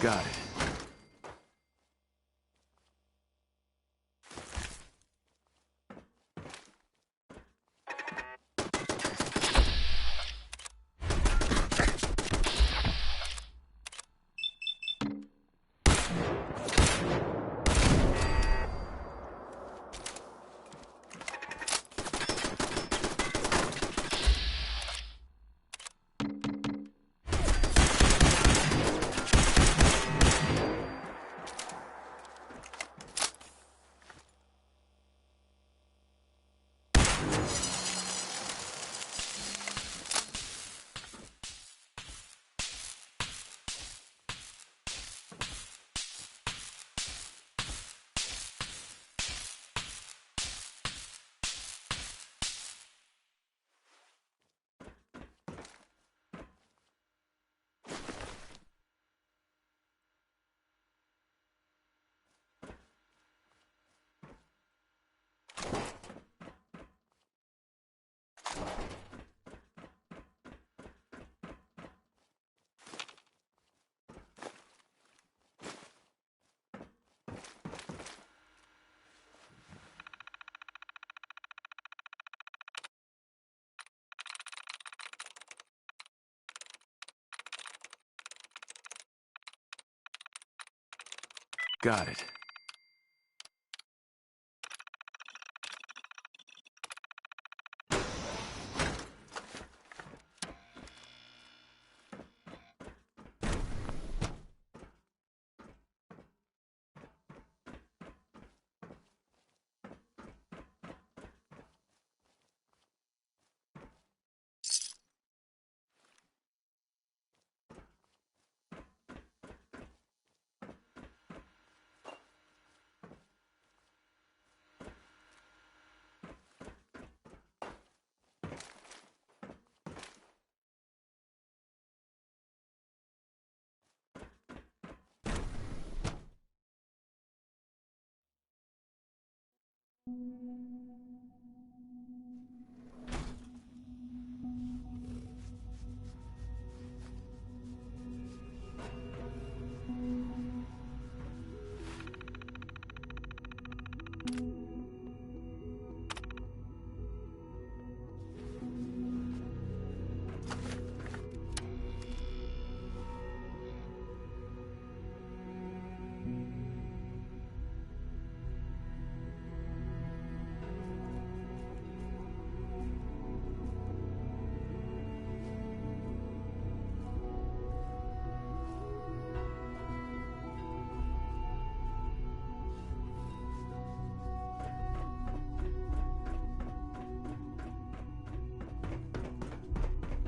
Got it. Got it.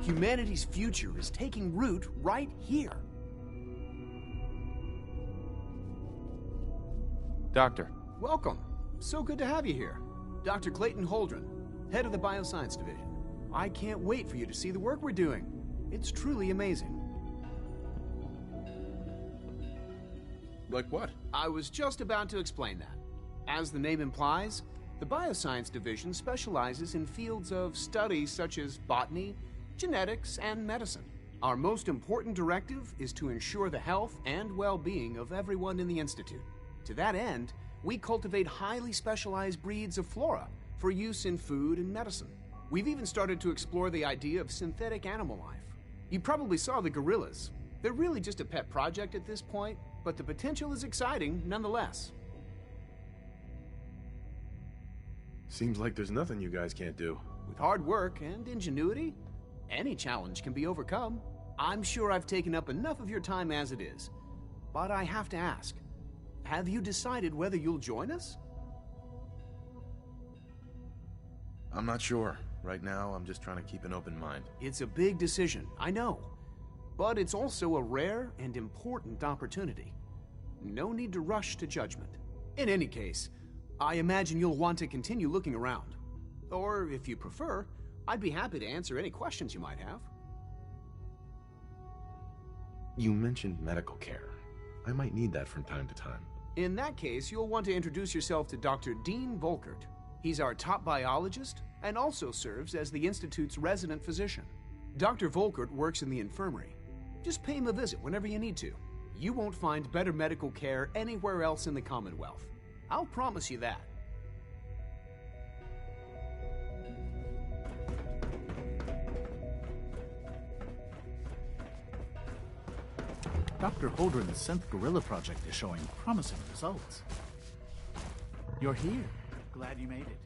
Humanity's future is taking root right here. Doctor. Welcome. So good to have you here. Dr. Clayton Holdren, head of the Bioscience Division. I can't wait for you to see the work we're doing. It's truly amazing. Like what? I was just about to explain that. As the name implies, the Bioscience Division specializes in fields of study such as botany, genetics, and medicine. Our most important directive is to ensure the health and well-being of everyone in the Institute. To that end, we cultivate highly specialized breeds of flora for use in food and medicine. We've even started to explore the idea of synthetic animal life. You probably saw the gorillas. They're really just a pet project at this point, but the potential is exciting nonetheless. Seems like there's nothing you guys can't do. With hard work and ingenuity, any challenge can be overcome. I'm sure I've taken up enough of your time as it is. But I have to ask, have you decided whether you'll join us? I'm not sure. Right now, I'm just trying to keep an open mind. It's a big decision, I know. But it's also a rare and important opportunity. No need to rush to judgment. In any case, I imagine you'll want to continue looking around. Or, if you prefer, I'd be happy to answer any questions you might have. You mentioned medical care. I might need that from time to time. In that case, you'll want to introduce yourself to Dr. Dean Volkert. He's our top biologist and also serves as the Institute's resident physician. Dr. Volkert works in the infirmary. Just pay him a visit whenever you need to. You won't find better medical care anywhere else in the Commonwealth. I'll promise you that. Dr. Holdren's Synth Gorilla project is showing promising results. You're here. Glad you made it.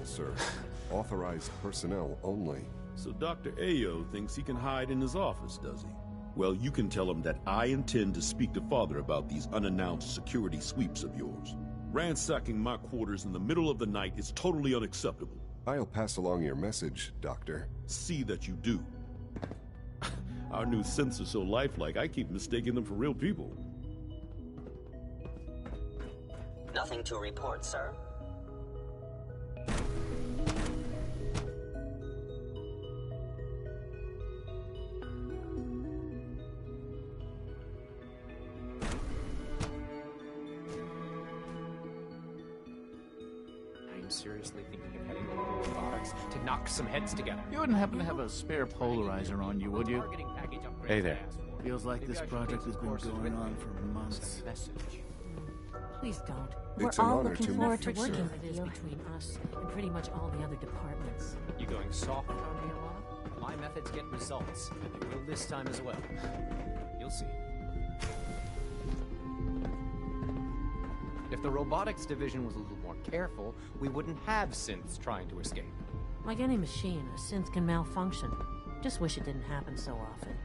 Sir. Authorized personnel only. So Dr. Ayo thinks he can hide in his office, does he? Well, you can tell him that I intend to speak to Father about these unannounced security sweeps of yours. Ransacking my quarters in the middle of the night is totally unacceptable. I'll pass along your message, Doctor. See that you do. Our new synths are so lifelike, I keep mistaking them for real people. Nothing to report, sir. Seriously thinking of heading over to robotics to knock some heads together. You wouldn't happen to have a spare polarizer on you, would you? Hey there. Feels like this project has been going on for months. Please don't. It's We're an all honor looking to forward meet to you, working sir. with It is you. between us and pretty much all the other departments. You going soft on me, Alana? My methods get results, and they will this time as well. You'll see. If the robotics division was a little more careful, we wouldn't have synths trying to escape. Like any machine, a synth can malfunction. Just wish it didn't happen so often.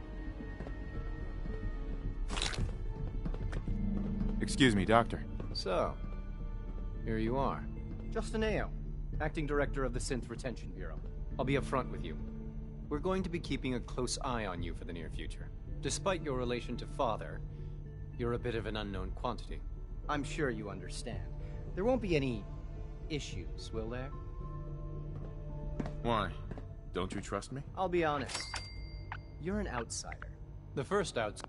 Excuse me, Doctor. So, here you are. Justin Ayo, Acting Director of the Synth Retention Bureau. I'll be upfront with you. We're going to be keeping a close eye on you for the near future. Despite your relation to Father, you're a bit of an unknown quantity. I'm sure you understand. There won't be any issues, will there? Why? Don't you trust me? I'll be honest. You're an outsider. The first outsider.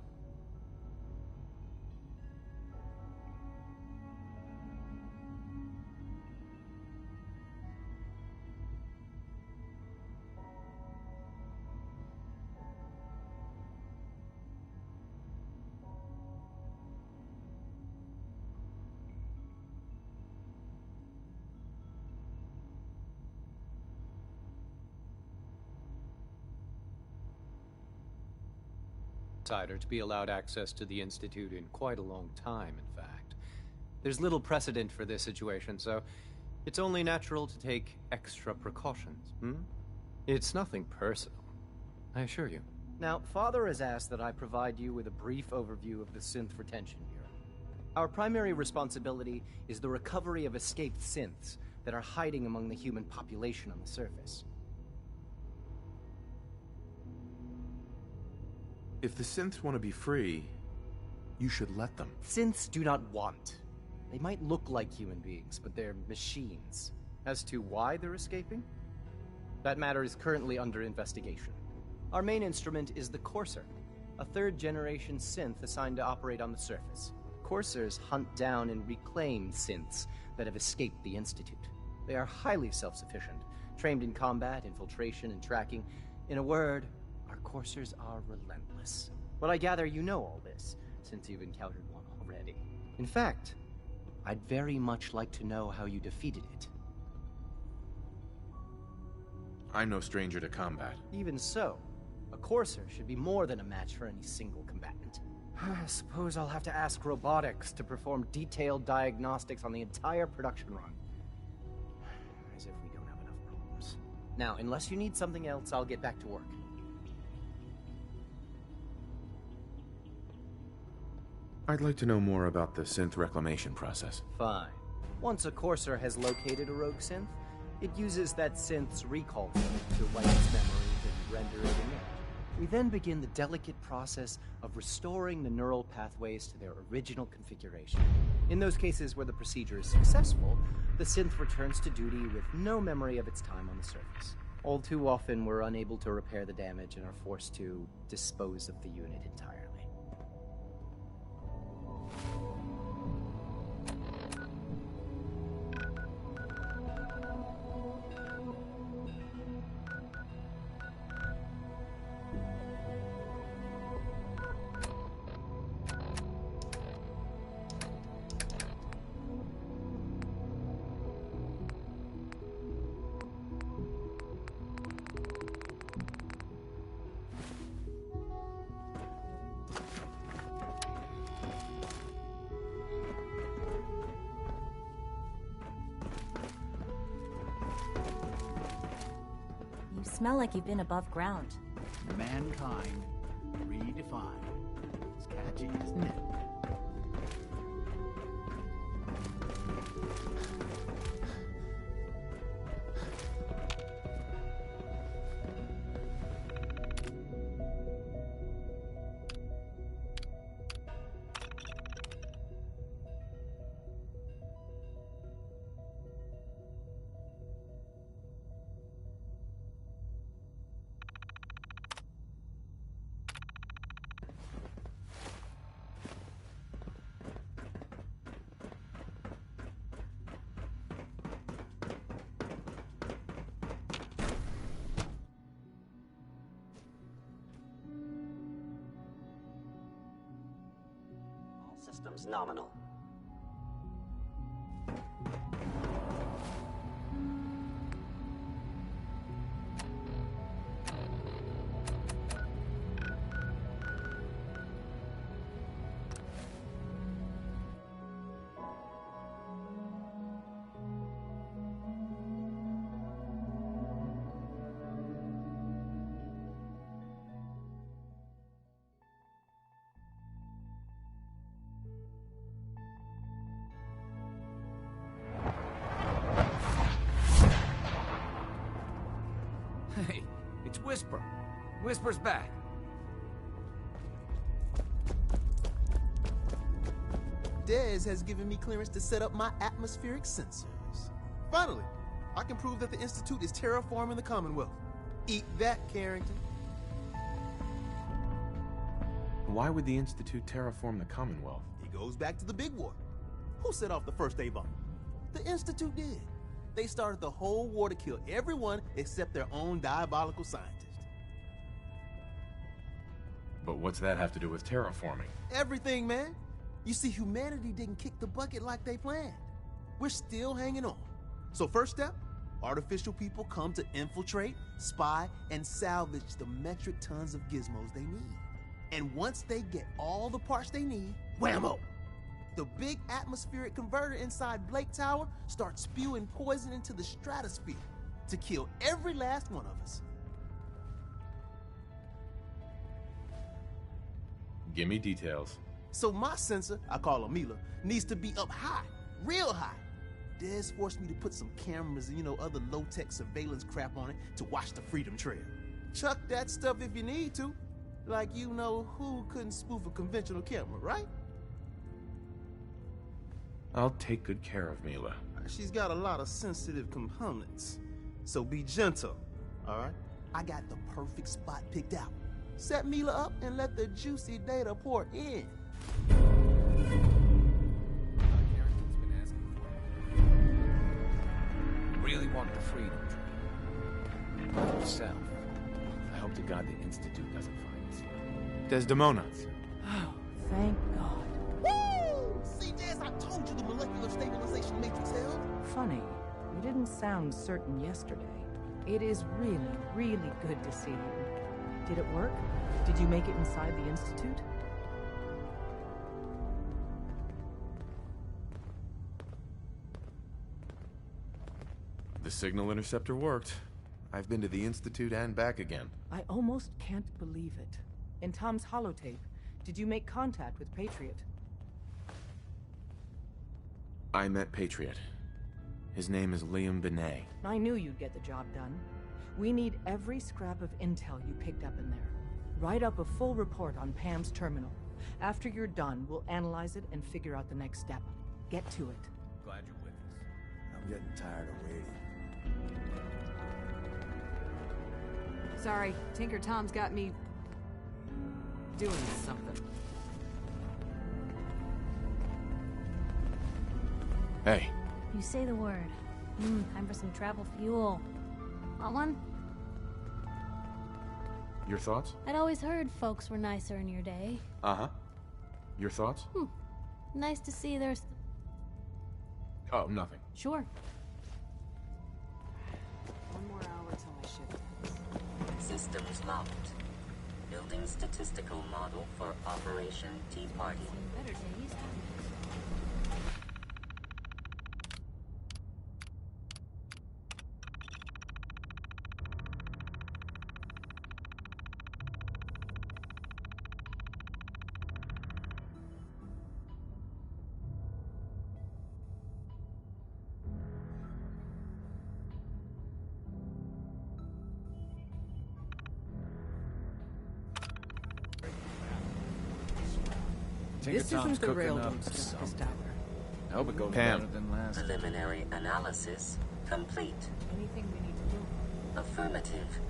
To be allowed access to the Institute in quite a long time, in fact. There's little precedent for this situation, so it's only natural to take extra precautions, It's nothing personal, I assure you. Now, Father has asked that I provide you with a brief overview of the Synth Retention Bureau. Our primary responsibility is the recovery of escaped synths that are hiding among the human population on the surface. If the synths want to be free, you should let them. Synths do not want. They might look like human beings, but they're machines. As to why they're escaping? That matter is currently under investigation. Our main instrument is the Courser, a third-generation synth assigned to operate on the surface. Coursers hunt down and reclaim synths that have escaped the Institute. They are highly self-sufficient, trained in combat, infiltration, and tracking. In a word, our Coursers are relentless. But I gather you know all this, since you've encountered one already. In fact, I'd very much like to know how you defeated it. I'm no stranger to combat. Even so, a Courser should be more than a match for any single combatant. I suppose I'll have to ask robotics to perform detailed diagnostics on the entire production run. As if we don't have enough problems. Now, unless you need something else, I'll get back to work. I'd like to know more about the synth reclamation process. Fine. Once a Courser has located a rogue synth, it uses that synth's recall code to wipe its memory and render it inert. We then begin the delicate process of restoring the neural pathways to their original configuration. In those cases where the procedure is successful, the synth returns to duty with no memory of its time on the surface. All too often, we're unable to repair the damage and are forced to dispose of the unit entirely. You smell like you've been above ground. Mankind redefined. It's catchy, isn't it? Systems nominal. Hey, it's Whisper. Whisper's back. Dez has given me clearance to set up my atmospheric sensors. Finally, I can prove that the Institute is terraforming the Commonwealth. Eat that, Carrington. Why would the Institute terraform the Commonwealth? It goes back to the big war. Who set off the first A-bomb? The Institute did. They started the whole war to kill everyone except their own diabolical scientist. But what's that have to do with terraforming? Everything, man. You see, humanity didn't kick the bucket like they planned. We're still hanging on. So first step, artificial people come to infiltrate, spy, and salvage the metric tons of gizmos they need. And once they get all the parts they need, whammo! The big atmospheric converter inside Blake Tower starts spewing poison into the stratosphere to kill every last one of us. Give me details. So my sensor, I call her Mila, needs to be up high, real high. Dez forced me to put some cameras and, other low-tech surveillance crap on it to watch the Freedom Trail. Chuck that stuff if you need to. Like who couldn't spoof a conventional camera, right? I'll take good care of Mila. She's got a lot of sensitive components. So be gentle, all right? I got the perfect spot picked out. Set Mila up and let the juicy data pour in. Really want the Freedom Trail. For yourself. I hope to God the Institute doesn't find us here. Desdemona. Oh, thank God. Woo! See, Dez, I told you the molecular stabilization matrix held. Funny, you didn't sound certain yesterday. It is really, really good to see you. Did it work? Did you make it inside the Institute? The signal interceptor worked. I've been to the Institute and back again. I almost can't believe it. In Tom's holotape, did you make contact with Patriot? I met Patriot. His name is Liam Benet. I knew you'd get the job done. We need every scrap of intel you picked up in there. Write up a full report on Pam's terminal. After you're done, we'll analyze it and figure out the next step. Get to it. Glad you're with us. I'm getting tired of waiting. Sorry, Tinker Tom's got me doing something. Hey. You say the word. Time for some travel fuel. Want one? Your thoughts? I'd always heard folks were nicer in your day. Uh-huh. Your thoughts? Nice to see there's... Oh, nothing. Sure. One more hour till my shift ends. Systems locked. Building statistical model for Operation Tea Party. Better days. This isn't the railroad stuff this hour. I hope it goes Pam. better than last. Preliminary analysis complete. Anything we need to do? Affirmative.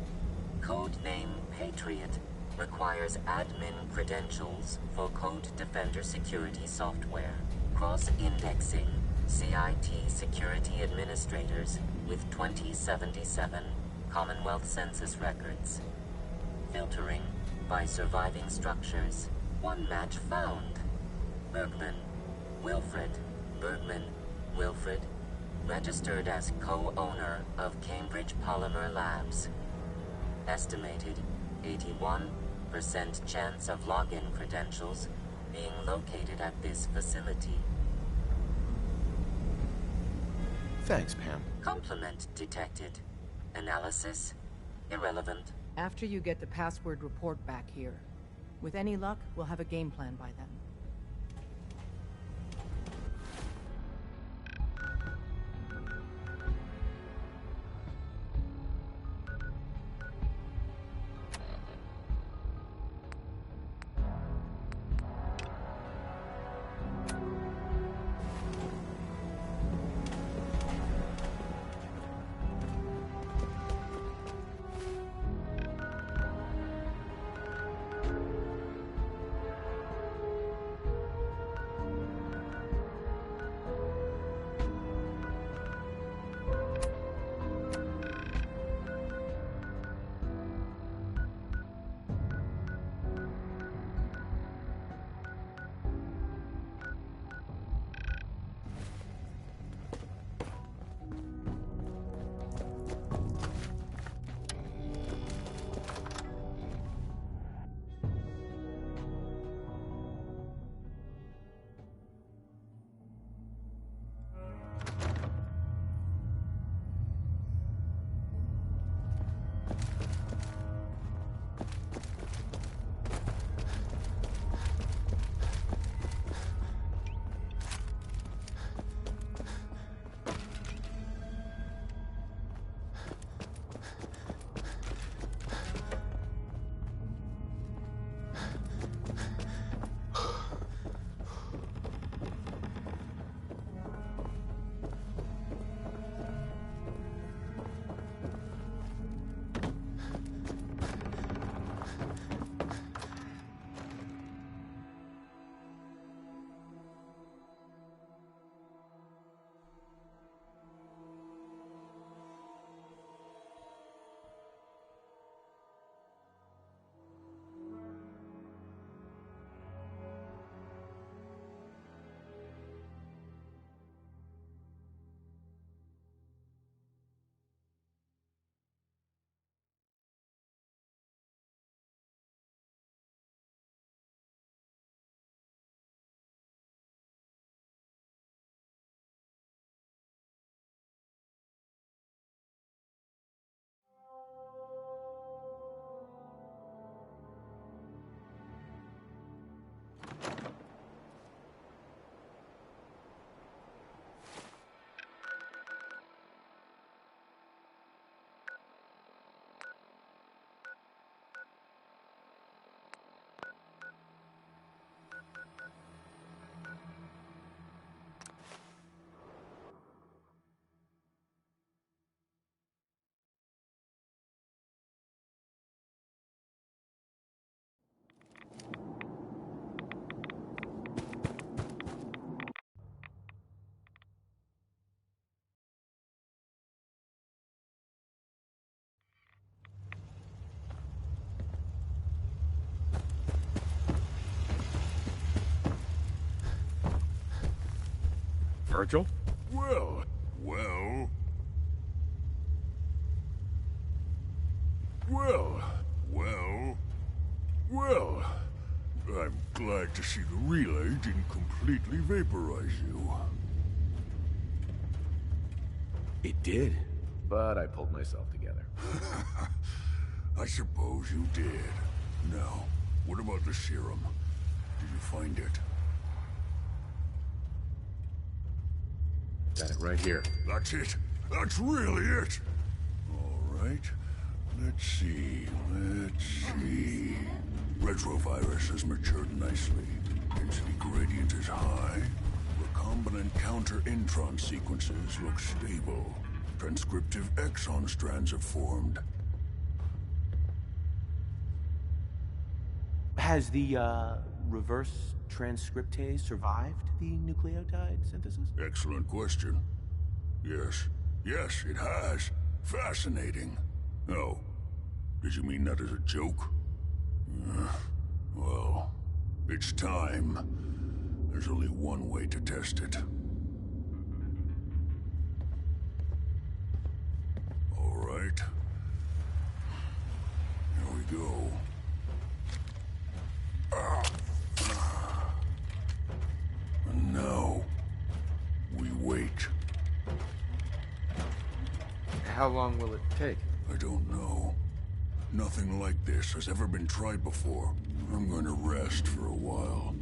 Codename Patriot requires admin credentials for Code Defender security software. Cross-indexing CIT security administrators with 2077 Commonwealth Census records. Filtering by surviving structures. One match found. Bergman. Wilfred. Bergman. Wilfred. Registered as co-owner of Cambridge Polymer Labs. Estimated 81% chance of login credentials being located at this facility. Thanks, Pam. Complement detected. Analysis irrelevant. After you get the password report back here. With any luck, we'll have a game plan by then. Virgil? Well. I'm glad to see the relay didn't completely vaporize you. It did, but I pulled myself together. I suppose you did. Now, what about the serum? Did you find it? Got it right here. That's it. That's really it. All right. Let's see. Retrovirus has matured nicely. Density gradient is high. Recombinant counter-intron sequences look stable. Transcriptive exon strands have formed. Has the, reverse transcriptase survived the nucleotide synthesis? Excellent question. Yes, it has. Fascinating. Oh, did you mean that as a joke? Well, it's time. There's only one way to test it. All right. Here we go. And now, we wait. How long will it take? I don't know. Nothing like this has ever been tried before. I'm going to rest for a while.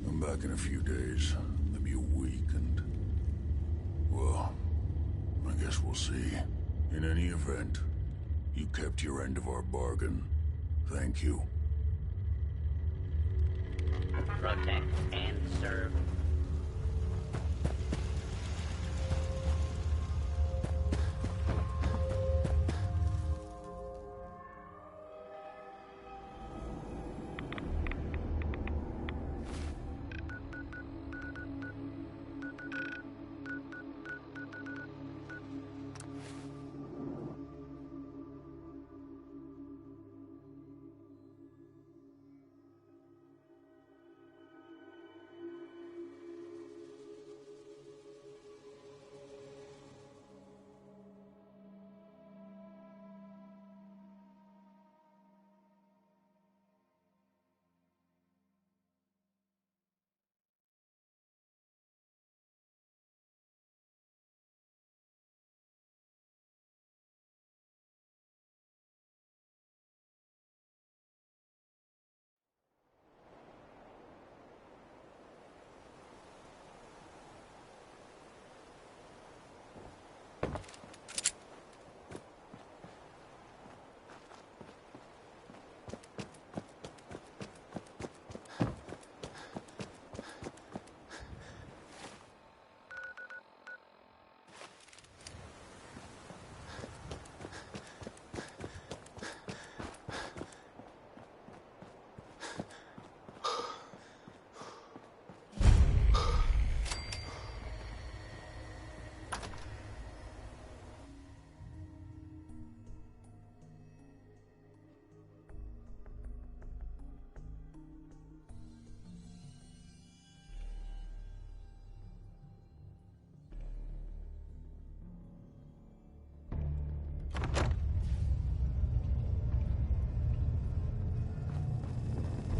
I'm back in a few days, maybe a week, and... well, I guess we'll see. In any event, you kept your end of our bargain. Thank you. Protect and serve.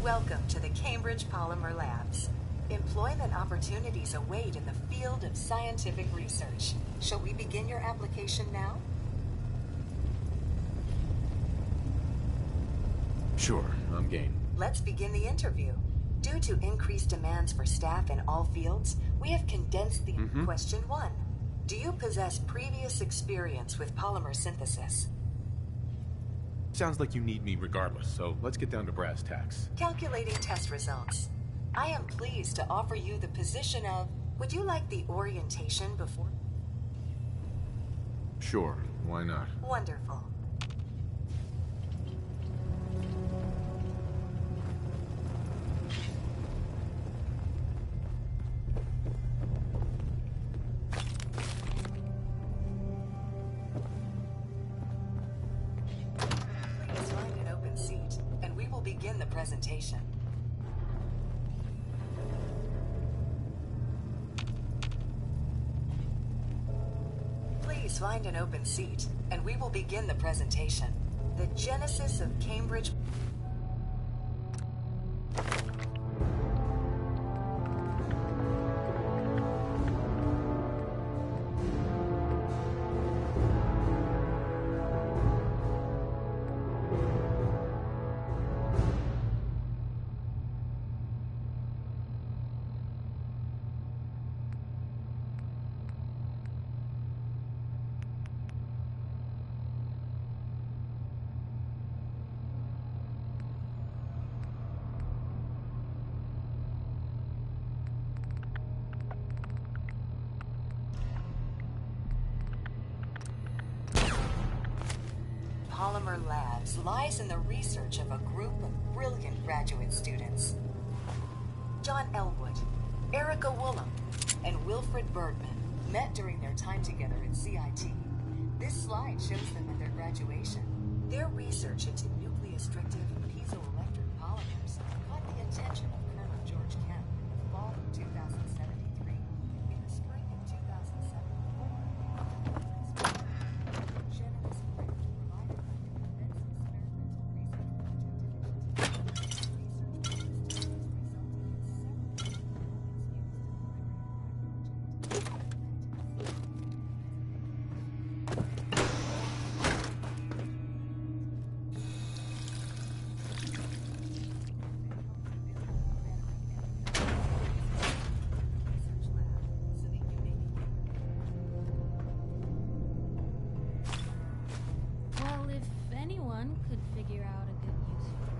Welcome to the Cambridge Polymer Labs. Employment opportunities await in the field of scientific research. Shall we begin your application now? Sure, I'm game. Let's begin the interview. Due to increased demands for staff in all fields, we have condensed the question 1. Do you possess previous experience with polymer synthesis? Sounds like you need me regardless, so let's get down to brass tacks. Calculating test results. I am pleased to offer you the position of... Would you like the orientation before? Sure, why not? Wonderful. Please find an open seat, and we will begin the presentation. Please find an open seat, and we will begin the presentation. The Genesis of Cambridge... Polymer Labs lies in the research of a group of brilliant graduate students. John Elwood, Erica Woolham, and Wilfred Bergman met during their time together at CIT. This slide shows them at their graduation. Their research into nucleostrictive piezoelectric polymers caught the attention of Colonel George Kemp in the fall of 2073. In the spring of 2007, could figure out a good use for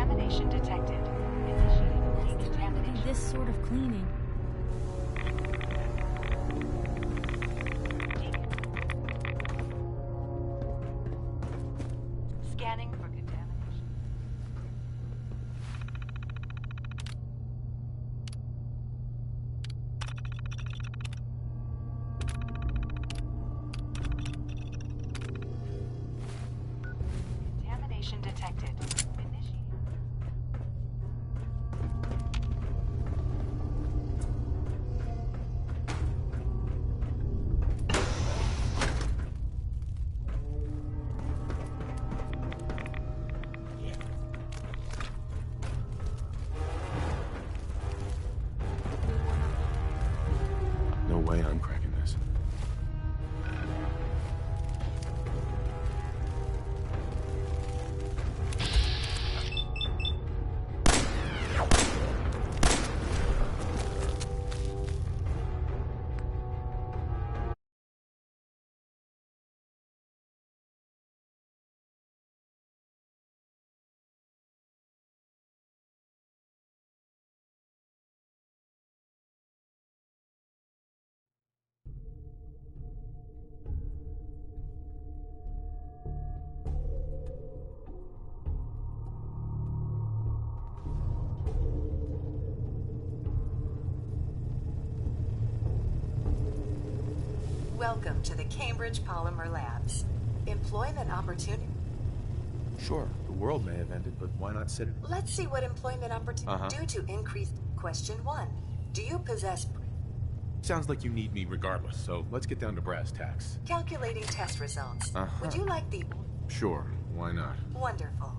Contamination detected. Initiating decontamination. this sort of cleaning. Scanning for contamination. Contamination detected. No way I'm cracking this. Welcome to the Cambridge Polymer Labs. Employment opportunity. Sure, the world may have ended, but why not set it? Let's see what employment opportunity due to increased. Question 1. Do you possess Sounds like you need me regardless, so let's get down to brass tacks. calculating test results? Would you like the Sure, why not? wonderful?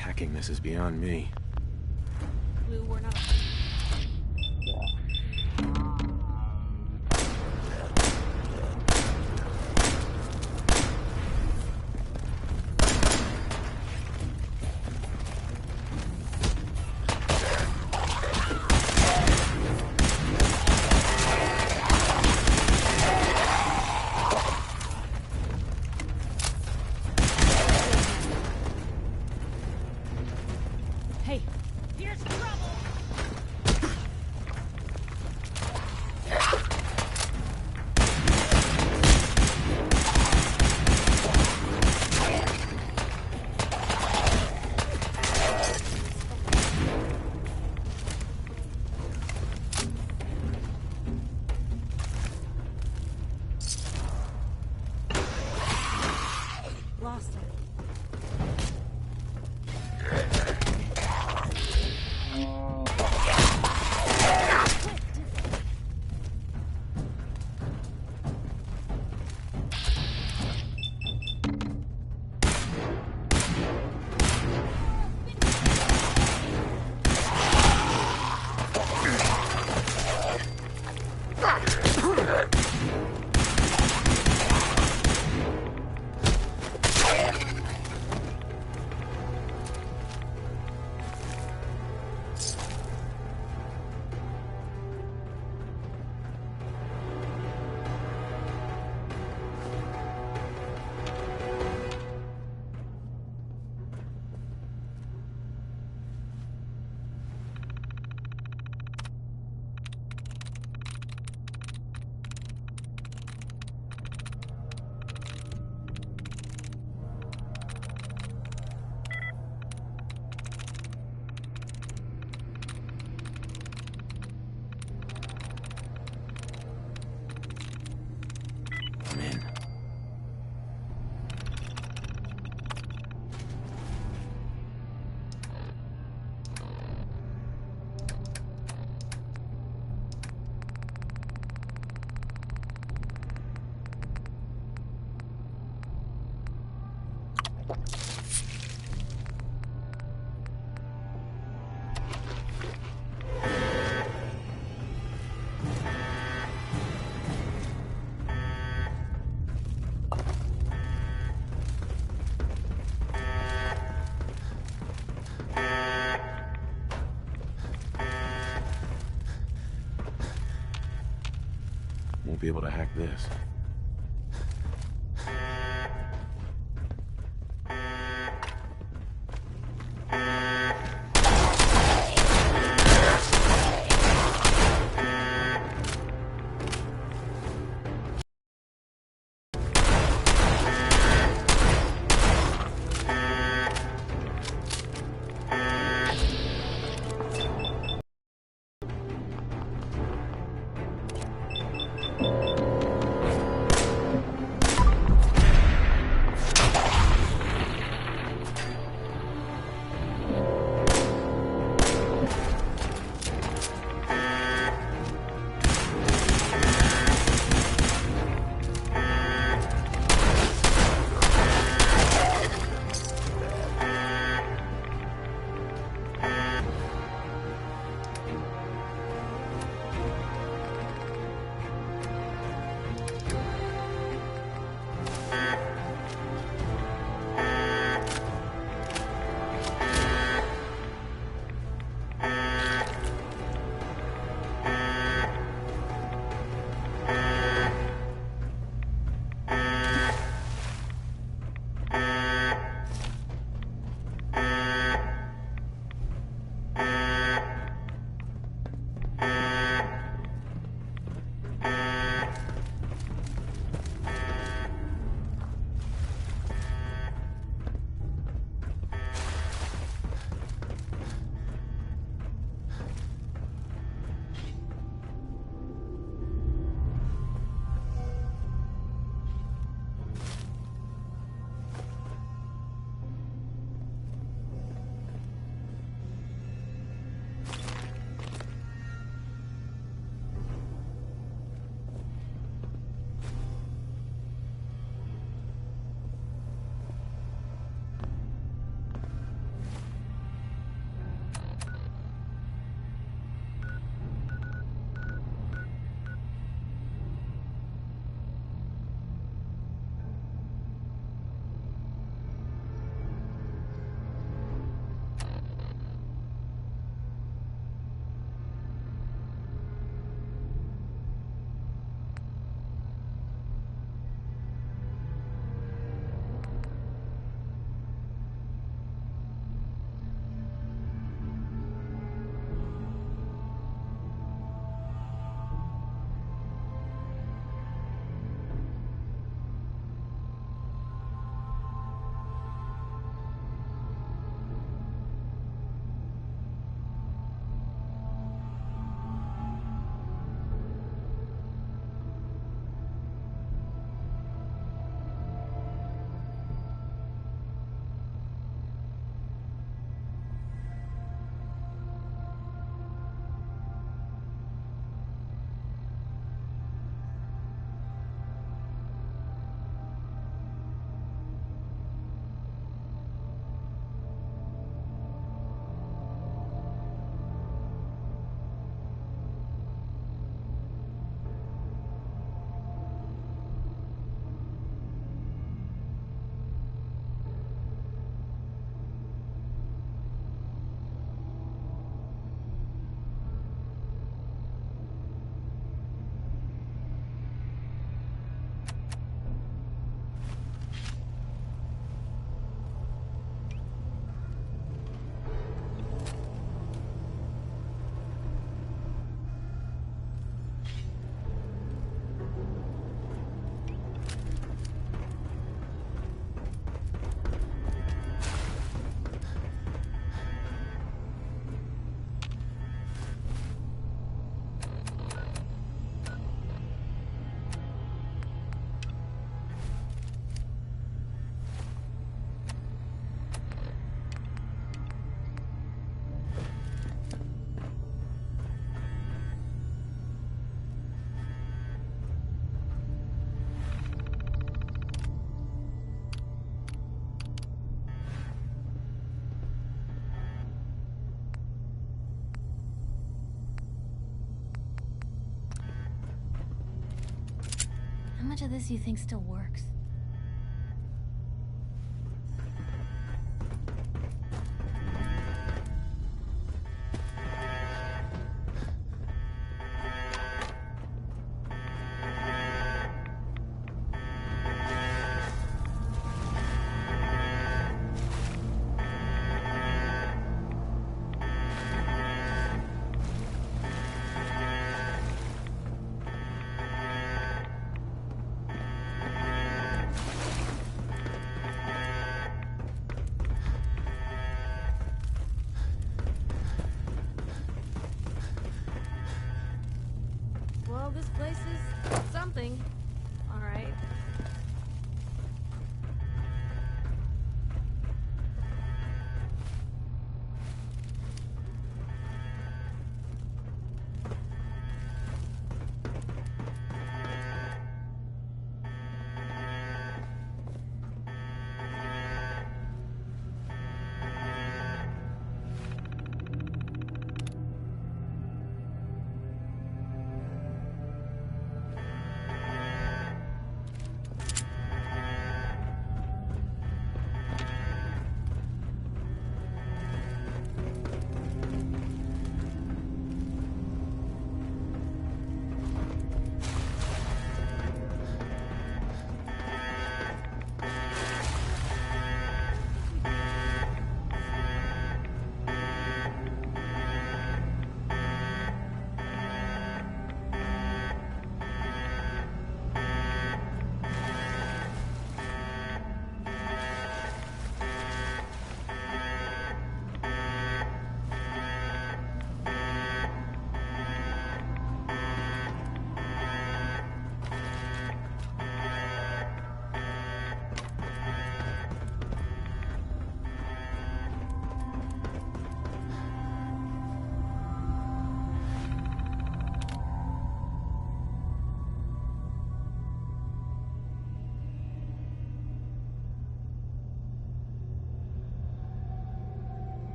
Hacking this is beyond me. Blue, we're not. Hey, here's trouble! Lost him. I'm in. Won't be able to hack this. much of this you think still works? Well, this place is something. All right.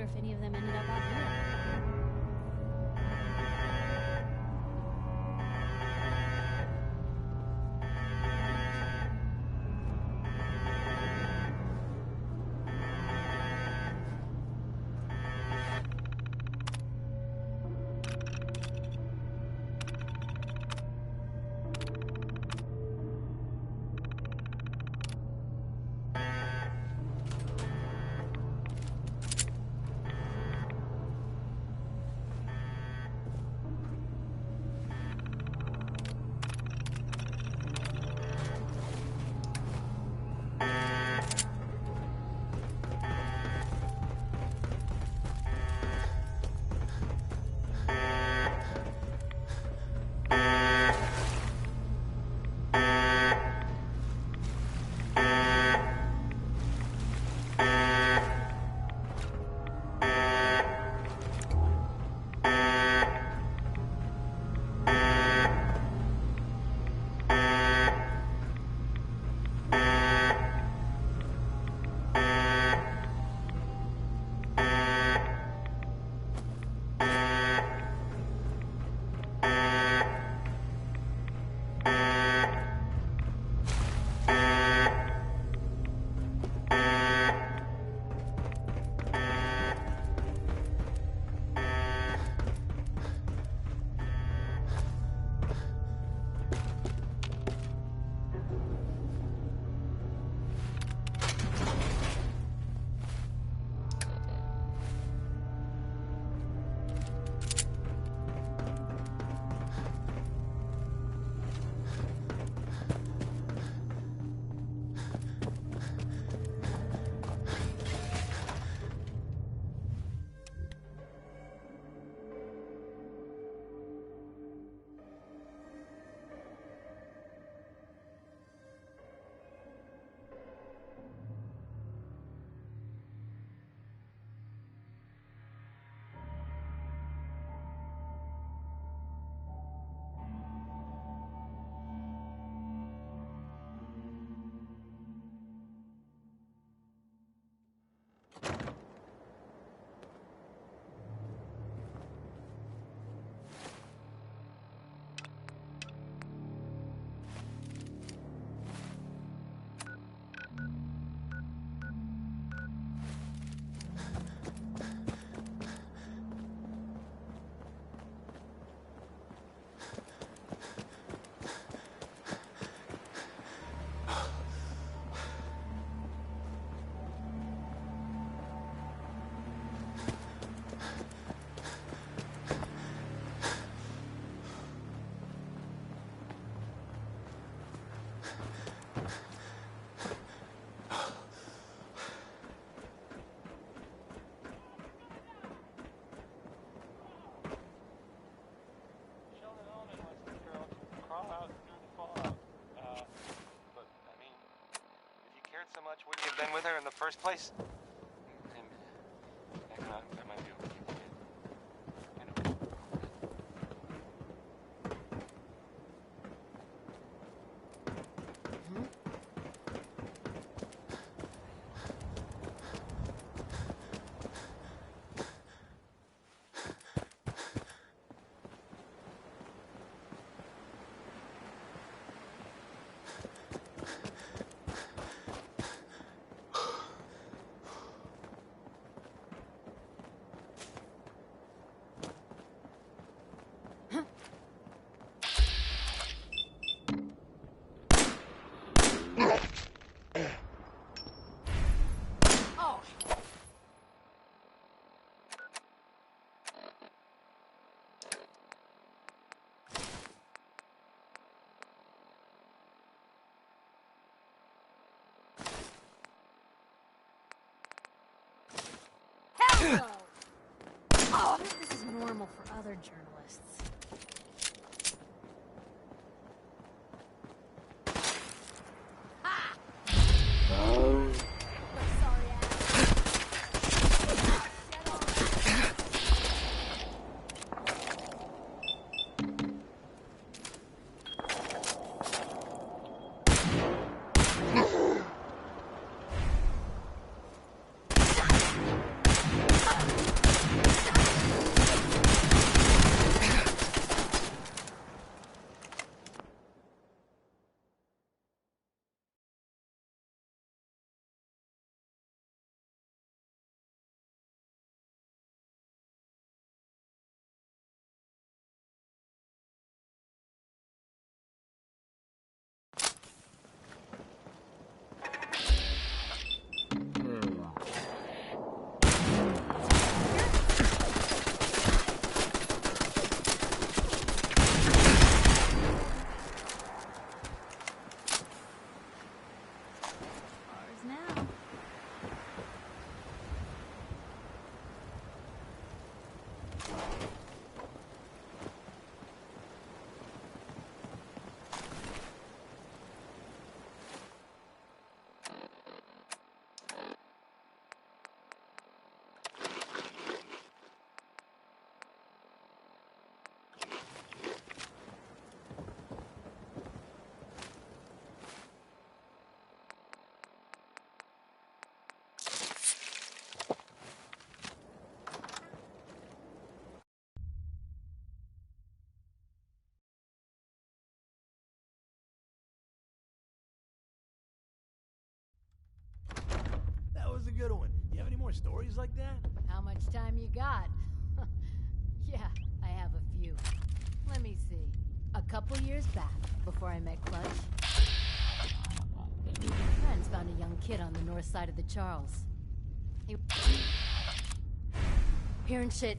wonder if any of them ended up out here. So much, wouldn't you have been with her in the first place? That might be okay. Hello! Oh, this is normal for other journalists. more stories like that? How much time you got? Yeah, I have a few. Let me see. A couple years back, before I met Clutch, friends found a young kid on the north side of the Charles. He... Hearing shit.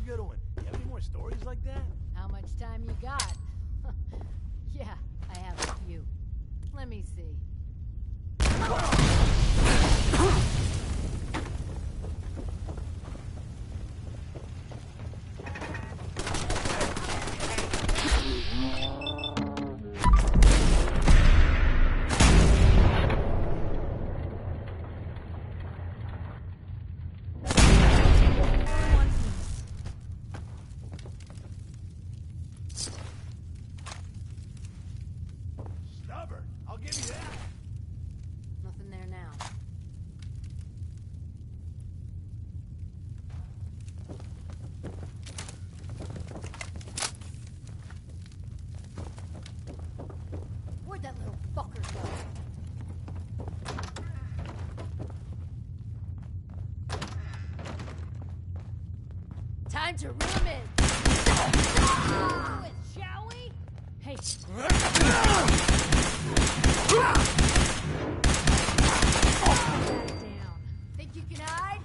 Good one. You have any more stories like that? How much time you got? Yeah, I have a few. Let me see. Nothing there now. Where'd that little fucker go? Time to reel him in. Do it, shall we? Hey. Think you can hide?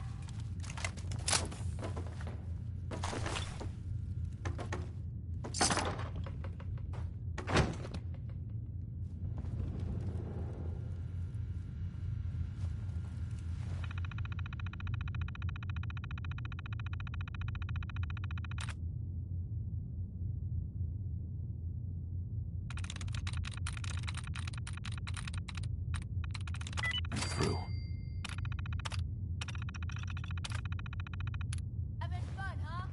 Through. Having fun, huh?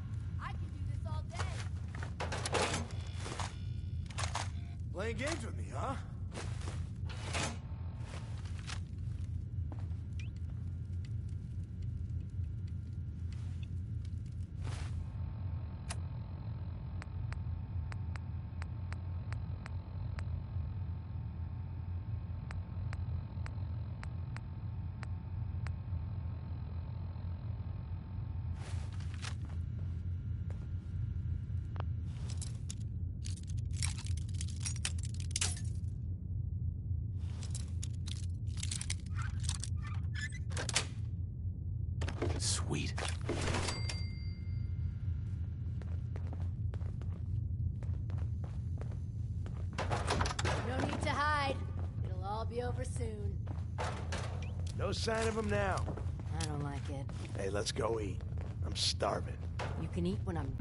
I can do this all day. Playing games with me, huh? Sweet. No need to hide. It'll all be over soon. No sign of him now. I don't like it. Hey, let's go eat. I'm starving. You can eat when I'm...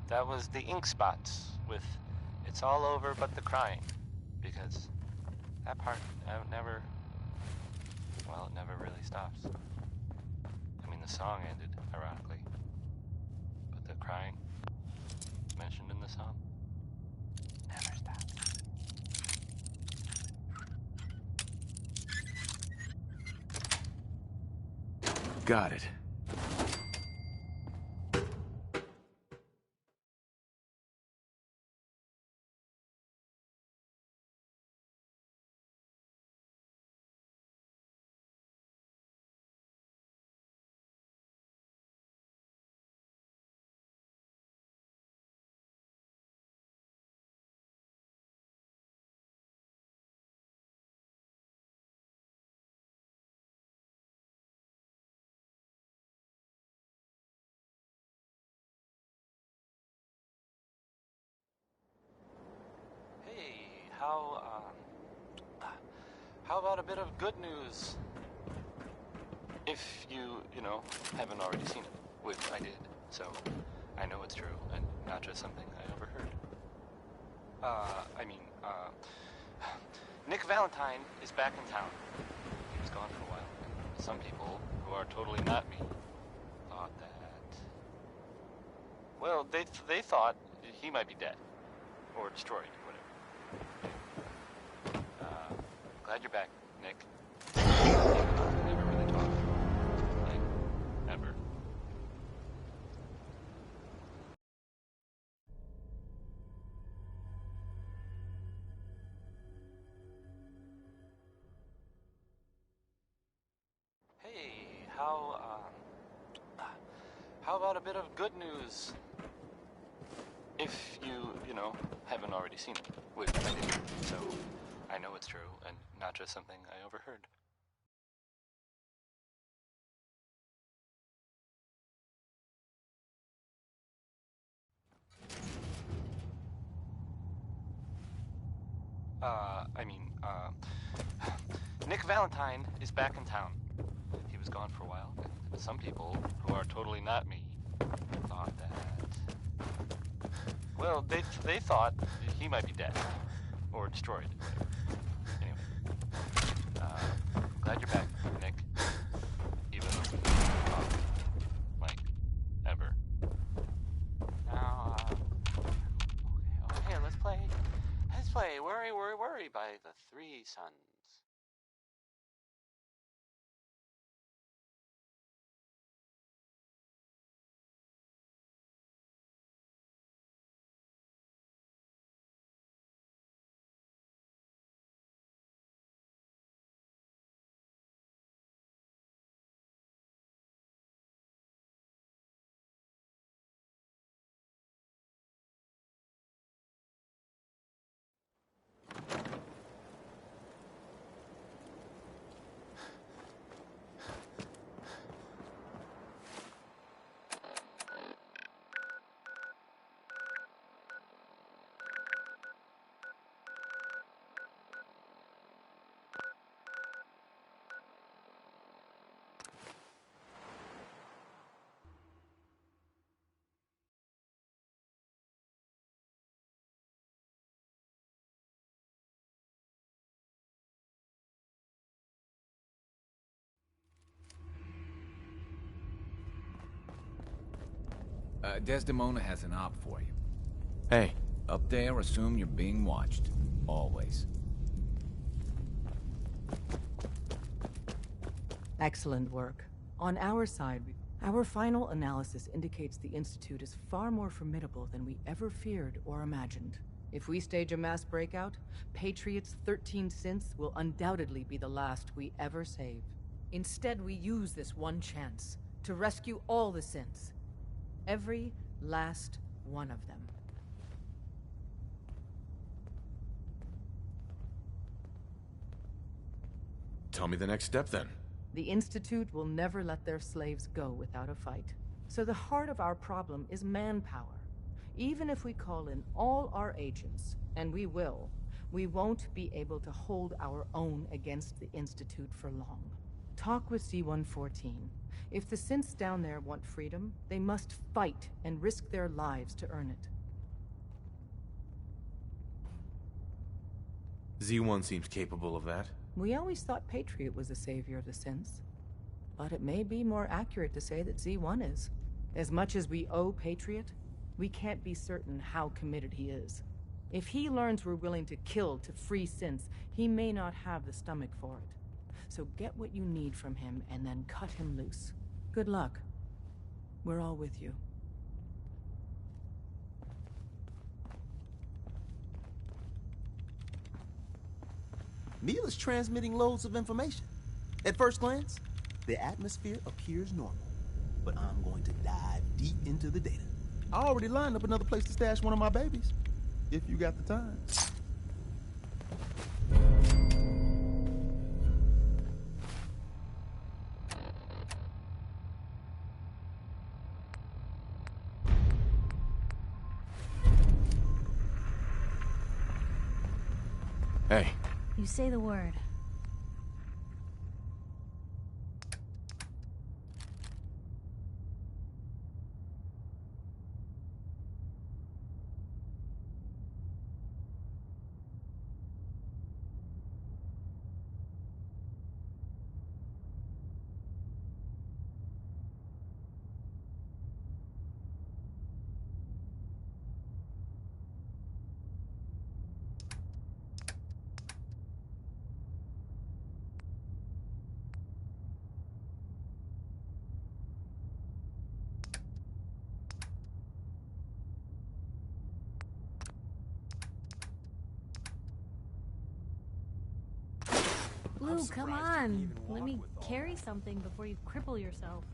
That was the ink spots with "It's all over but the crying," because that part never, well, it never really stops. I mean, the song ended, ironically, but the crying mentioned in the song, Got it. How about a bit of good news? If you know, haven't already seen it, which I did, so I know it's true and not just something I overheard. Nick Valentine is back in town. He was gone for a while. And some people, who are totally not me, thought that... Well, they thought he might be dead. Or destroyed, whatever. Glad you're back, Nick. Never really talked. Like, ever. Hey, how about a bit of good news? If you know, haven't already seen it, which I did, so I know it's true and not just something I overheard. Nick Valentine is back in town. He was gone for a while, and some people, who are totally not me, thought that... Well, they thought he might be dead. Or destroyed. Anyway. Glad you're back, Nick. Even, like, ever. Now, okay, let's play Worry, Worry, Worry by the Three Sons. Desdemona has an op for you. Hey. Up there, assume you're being watched. Always. Excellent work. On our side, our final analysis indicates the Institute is far more formidable than we ever feared or imagined. If we stage a mass breakout, Patriot's 13 synths will undoubtedly be the last we ever save. Instead, we use this one chance to rescue all the synths. Every last one of them. Tell me the next step, then. The Institute will never let their slaves go without a fight. So the heart of our problem is manpower. Even if we call in all our agents, and we will, we won't be able to hold our own against the Institute for long. Talk with C-114. If the synths down there want freedom, they must fight and risk their lives to earn it. Z1 seems capable of that. We always thought Patriot was the savior of the synths. But it may be more accurate to say that Z1 is. As much as we owe Patriot, we can't be certain how committed he is. If he learns we're willing to kill to free synths, he may not have the stomach for it. So get what you need from him and then cut him loose. Good luck. We're all with you. Mila's transmitting loads of information. At first glance, the atmosphere appears normal, but I'm going to dive deep into the data. I already lined up another place to stash one of my babies, if you got the time. Hey. You say the word. Blue, come on. Let me carry something before you cripple yourself.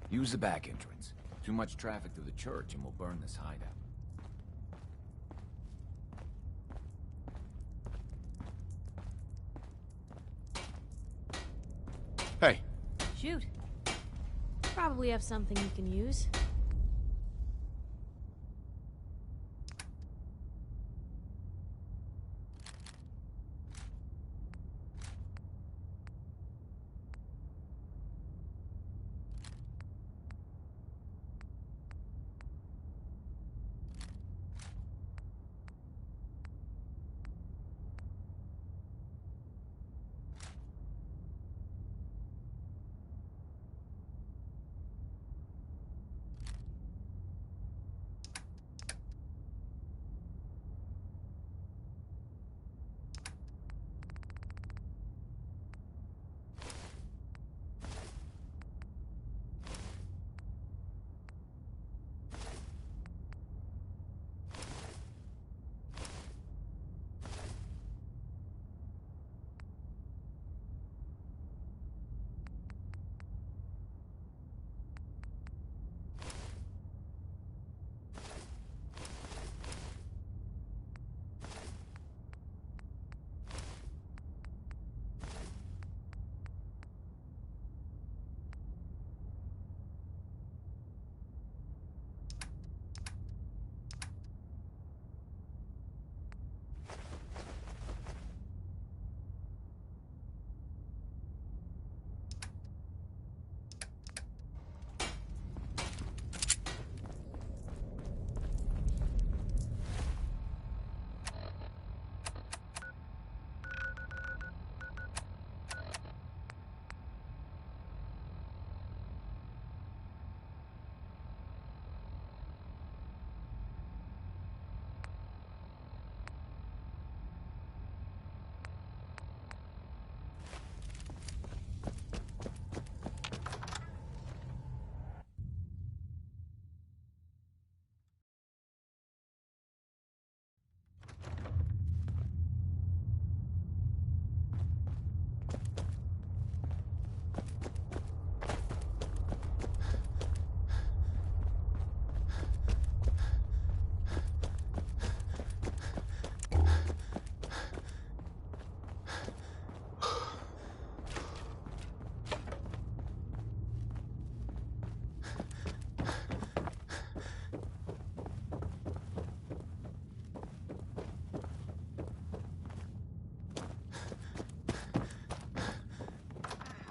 Use the back entrance. Too much traffic through the church and we'll burn this hideout. Hey. Shoot. Probably have something you can use.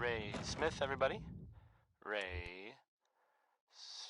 Ray Smith, everybody. Ray Smith.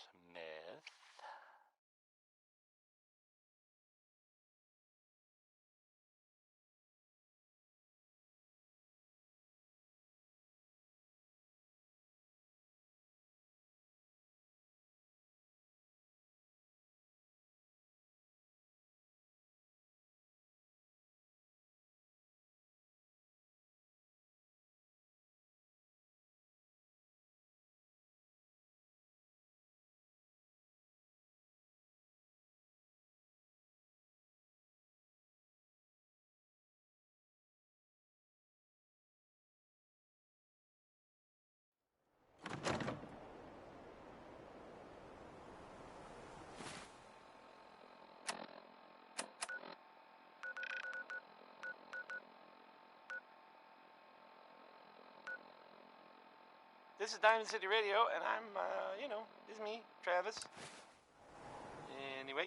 This is Diamond City Radio, and I'm, it's me, Travis. Anyway.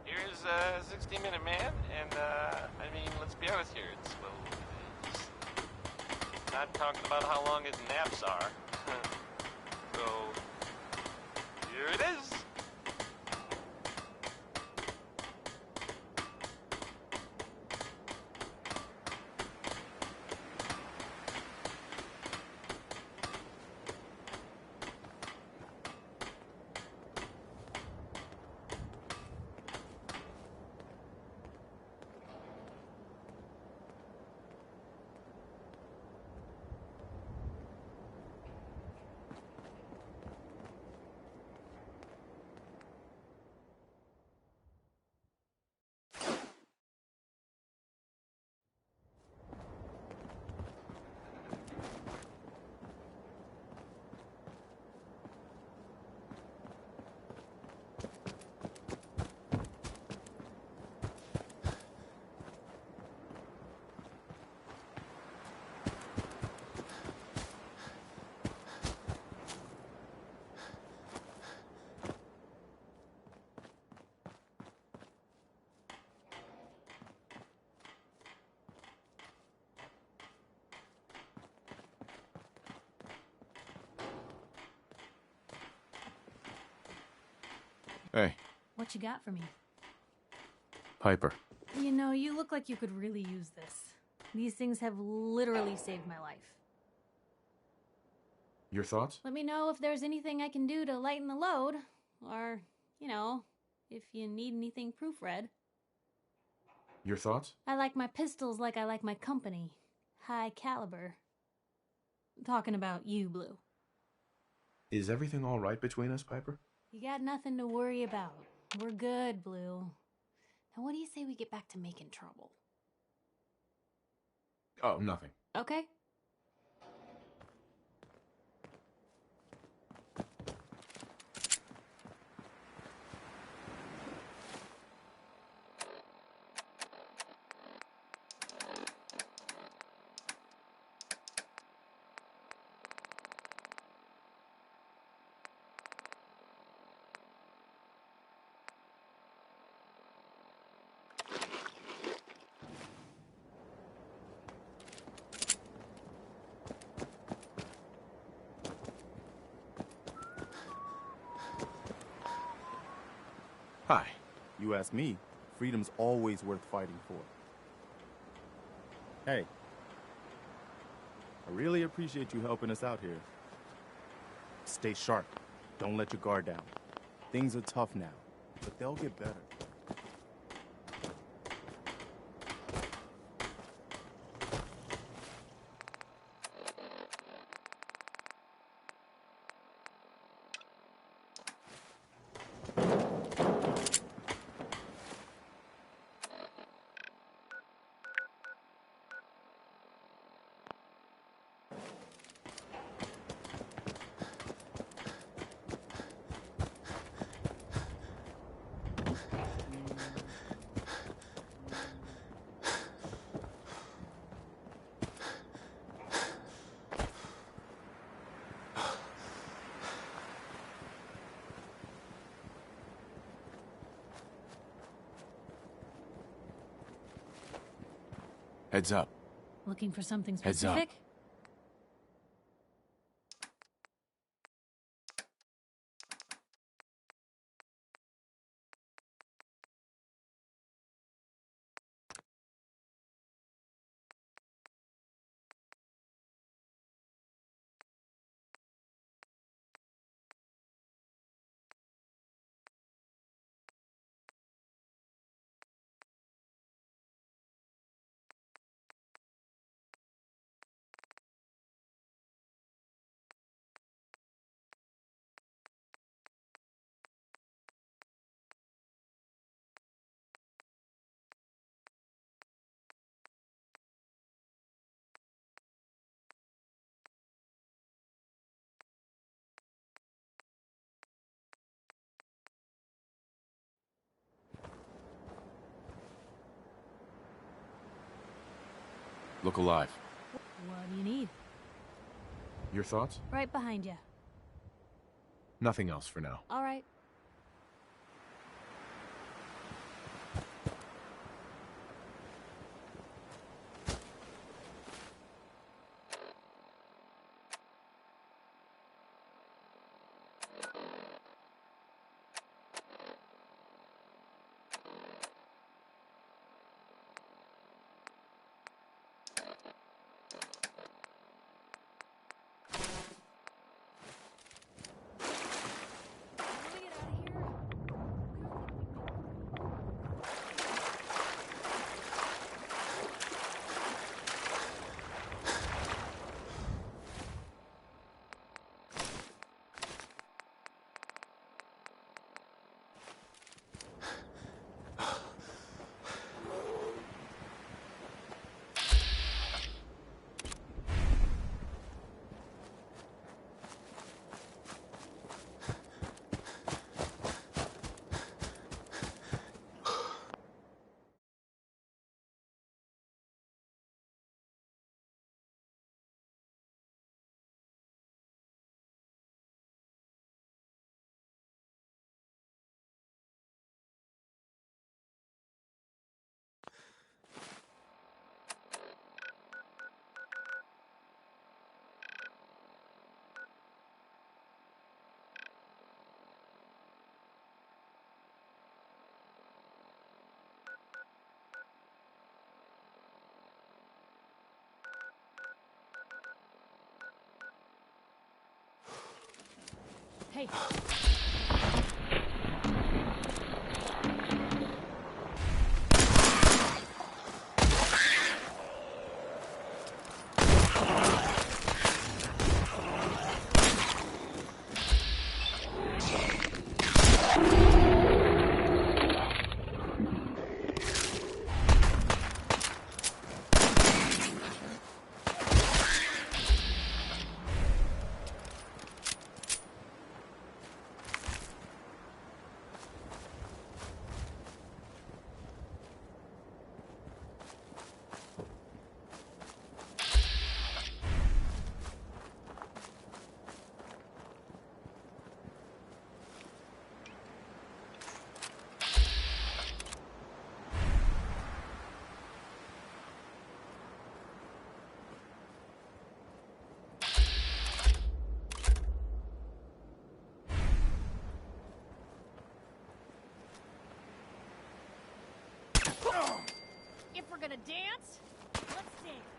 Here's a 60-minute man, and, let's be honest here, it's, not talking about how long his naps are. So, here it is. Hey, What you got for me? Piper. You know, you look like you could really use this. These things have literally saved my life. Your thoughts? Let me know if there's anything I can do to lighten the load. Or, if you need anything proofread. Your thoughts? I like my pistols like I like my company. High caliber. I'm talking about you, Blue. Is everything all right between us, Piper? You got nothing to worry about. We're good, Blue. Now what do you say we get back to making trouble? Oh, nothing. Okay. Hi. You ask me, freedom's always worth fighting for. Hey. I really appreciate you helping us out here. Stay sharp. Don't let your guard down. Things are tough now, but they'll get better. Heads up. Looking for something Heads up. specific? Look alive. What do you need? Your thoughts? Right behind you. Nothing else for now. All right. Hey. If we're gonna dance, let's dance.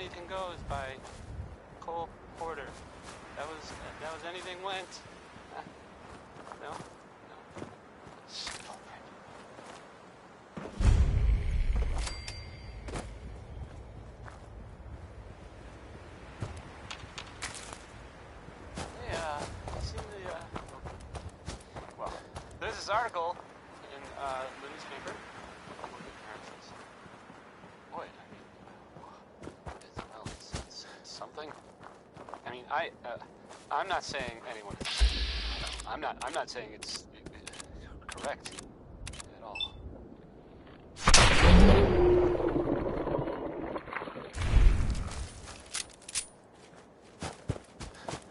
Anything Goes by Cole Porter. That was Anything Went. No? No. Well, there's this article in the newspaper. Boy, it's something. I mean, I'm not saying anyone. I'm not saying it's correct at all.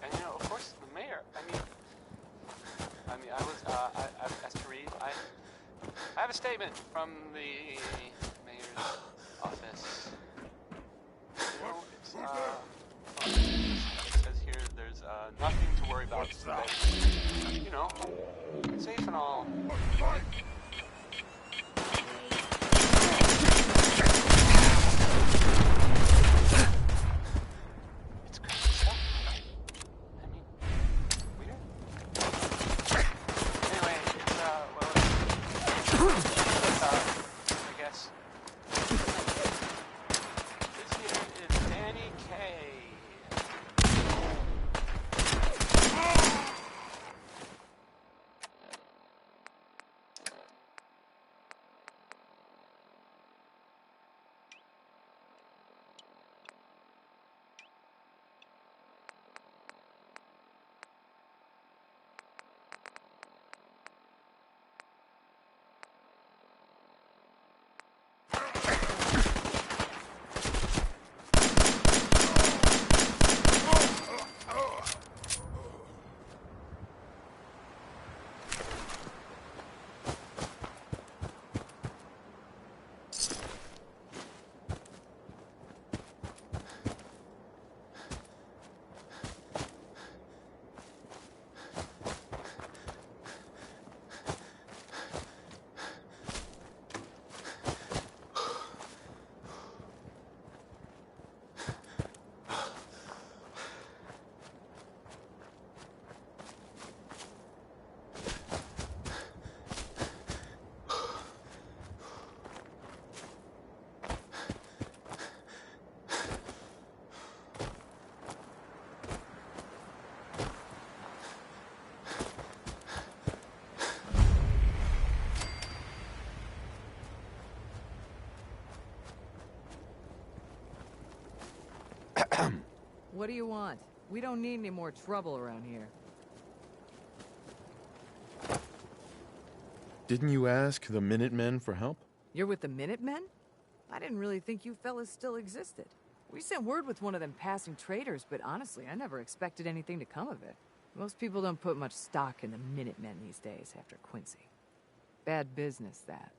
And of course, the mayor. I was asked to read. I have a statement from the mayor's office. It says here there's nothing to worry about. Safe and all. It's crazy stuff, right? I mean, weird. Anyway, I guess. This here is Danny Kaye. What do you want? We don't need any more trouble around here. Didn't you ask the Minutemen for help? You're with the Minutemen? I didn't really think you fellas still existed. We sent word with one of them passing traders, but honestly, I never expected anything to come of it. Most people don't put much stock in the Minutemen these days after Quincy. Bad business, that.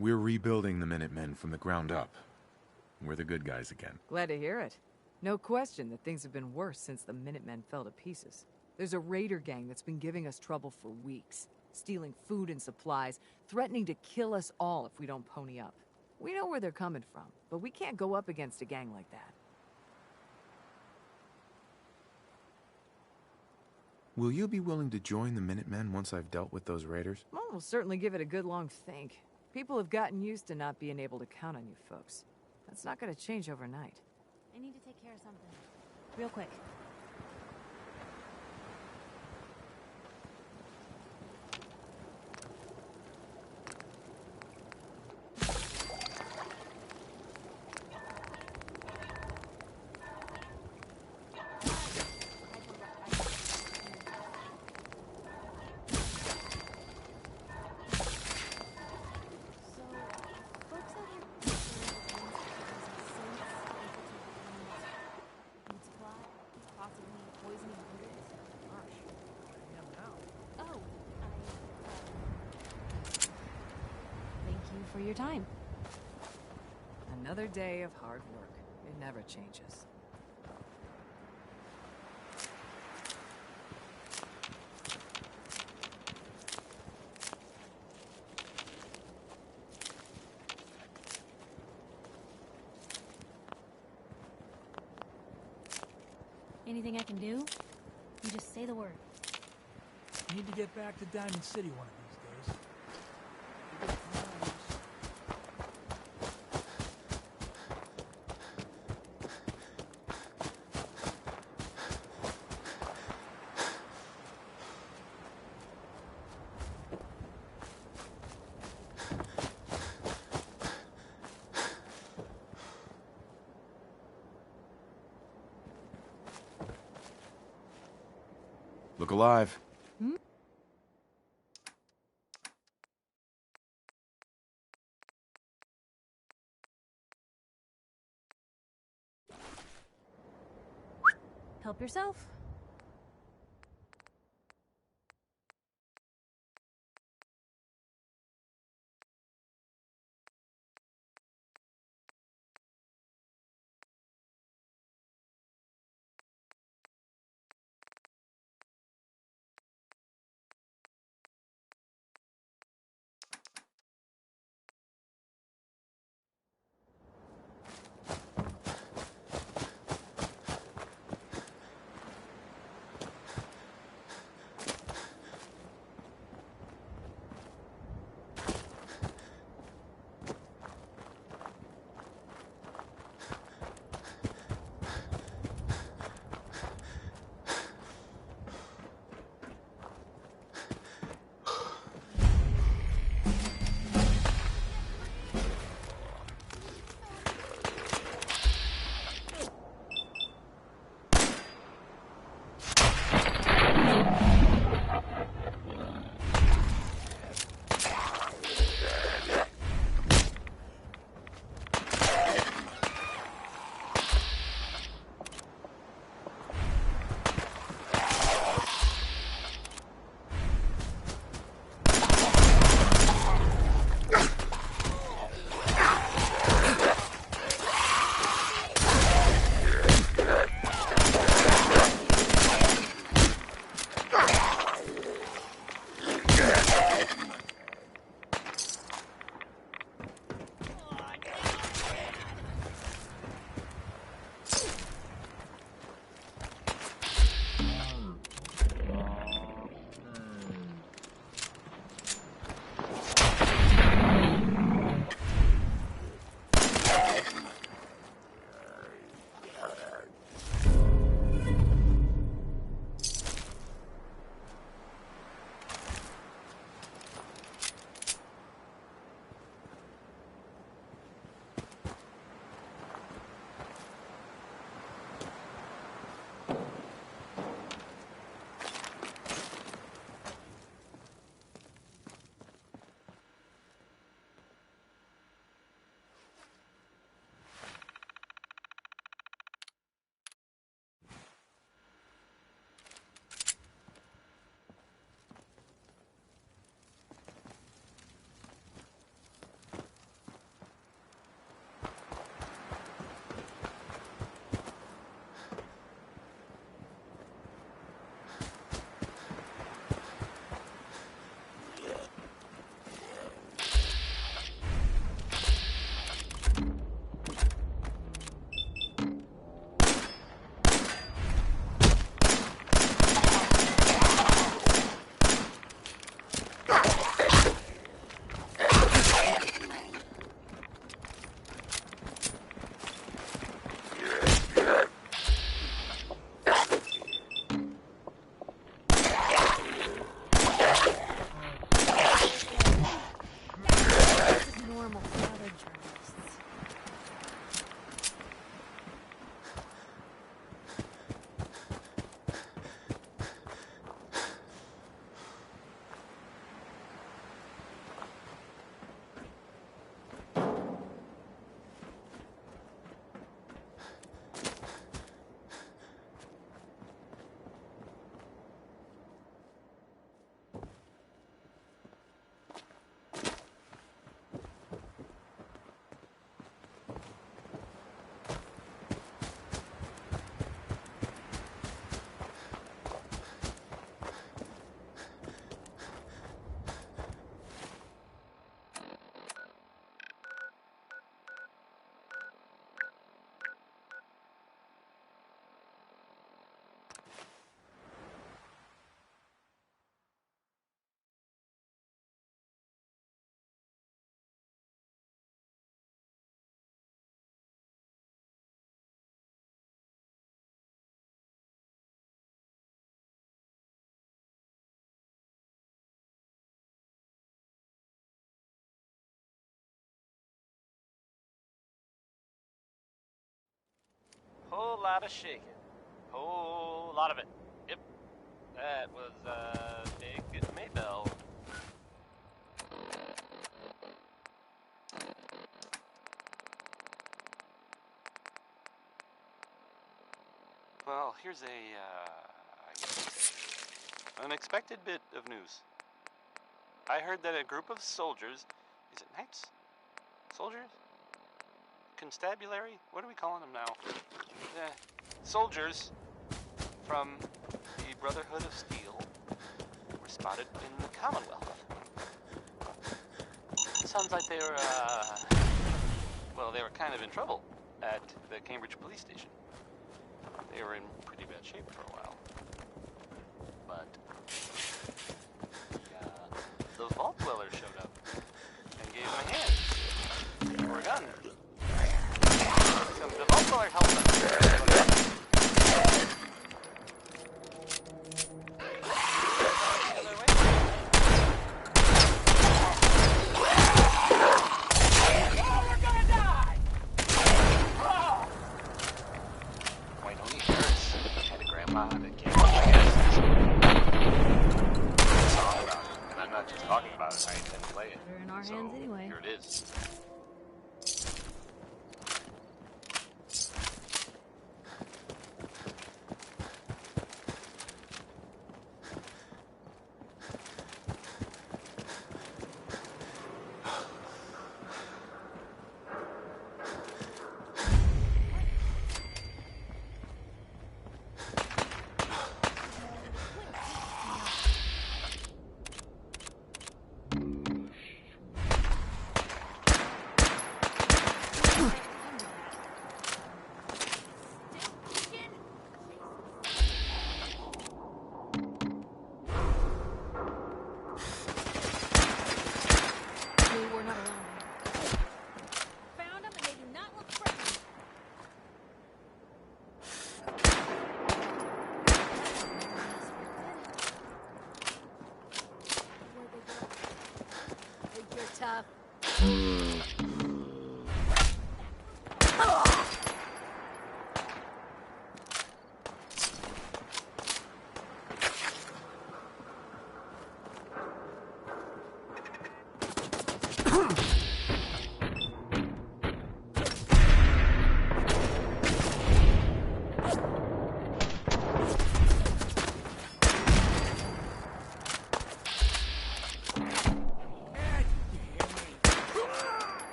We're rebuilding the Minutemen from the ground up. We're the good guys again. Glad to hear it. No question that things have been worse since the Minutemen fell to pieces. There's a raider gang that's been giving us trouble for weeks, stealing food and supplies, threatening to kill us all if we don't pony up. We know where they're coming from, but we can't go up against a gang like that. Will you be willing to join the Minutemen once I've dealt with those raiders? Well, we'll certainly give it a good long think. People have gotten used to not being able to count on you folks. That's not going to change overnight. I need to take care of something. Real quick. For your time. Another day of hard work. It never changes. anything I can do? You just say the word. Need to get back to Diamond City one of these days. Look alive. Help yourself. whole lot of shaking. Whole lot of it. Yep. That was, Big Maybell. Well, here's I guess an unexpected bit of news. I heard that a group of soldiers, is it knights? Soldiers? Constabulary? What are we calling them now? Soldiers from the Brotherhood of Steel were spotted in the Commonwealth. Sounds like they were, well, they were kind of in trouble at the Cambridge police station. They were in pretty bad shape for a while. But the Vault Dwellers showed up and gave them a hand. We're done. So the Vault Dweller helped us. Here it is. Tough.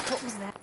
What was that?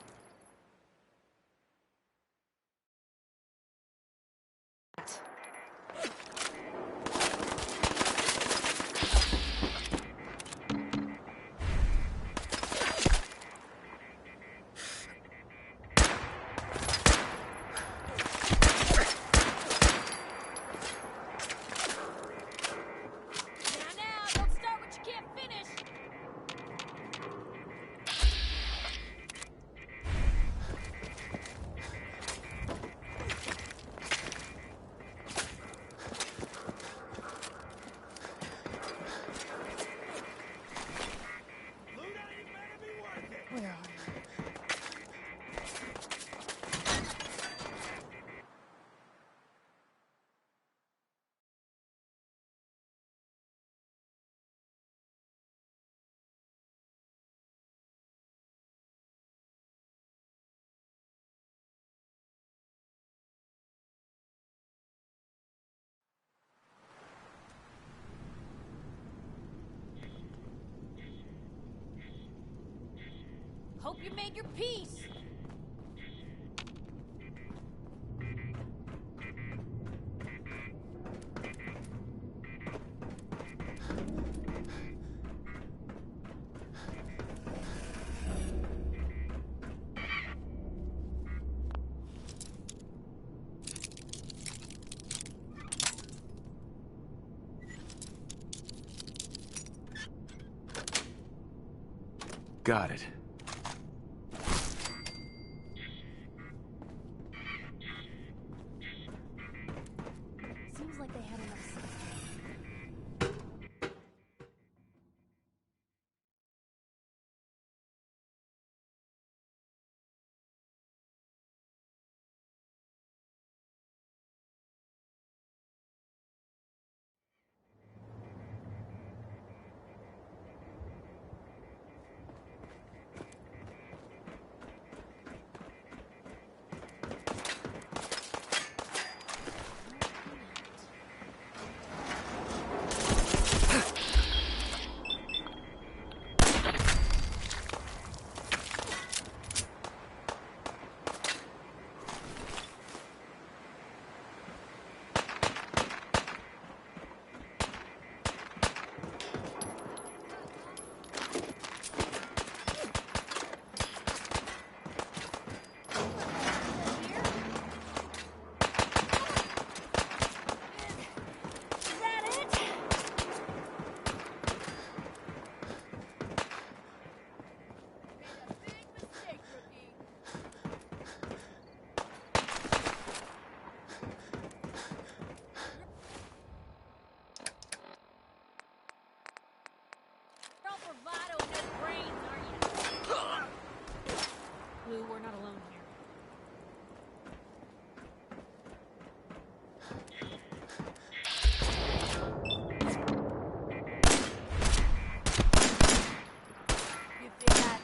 Hope you made your peace. Got it. Seems like they had enough sense. Blue, we're not alone here. You feel that?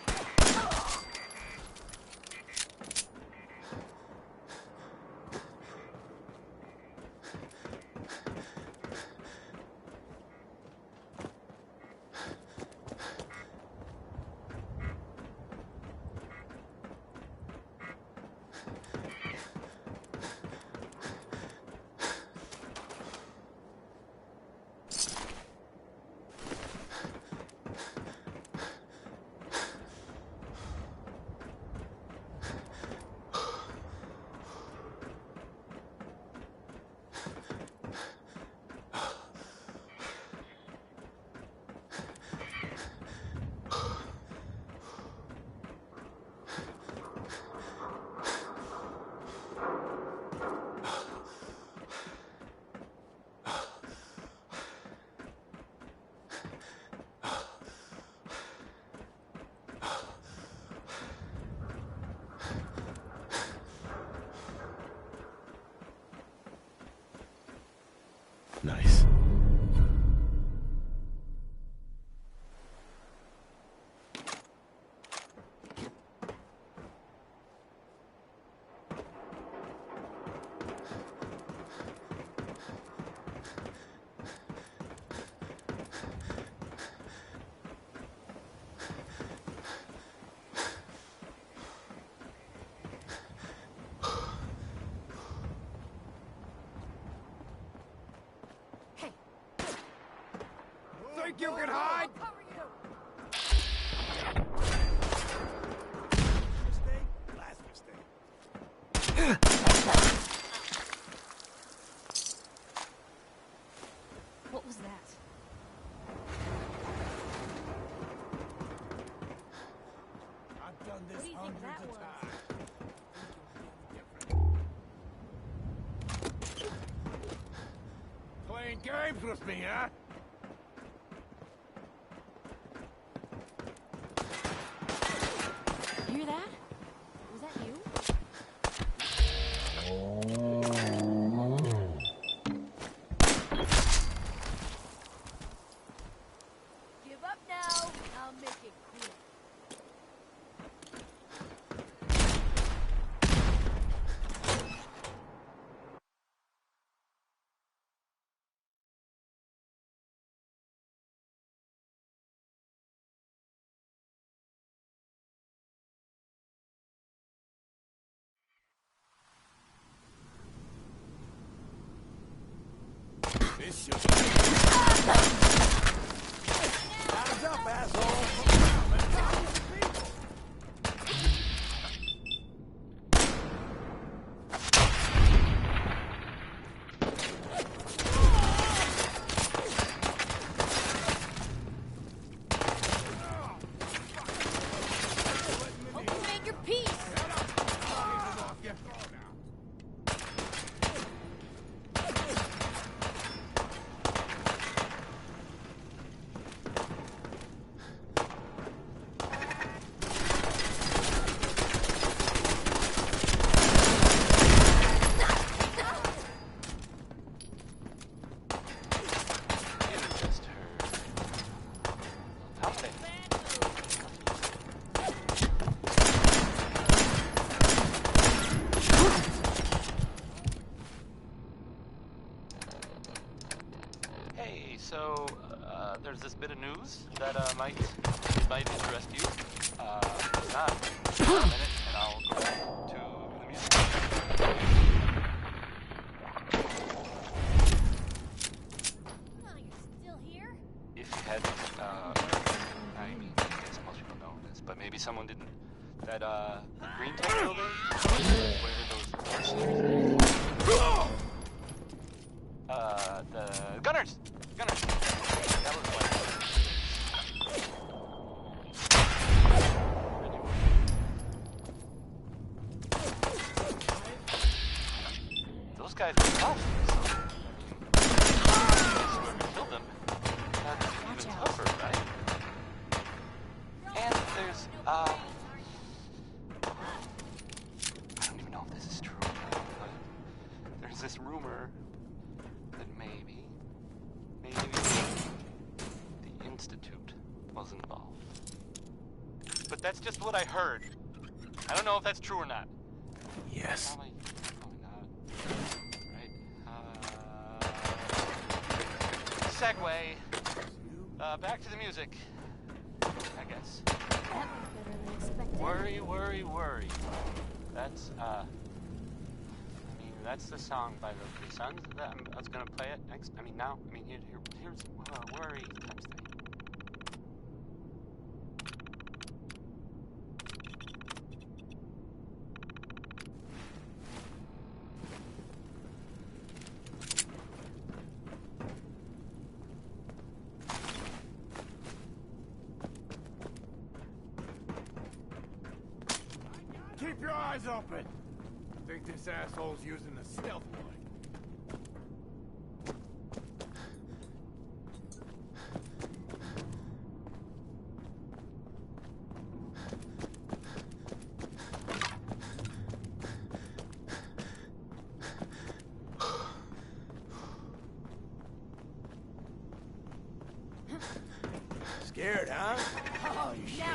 Nice. Think you can hide? Mistake? Last mistake. What was that? I've done this What do you think that hundreds of was? times. Playing games with me, huh? You hear that? Was that you? Give up now. I'll make it quick. This should Hands up, asshole! so there's this bit of news that might interest you. If not, in a minute, and I'll go back to the music. Oh, you're still here? If you hadn't, I mean, I guess most people know this, but maybe someone didn't. That the Green Tech building, where those the Gunners. That was like. Those guys were tough. So, killed them. That's even tougher, right? And there's I don't even know if this is true, but there's this rumor that maybe the Institute was involved. But that's just what I heard. I don't know if that's true or not. Yes. Probably not. Right. Segue. Back to the music, I guess. That was better than expected. Worry. That's, I mean, that's the song by the Three Sons. I was gonna play it next. I mean, now. I mean, here's Worry times 3. Keep your eyes open! I think this asshole's using the stealth line. Scared, huh? Oh, you shit.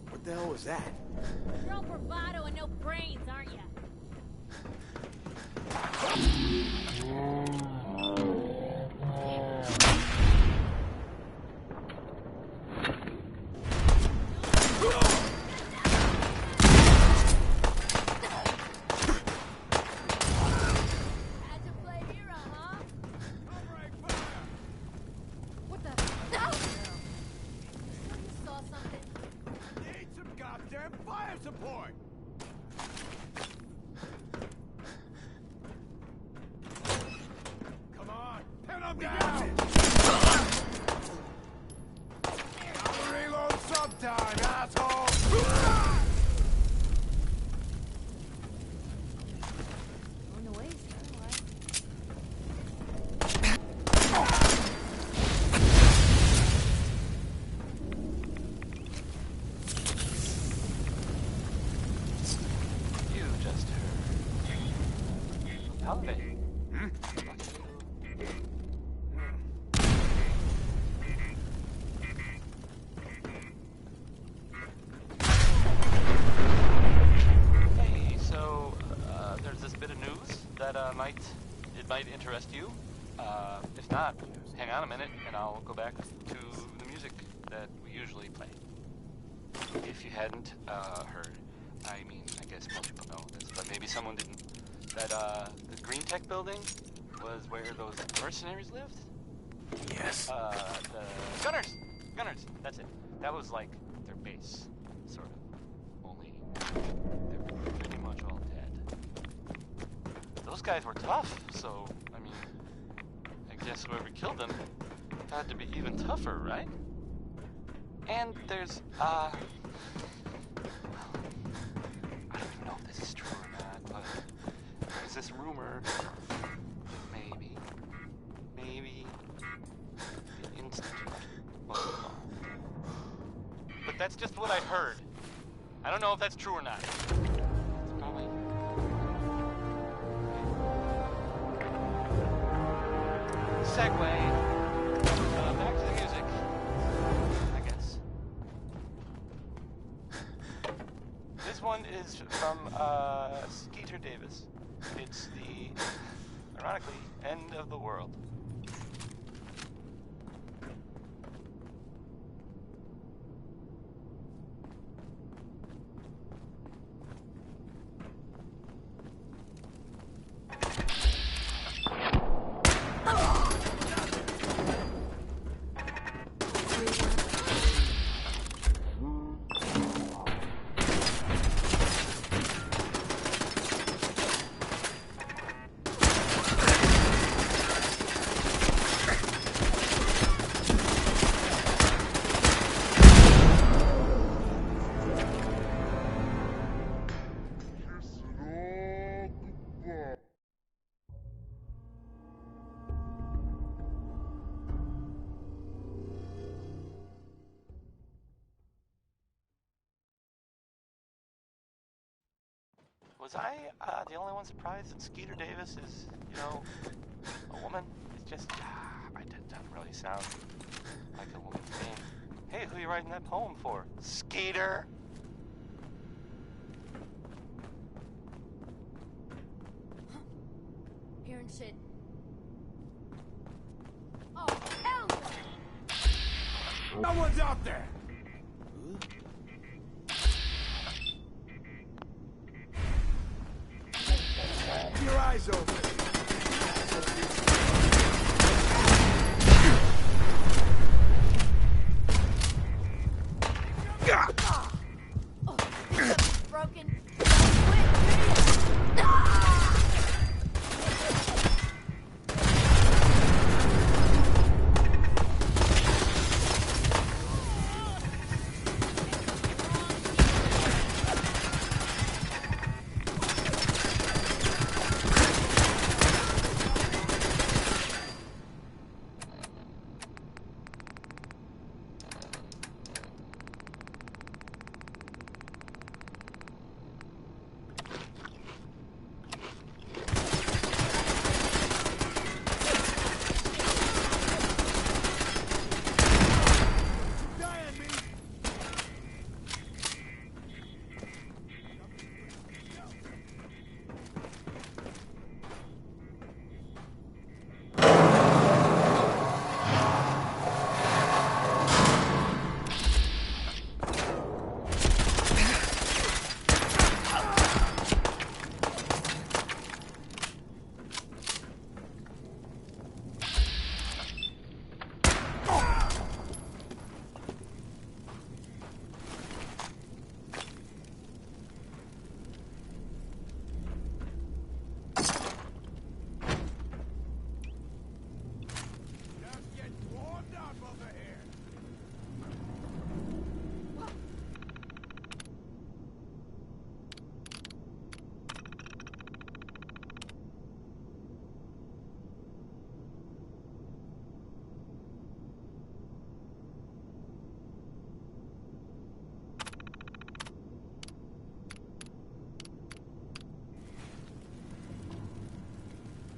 What the hell was that? You're all bravado and no brains, aren't you? Had to play hero, huh? What the? No! You saw something. Need some goddamn fire support! Come on, pin him down! Gotta reload sometime, asshole! On the waist, otherwise. You just heard. Holiday. Hey, so there's this bit of news that it might interest you. If not, hang on a minute, and I'll go back to the music that we usually play. If you hadn't heard, I mean, I guess most people know this, but maybe someone didn't. That the Green Tech building was where those mercenaries lived. Yes. The Gunners. That's it. That was like their base, sort of. Only they're guys were tough, so, I mean, I guess whoever killed them had to be even tougher, right? And there's, I don't even know if this is true or not, but there's this rumor, maybe, the Institute was involved. But that's just what I heard. I don't know if that's true or not. It's probably... Segue. Back to the music, I guess. This one is from Skeeter Davis. It's the, ironically, End of the World. Was I the only one surprised that Skeeter Davis is, you know, a woman? It's just, it doesn't really sound like a woman's name. Hey, who are you writing that poem for? Skeeter? Hearing shit. Oh, hell no! No one's out there! Keep your eyes open. Broken.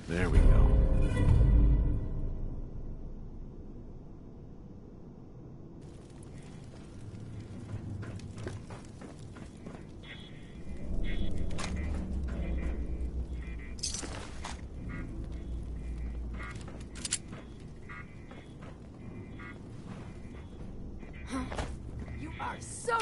There we go. You are so...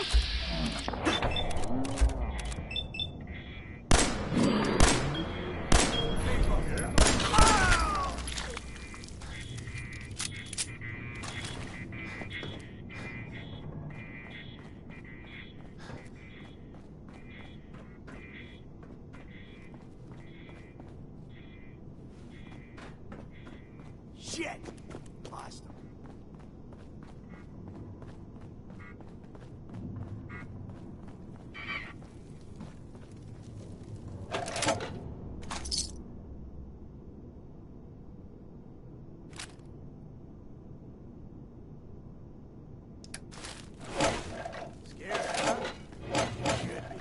Shit! Lost him. Scared, huh? Should be.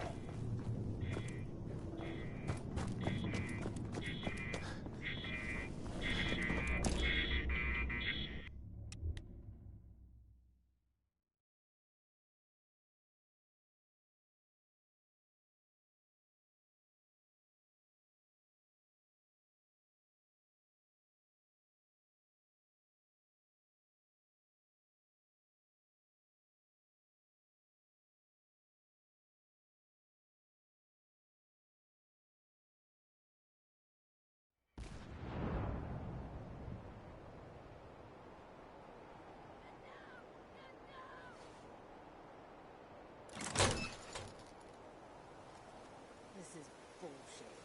This is bullshit.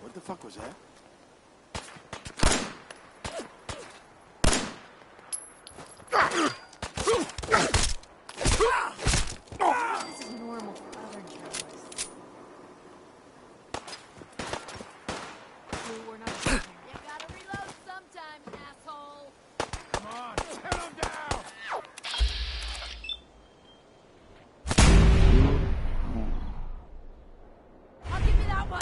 What the fuck was that? This is normal for other journalists. We're not here. You gotta reload sometime, asshole. Come on, tear him down! I'll give you that one.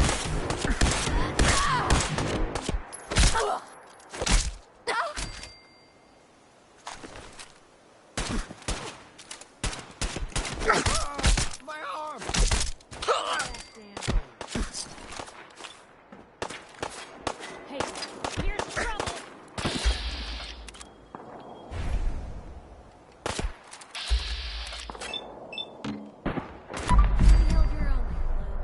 My arm! Hey, here's trouble. You held your own there, Blue.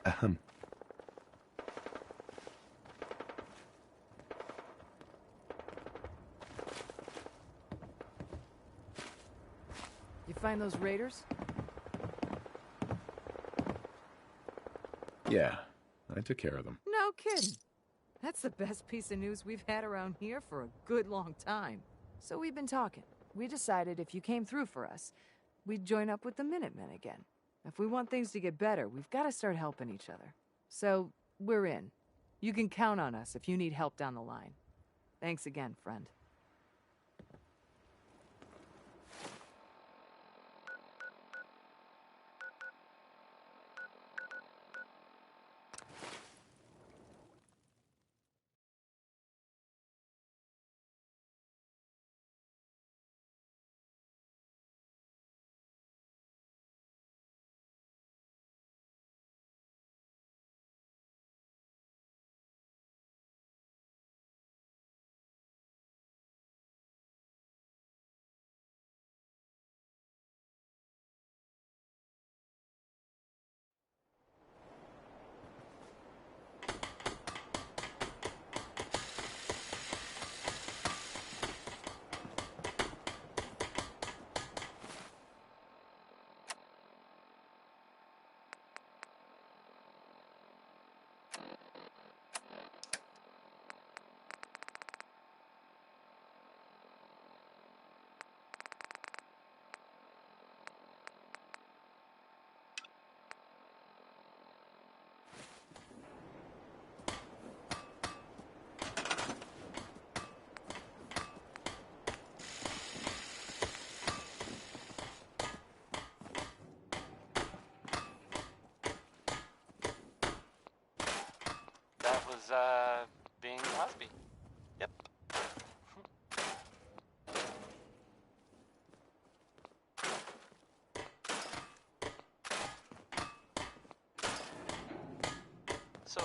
Ahem. You find those raiders? Yeah, I took care of them. No kidding. That's the best piece of news we've had around here for a good long time. So we've been talking. We decided if you came through for us, we'd join up with the Minutemen again. If we want things to get better, we've got to start helping each other. So, we're in. You can count on us if you need help down the line. Thanks again, friend. being Cosby. Yep. So,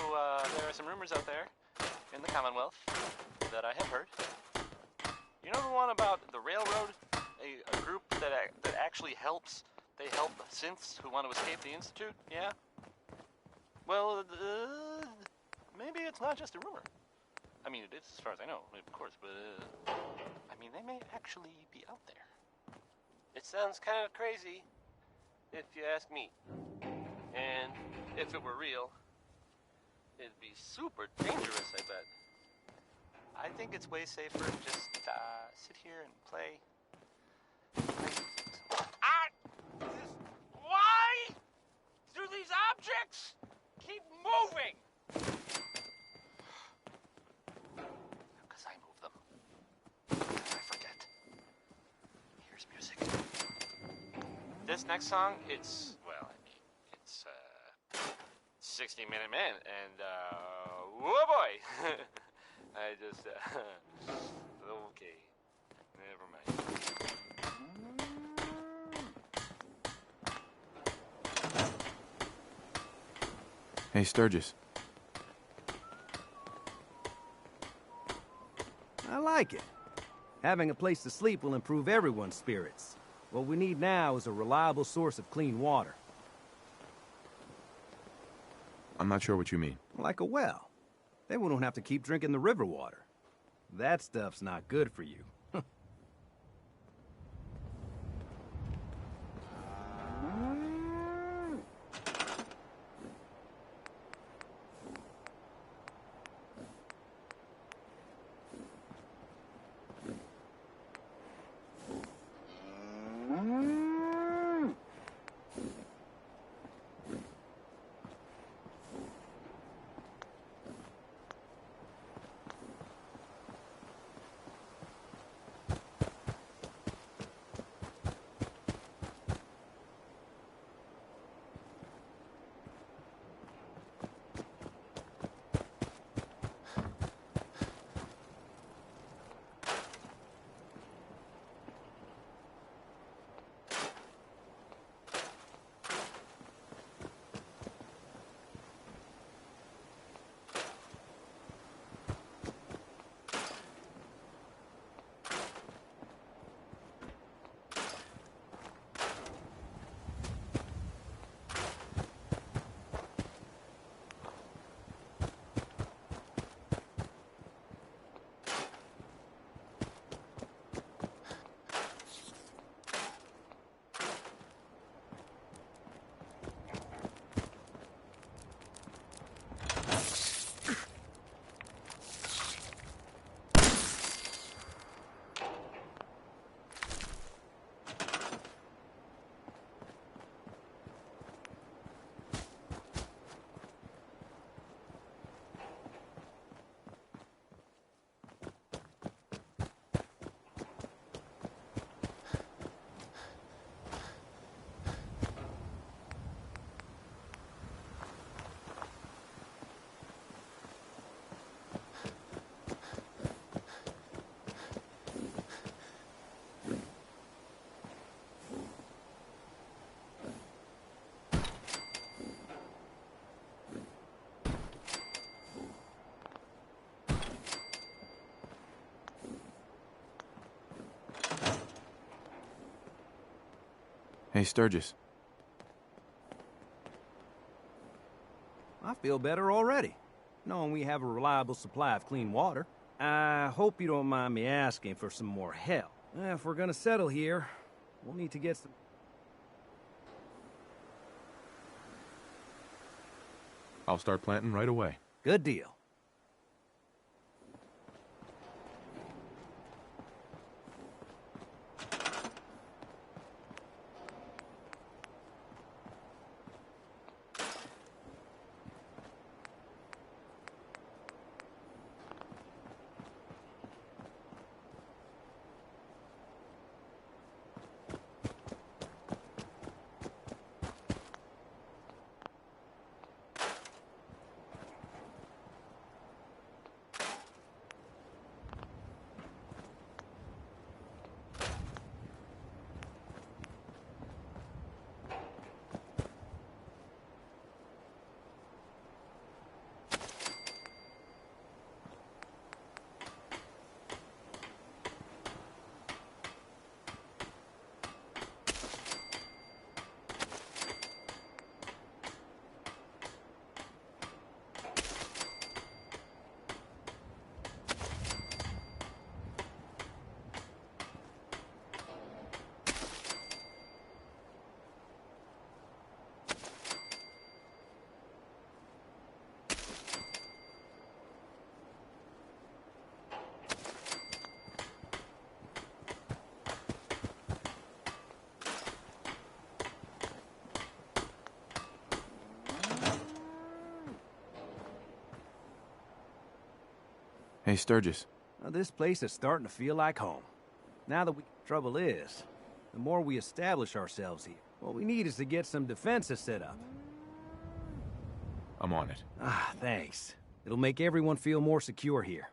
there are some rumors out there in the Commonwealth that I have heard. You know the one about the railroad? A group that actually helps. They help synths who want to escape the Institute? Yeah? Well, maybe it's not just a rumor. I mean, it is as far as I know, of course, but, I mean, they may actually be out there. It sounds kind of crazy, if you ask me. And if it were real, it'd be super dangerous, I bet. I think it's way safer to just sit here and play. Why do these objects keep moving? Because I move them. I forget. Here's music. This next song, it's 60 Minute Man, and whoa boy! I just, okay, never mind. Hey, Sturgis. I like it. Having a place to sleep will improve everyone's spirits. What we need now is a reliable source of clean water. I'm not sure what you mean. Like a well. Then we don't have to keep drinking the river water. That stuff's not good for you. Hey, Sturgis. I feel better already, knowing we have a reliable supply of clean water. I hope you don't mind me asking for some more help. If we're gonna settle here, we'll need to get some... I'll start planting right away. Good deal. Hey, Sturgis. Now, this place is starting to feel like home. Now that trouble is, the more we establish ourselves here, what we need is to get some defenses set up. I'm on it. Ah, thanks. It'll make everyone feel more secure here.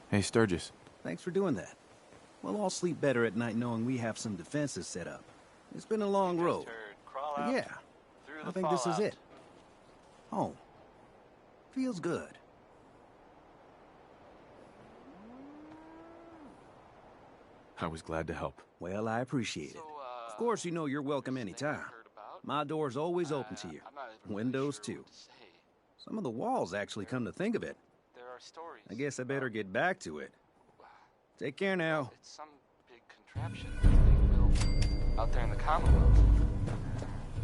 Hey, Sturgis. Thanks for doing that. We'll all sleep better at night knowing we have some defenses set up. It's been a long road. But yeah, I think this is it. Home. Feels good. I was glad to help. Well, I appreciate it. Of course, you know you're welcome anytime. My door's always open to you. Windows, too. Some of the walls, actually, come to think of it. I guess I better get back to it. Take care now. It's some big contraption they built out there in the Commonwealth.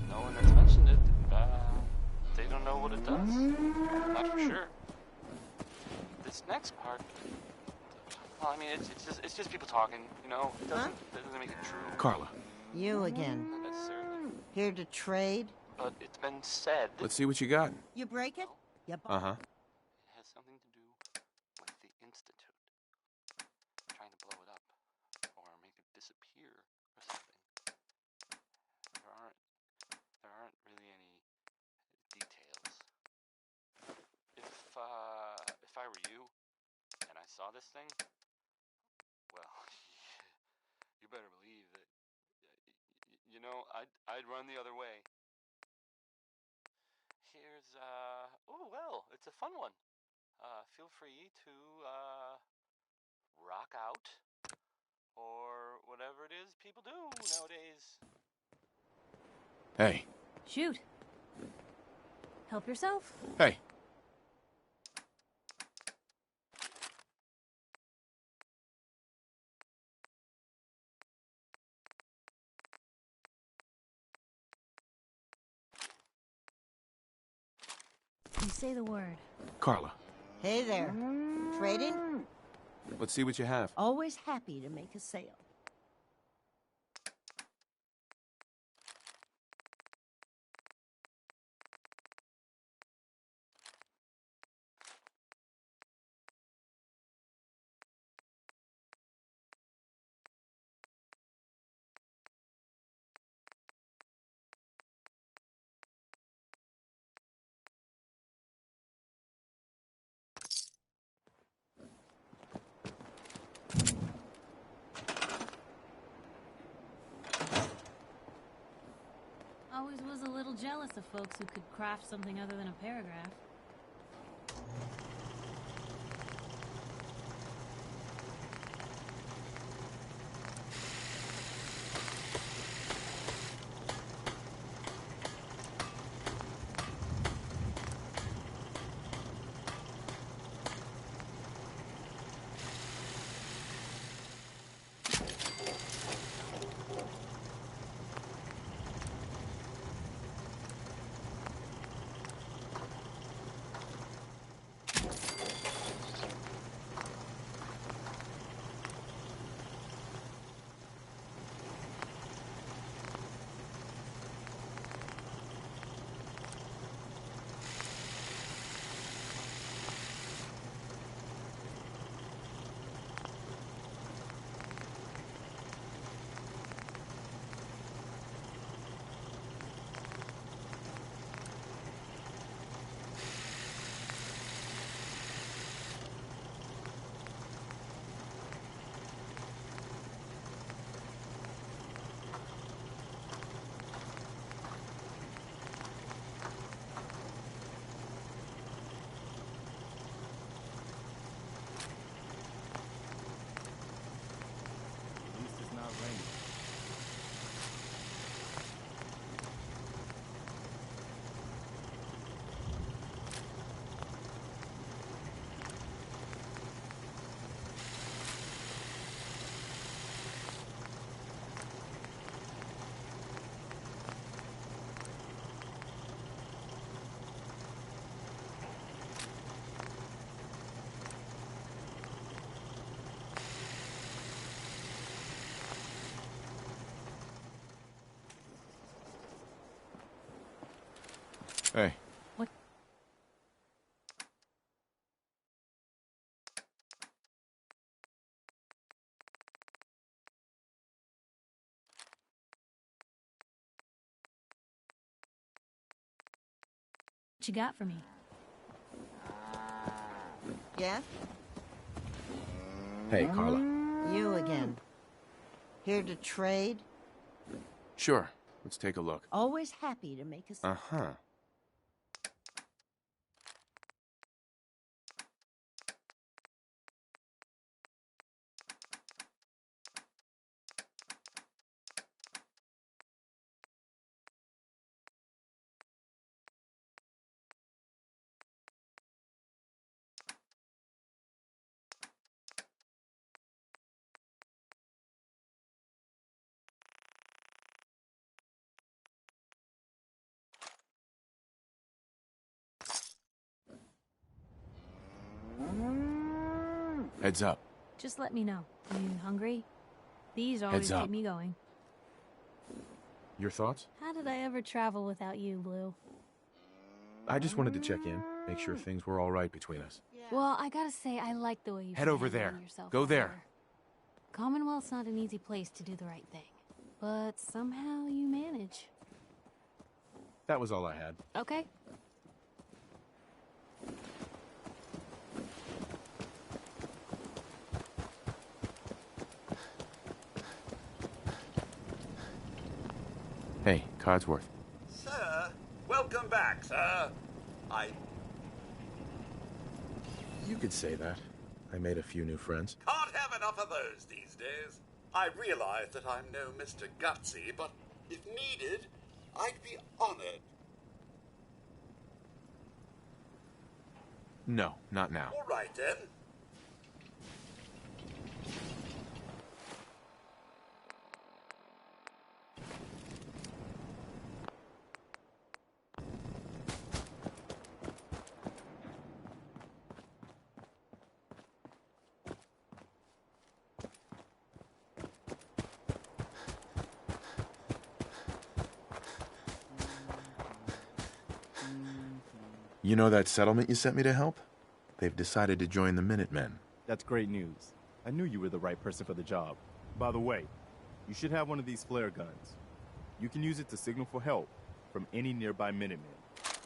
No one that's mentioned it, they don't know what it does. Not for sure. This next part, well, I mean, it's just people talking, you know? It doesn't make it true. Carla. You again. Not necessarily. Here to trade? But it's been said. Let's see what you got. You break it? Yep. Uh-huh. It has something to do with the Institute. Trying to blow it up. Or make it disappear or something. There aren't really any details. If I were you, and I saw this thing, well, you better believe that, you know, I'd run the other way. Here's, oh, well, it's a fun one. Feel free to, rock out, or whatever it is people do nowadays. Hey. Shoot. Help yourself. Hey. You say the word. Carla. Hey there. Trading? Let's see what you have. Always happy to make a sale. always was a little jealous of folks who could craft something other than a paragraph. At least it's not raining. Hey. What? What you got for me? Yeah? Hey, Carla. You again. Here to trade? Sure. Let's take a look. Always happy to make a sale. Uh-huh. Heads up. Just let me know. You hungry? These always Heads up. keep me going. Your thoughts? How did I ever travel without you, Blue? I just wanted to check in, make sure things were all right between us. Well, I gotta say, I like the way you Head over handle there. yourself Go out there. Commonwealth's not an easy place to do the right thing, but somehow you manage. That was all I had. Okay. Hey, Codsworth. Sir, welcome back, sir. You could say that. I made a few new friends. Can't have enough of those these days. I realize that I'm no Mr. Gutsy, but if needed, I'd be honored. No, not now. All right, then. You know that settlement you sent me to help? They've decided to join the Minutemen. That's great news. I knew you were the right person for the job. By the way, you should have one of these flare guns. You can use it to signal for help from any nearby Minutemen.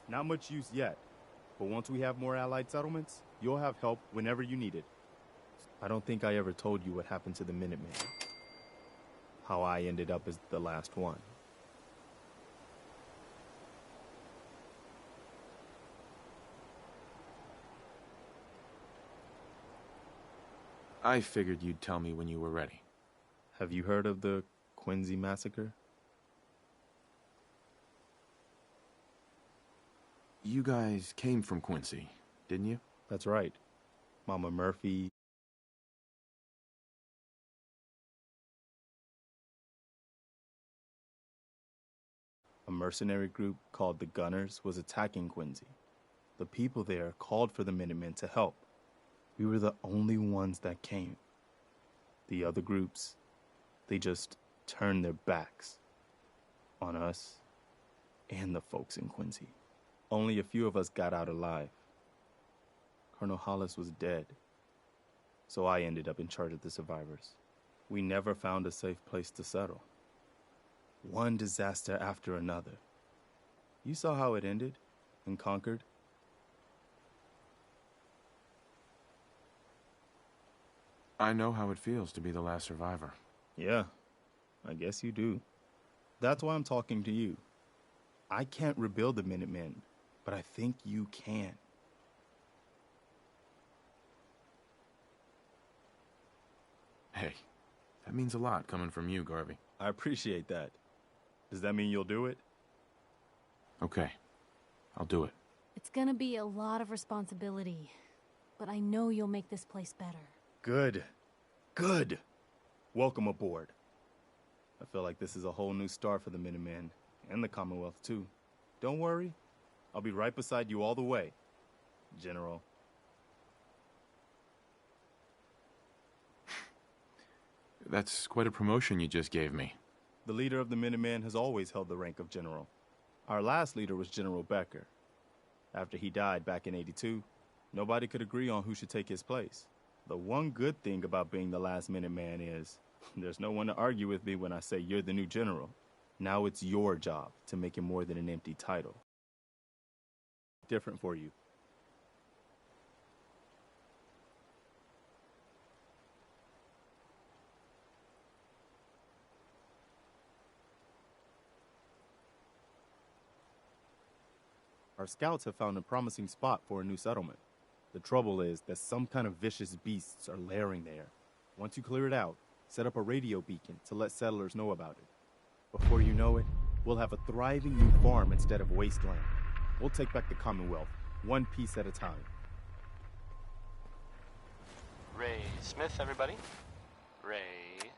Not much use yet, but once we have more allied settlements, you'll have help whenever you need it. I don't think I ever told you what happened to the Minutemen. How I ended up as the last one. I figured you'd tell me when you were ready. Have you heard of the Quincy Massacre? You guys came from Quincy, didn't you? That's right. Mama Murphy. A mercenary group called the Gunners was attacking Quincy. The people there called for the Minutemen to help. We were the only ones that came. The other groups, they just turned their backs on us and the folks in Quincy. Only a few of us got out alive. Colonel Hollis was dead, so I ended up in charge of the survivors. We never found a safe place to settle. One disaster after another. You saw how it ended in Concord? I know how it feels to be the last survivor. Yeah, I guess you do. That's why I'm talking to you. I can't rebuild the Minutemen, but I think you can. Hey, that means a lot coming from you, Garvey. I appreciate that. Does that mean you'll do it? Okay, I'll do it. It's gonna be a lot of responsibility, but I know you'll make this place better. Good. Good. Welcome aboard. I feel like this is a whole new start for the Minutemen, and the Commonwealth, too. Don't worry. I'll be right beside you all the way, General. That's quite a promotion you just gave me. The leader of the Minutemen has always held the rank of general. Our last leader was General Becker. After he died back in '82, nobody could agree on who should take his place. The one good thing about being the last Minuteman is there's no one to argue with me when I say you're the new general. Now it's your job to make it more than an empty title. Different for you. Our scouts have found a promising spot for a new settlement. The trouble is that some kind of vicious beasts are lairing there. Once you clear it out, set up a radio beacon to let settlers know about it. Before you know it, we'll have a thriving new farm instead of wasteland. We'll take back the Commonwealth, one piece at a time. Ray Smith, everybody. Ray